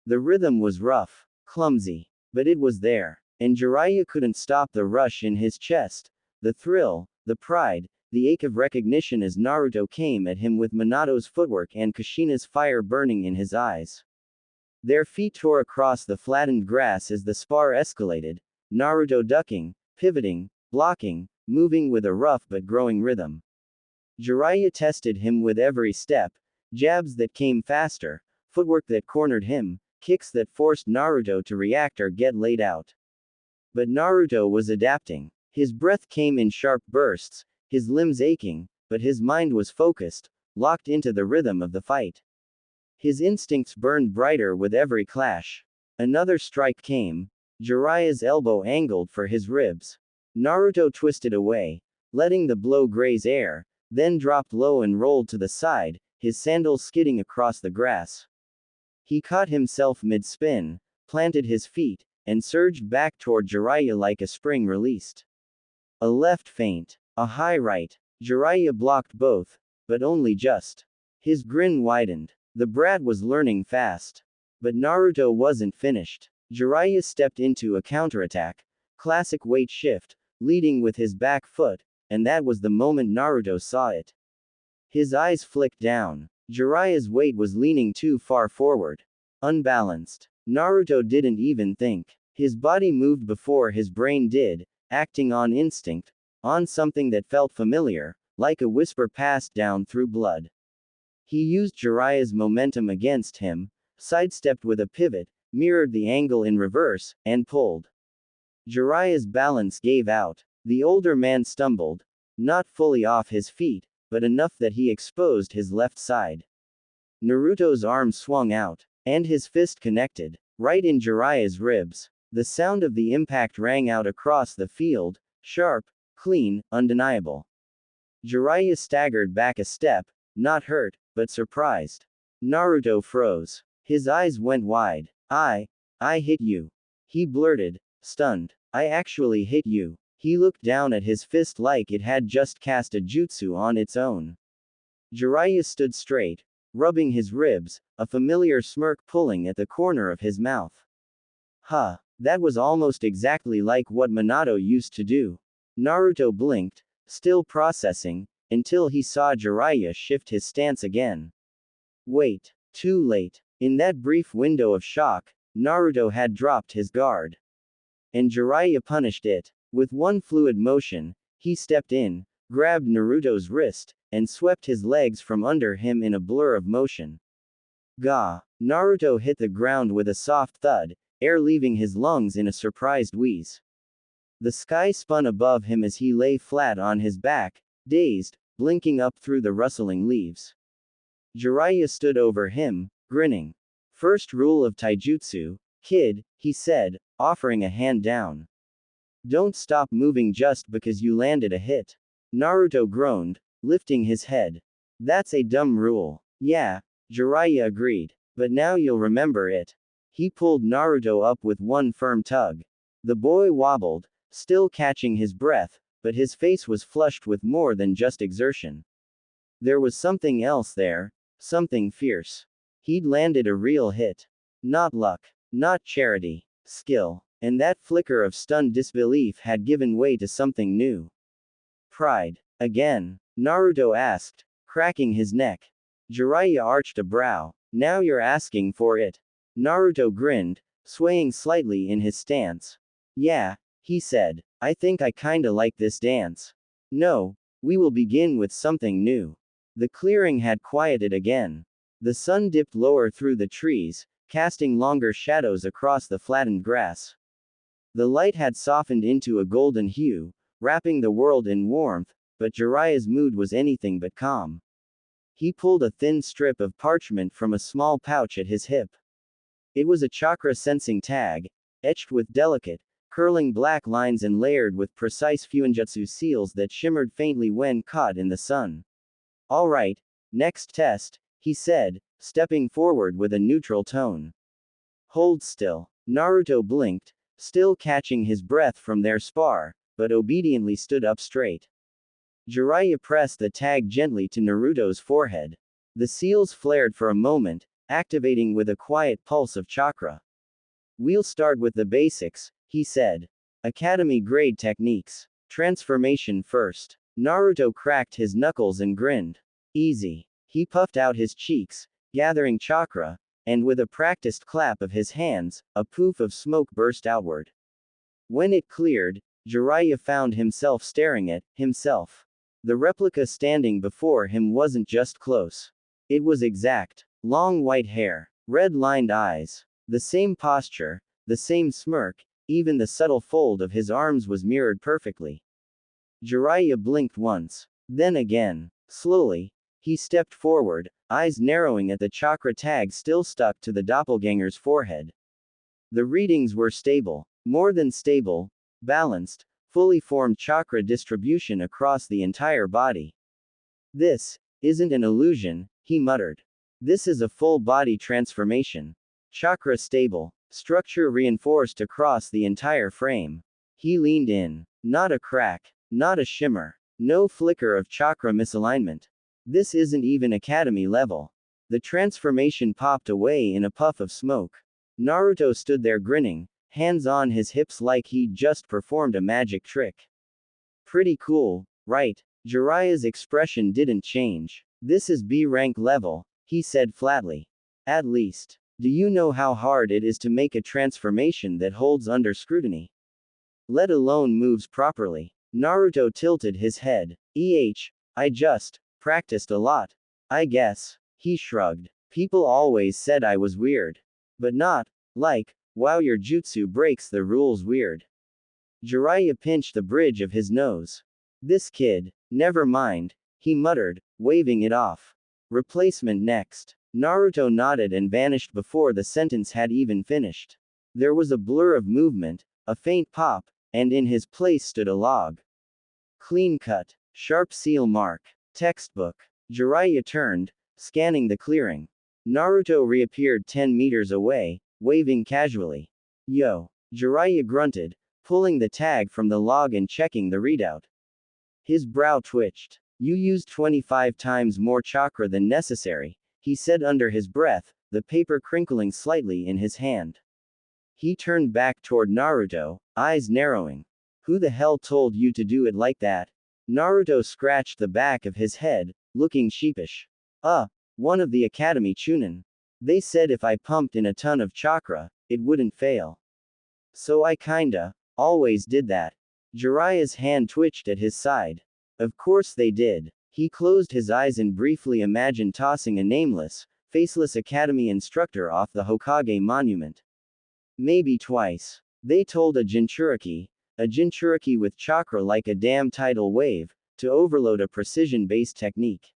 The rhythm was rough, clumsy, but it was there, and Jiraiya couldn't stop the rush in his chest, the thrill, the pride, the ache of recognition as Naruto came at him with Minato's footwork and Kushina's fire burning in his eyes. Their feet tore across the flattened grass as the spar escalated, Naruto ducking, pivoting, blocking, moving with a rough but growing rhythm. Jiraiya tested him with every step, jabs that came faster, footwork that cornered him, kicks that forced Naruto to react or get laid out. But Naruto was adapting. His breath came in sharp bursts, his limbs aching, but his mind was focused, locked into the rhythm of the fight. His instincts burned brighter with every clash. Another strike came. Jiraiya's elbow angled for his ribs. Naruto twisted away, letting the blow graze air, then dropped low and rolled to the side, his sandals skidding across the grass. He caught himself mid-spin, planted his feet, and surged back toward Jiraiya like a spring released. A left feint, a high right. Jiraiya blocked both, but only just. His grin widened. The brat was learning fast. But Naruto wasn't finished. Jiraiya stepped into a counterattack, classic weight shift, leading with his back foot, and that was the moment Naruto saw it. His eyes flicked down. Jiraiya's weight was leaning too far forward. Unbalanced. Naruto didn't even think. His body moved before his brain did, acting on instinct, on something that felt familiar, like a whisper passed down through blood. He used Jiraiya's momentum against him, sidestepped with a pivot, mirrored the angle in reverse, and pulled. Jiraiya's balance gave out. The older man stumbled, not fully off his feet, but enough that he exposed his left side. Naruto's arm swung out, and his fist connected, right in Jiraiya's ribs. The sound of the impact rang out across the field, sharp, clean, undeniable. Jiraiya staggered back a step, not hurt, but surprised. Naruto froze. His eyes went wide. I hit you. He blurted, stunned. I actually hit you. He looked down at his fist like it had just cast a jutsu on its own. Jiraiya stood straight, rubbing his ribs, a familiar smirk pulling at the corner of his mouth. Huh, that was almost exactly like what Minato used to do. Naruto blinked, still processing, until he saw Jiraiya shift his stance again. Wait, too late. In that brief window of shock, Naruto had dropped his guard. And Jiraiya punished it. With one fluid motion, he stepped in, grabbed Naruto's wrist, and swept his legs from under him in a blur of motion. Gah! Naruto hit the ground with a soft thud, air leaving his lungs in a surprised wheeze. The sky spun above him as he lay flat on his back, dazed, blinking up through the rustling leaves. Jiraiya stood over him, grinning. First rule of taijutsu, kid, he said, offering a hand down. Don't stop moving just because you landed a hit. Naruto groaned, lifting his head. That's a dumb rule. Yeah, Jiraiya agreed. But now you'll remember it. He pulled Naruto up with one firm tug. The boy wobbled, still catching his breath, but his face was flushed with more than just exertion. There was something else there, something fierce. He'd landed a real hit. Not luck. Not charity. Skill. And that flicker of stunned disbelief had given way to something new. Pride. Again? Naruto asked, cracking his neck. Jiraiya arched a brow. Now you're asking for it. Naruto grinned, swaying slightly in his stance. Yeah, he said. I think I kinda like this dance. No, we will begin with something new. The clearing had quieted again. The sun dipped lower through the trees, casting longer shadows across the flattened grass. The light had softened into a golden hue, wrapping the world in warmth, but Jiraiya's mood was anything but calm. He pulled a thin strip of parchment from a small pouch at his hip. It was a chakra sensing tag, etched with delicate, curling black lines and layered with precise fuinjutsu seals that shimmered faintly when caught in the sun. All right, next test, he said, stepping forward with a neutral tone. Hold still. Naruto blinked, still catching his breath from their spar, but obediently stood up straight. Jiraiya pressed the tag gently to Naruto's forehead. The seals flared for a moment, activating with a quiet pulse of chakra. We'll start with the basics, he said. Academy-grade techniques. Transformation first. Naruto cracked his knuckles and grinned. Easy. He puffed out his cheeks, gathering chakra, and with a practiced clap of his hands, a poof of smoke burst outward. When it cleared, Jiraiya found himself staring at himself. The replica standing before him wasn't just close. It was exact. Long white hair, red-lined eyes, the same posture, the same smirk, even the subtle fold of his arms was mirrored perfectly. Jiraiya blinked once, then again. Slowly, he stepped forward, eyes narrowing at the chakra tag still stuck to the doppelganger's forehead. The readings were stable, more than stable, balanced, fully formed chakra distribution across the entire body. This isn't an illusion, he muttered. This is a full body transformation. Chakra stable, structure reinforced across the entire frame. He leaned in. Not a crack, not a shimmer, no flicker of chakra misalignment. This isn't even academy level. The transformation popped away in a puff of smoke. Naruto stood there grinning, hands on his hips like he'd just performed a magic trick. Pretty cool, right? Jiraiya's expression didn't change. This is B rank level, he said flatly. At least. Do you know how hard it is to make a transformation that holds under scrutiny? Let alone moves properly. Naruto tilted his head. I just practiced a lot. I guess. He shrugged. People always said I was weird. But not like, wow, your jutsu breaks the rules weird. Jiraiya pinched the bridge of his nose. This kid, never mind, he muttered, waving it off. Replacement next. Naruto nodded and vanished before the sentence had even finished. There was a blur of movement, a faint pop, and in his place stood a log. Clean cut, sharp seal mark, textbook. Jiraiya turned, scanning the clearing. Naruto reappeared 10 meters away, waving casually. Yo. Jiraiya grunted, pulling the tag from the log and checking the readout. His brow twitched. You used 25 times more chakra than necessary, he said under his breath, the paper crinkling slightly in his hand. He turned back toward Naruto, eyes narrowing. Who the hell told you to do it like that? Naruto scratched the back of his head, looking sheepish. One of the academy chunin. They said if I pumped in a ton of chakra, it wouldn't fail. So I kinda, always did that. Jiraiya's hand twitched at his side. Of course they did. He closed his eyes and briefly imagined tossing a nameless, faceless academy instructor off the Hokage monument. Maybe twice. They told a Jinchuriki with chakra like a damn tidal wave, to overload a precision-based technique.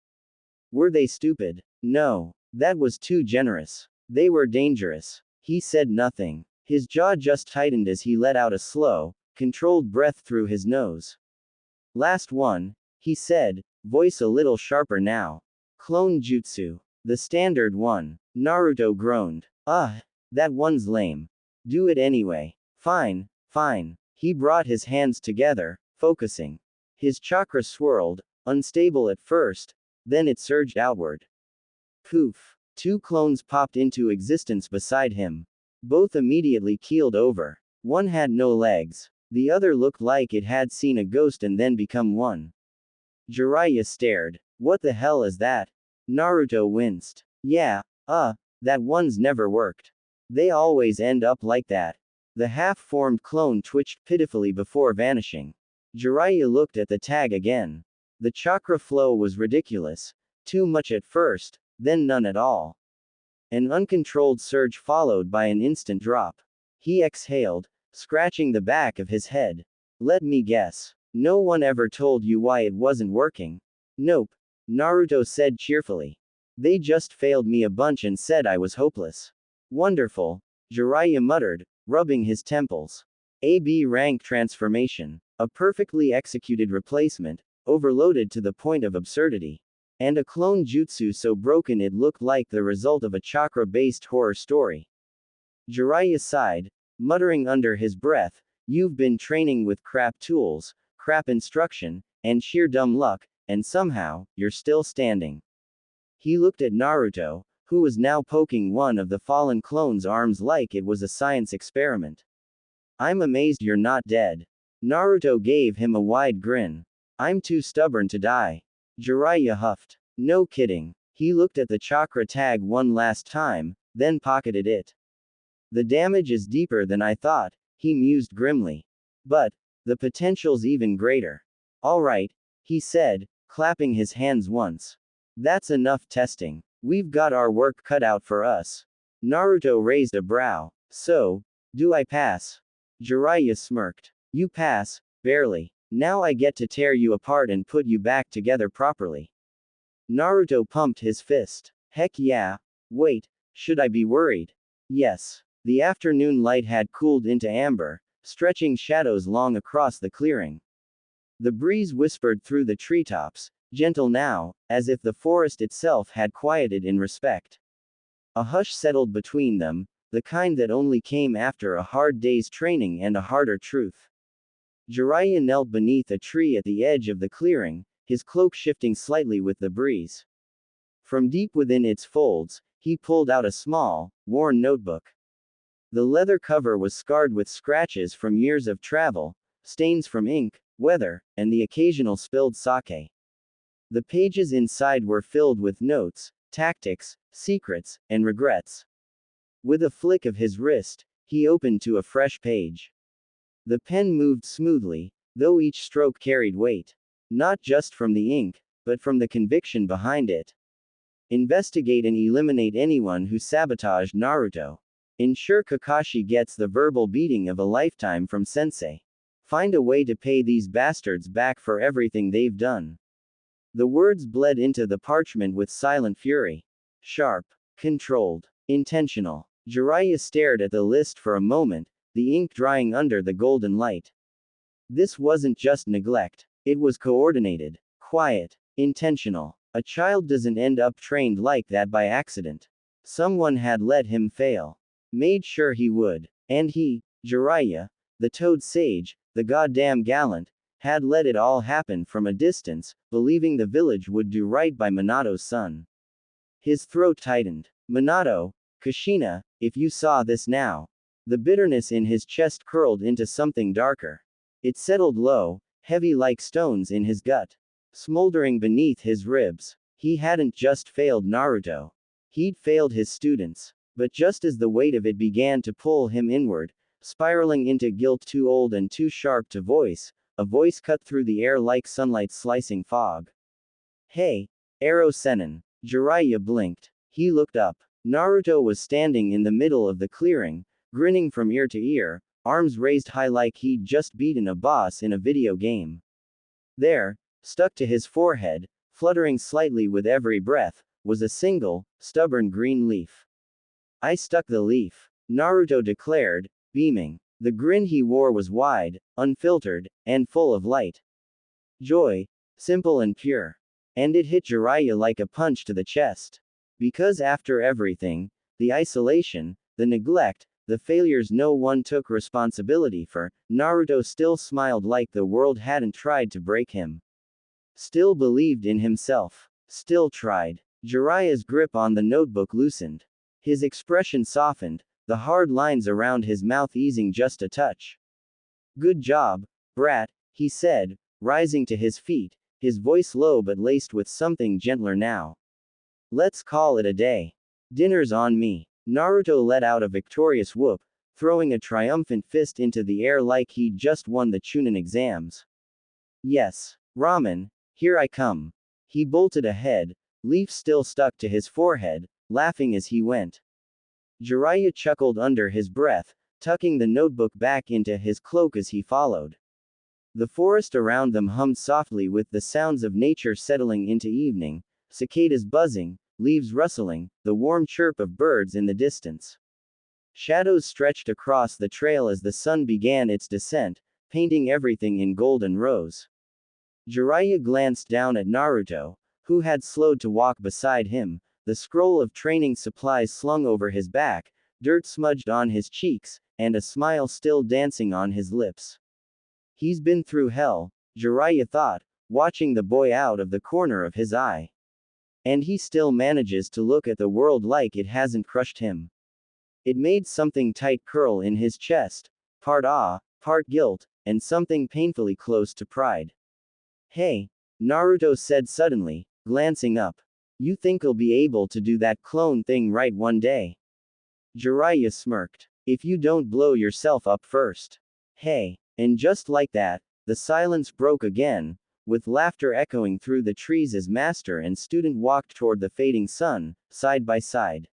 Were they stupid? No. That was too generous. They were dangerous. He said nothing. His jaw just tightened as he let out a slow, controlled breath through his nose. Last one, he said, voice a little sharper now. Clone jutsu. The standard one. Naruto groaned. That one's lame. Do it anyway. Fine, fine. He brought his hands together, focusing. His chakra swirled, unstable at first, then it surged outward. Poof. 2 clones popped into existence beside him. Both immediately keeled over. One had no legs. The other looked like it had seen a ghost and then become one. Jiraiya stared. What the hell is that? Naruto winced. Yeah, that one's never worked. They always end up like that. The half-formed clone twitched pitifully before vanishing. Jiraiya looked at the tag again. The chakra flow was ridiculous. Too much at first, then none at all. An uncontrolled surge followed by an instant drop. He exhaled, scratching the back of his head. Let me guess. No one ever told you why it wasn't working? Nope, Naruto said cheerfully. They just failed me a bunch and said I was hopeless. Wonderful, Jiraiya muttered, rubbing his temples. AB rank transformation. A perfectly executed replacement, overloaded to the point of absurdity. And a clone jutsu so broken it looked like the result of a chakra-based horror story. Jiraiya sighed, muttering under his breath, you've been training with crap tools, crap instruction, and sheer dumb luck, and somehow, you're still standing. He looked at Naruto, who was now poking one of the fallen clone's arms like it was a science experiment. I'm amazed you're not dead. Naruto gave him a wide grin. I'm too stubborn to die. Jiraiya huffed. No kidding. He looked at the chakra tag one last time, then pocketed it. The damage is deeper than I thought, he mused grimly. But, the potential's even greater. Alright, he said, clapping his hands once. That's enough testing. We've got our work cut out for us. Naruto raised a brow. So, do I pass? Jiraiya smirked. You pass, barely. Now I get to tear you apart and put you back together properly. Naruto pumped his fist. Heck yeah. Wait, should I be worried? Yes. The afternoon light had cooled into amber, stretching shadows long across the clearing. The breeze whispered through the treetops, gentle now, as if the forest itself had quieted in respect. A hush settled between them, the kind that only came after a hard day's training and a harder truth. Jiraiya knelt beneath a tree at the edge of the clearing, his cloak shifting slightly with the breeze. From deep within its folds, he pulled out a small, worn notebook. The leather cover was scarred with scratches from years of travel, stains from ink, weather, and the occasional spilled sake. The pages inside were filled with notes, tactics, secrets, and regrets. With a flick of his wrist, he opened to a fresh page. The pen moved smoothly, though each stroke carried weight. Not just from the ink, but from the conviction behind it. Investigate and eliminate anyone who sabotaged Naruto. Ensure Kakashi gets the verbal beating of a lifetime from Sensei. Find a way to pay these bastards back for everything they've done. The words bled into the parchment with silent fury. Sharp, controlled, intentional. Jiraiya stared at the list for a moment, the ink drying under the golden light. This wasn't just neglect. It was coordinated, quiet, intentional. A child doesn't end up trained like that by accident. Someone had let him fail. Made sure he would. And he, Jiraiya, the Toad Sage, the goddamn gallant, had let it all happen from a distance, believing the village would do right by Minato's son. His throat tightened. Minato, Kushina, if you saw this now. The bitterness in his chest curled into something darker. It settled low, heavy like stones in his gut. Smoldering beneath his ribs. He hadn't just failed Naruto. He'd failed his students. But just as the weight of it began to pull him inward, spiraling into guilt too old and too sharp to voice, a voice cut through the air like sunlight slicing fog. Hey, Ero Sennin. Jiraiya blinked. He looked up. Naruto was standing in the middle of the clearing, grinning from ear to ear, arms raised high like he'd just beaten a boss in a video game. There, stuck to his forehead, fluttering slightly with every breath, was a single, stubborn green leaf. I stuck the leaf, Naruto declared, beaming. The grin he wore was wide, unfiltered, and full of light. Joy, simple and pure. And it hit Jiraiya like a punch to the chest. Because after everything, the isolation, the neglect, the failures no one took responsibility for, Naruto still smiled like the world hadn't tried to break him. Still believed in himself. Still tried. Jiraiya's grip on the notebook loosened. His expression softened, the hard lines around his mouth easing just a touch. Good job, brat, he said, rising to his feet, his voice low but laced with something gentler now. Let's call it a day. Dinner's on me. Naruto let out a victorious whoop, throwing a triumphant fist into the air like he'd just won the Chunin exams. Yes, ramen, here I come. He bolted ahead, leaf still stuck to his forehead, laughing as he went. Jiraiya chuckled under his breath, tucking the notebook back into his cloak as he followed. The forest around them hummed softly with the sounds of nature settling into evening, cicadas buzzing, leaves rustling, the warm chirp of birds in the distance. Shadows stretched across the trail as the sun began its descent, painting everything in golden rose. Jiraiya glanced down at Naruto, who had slowed to walk beside him, the scroll of training supplies slung over his back, dirt smudged on his cheeks, and a smile still dancing on his lips. He's been through hell, Jiraiya thought, watching the boy out of the corner of his eye. And he still manages to look at the world like it hasn't crushed him. It made something tight curl in his chest, part awe, part guilt, and something painfully close to pride. Hey, Naruto said suddenly, glancing up. You think you'll be able to do that clone thing right one day? Jiraiya smirked. If you don't blow yourself up first. Hey. And just like that, the silence broke again, with laughter echoing through the trees as master and student walked toward the fading sun, side by side.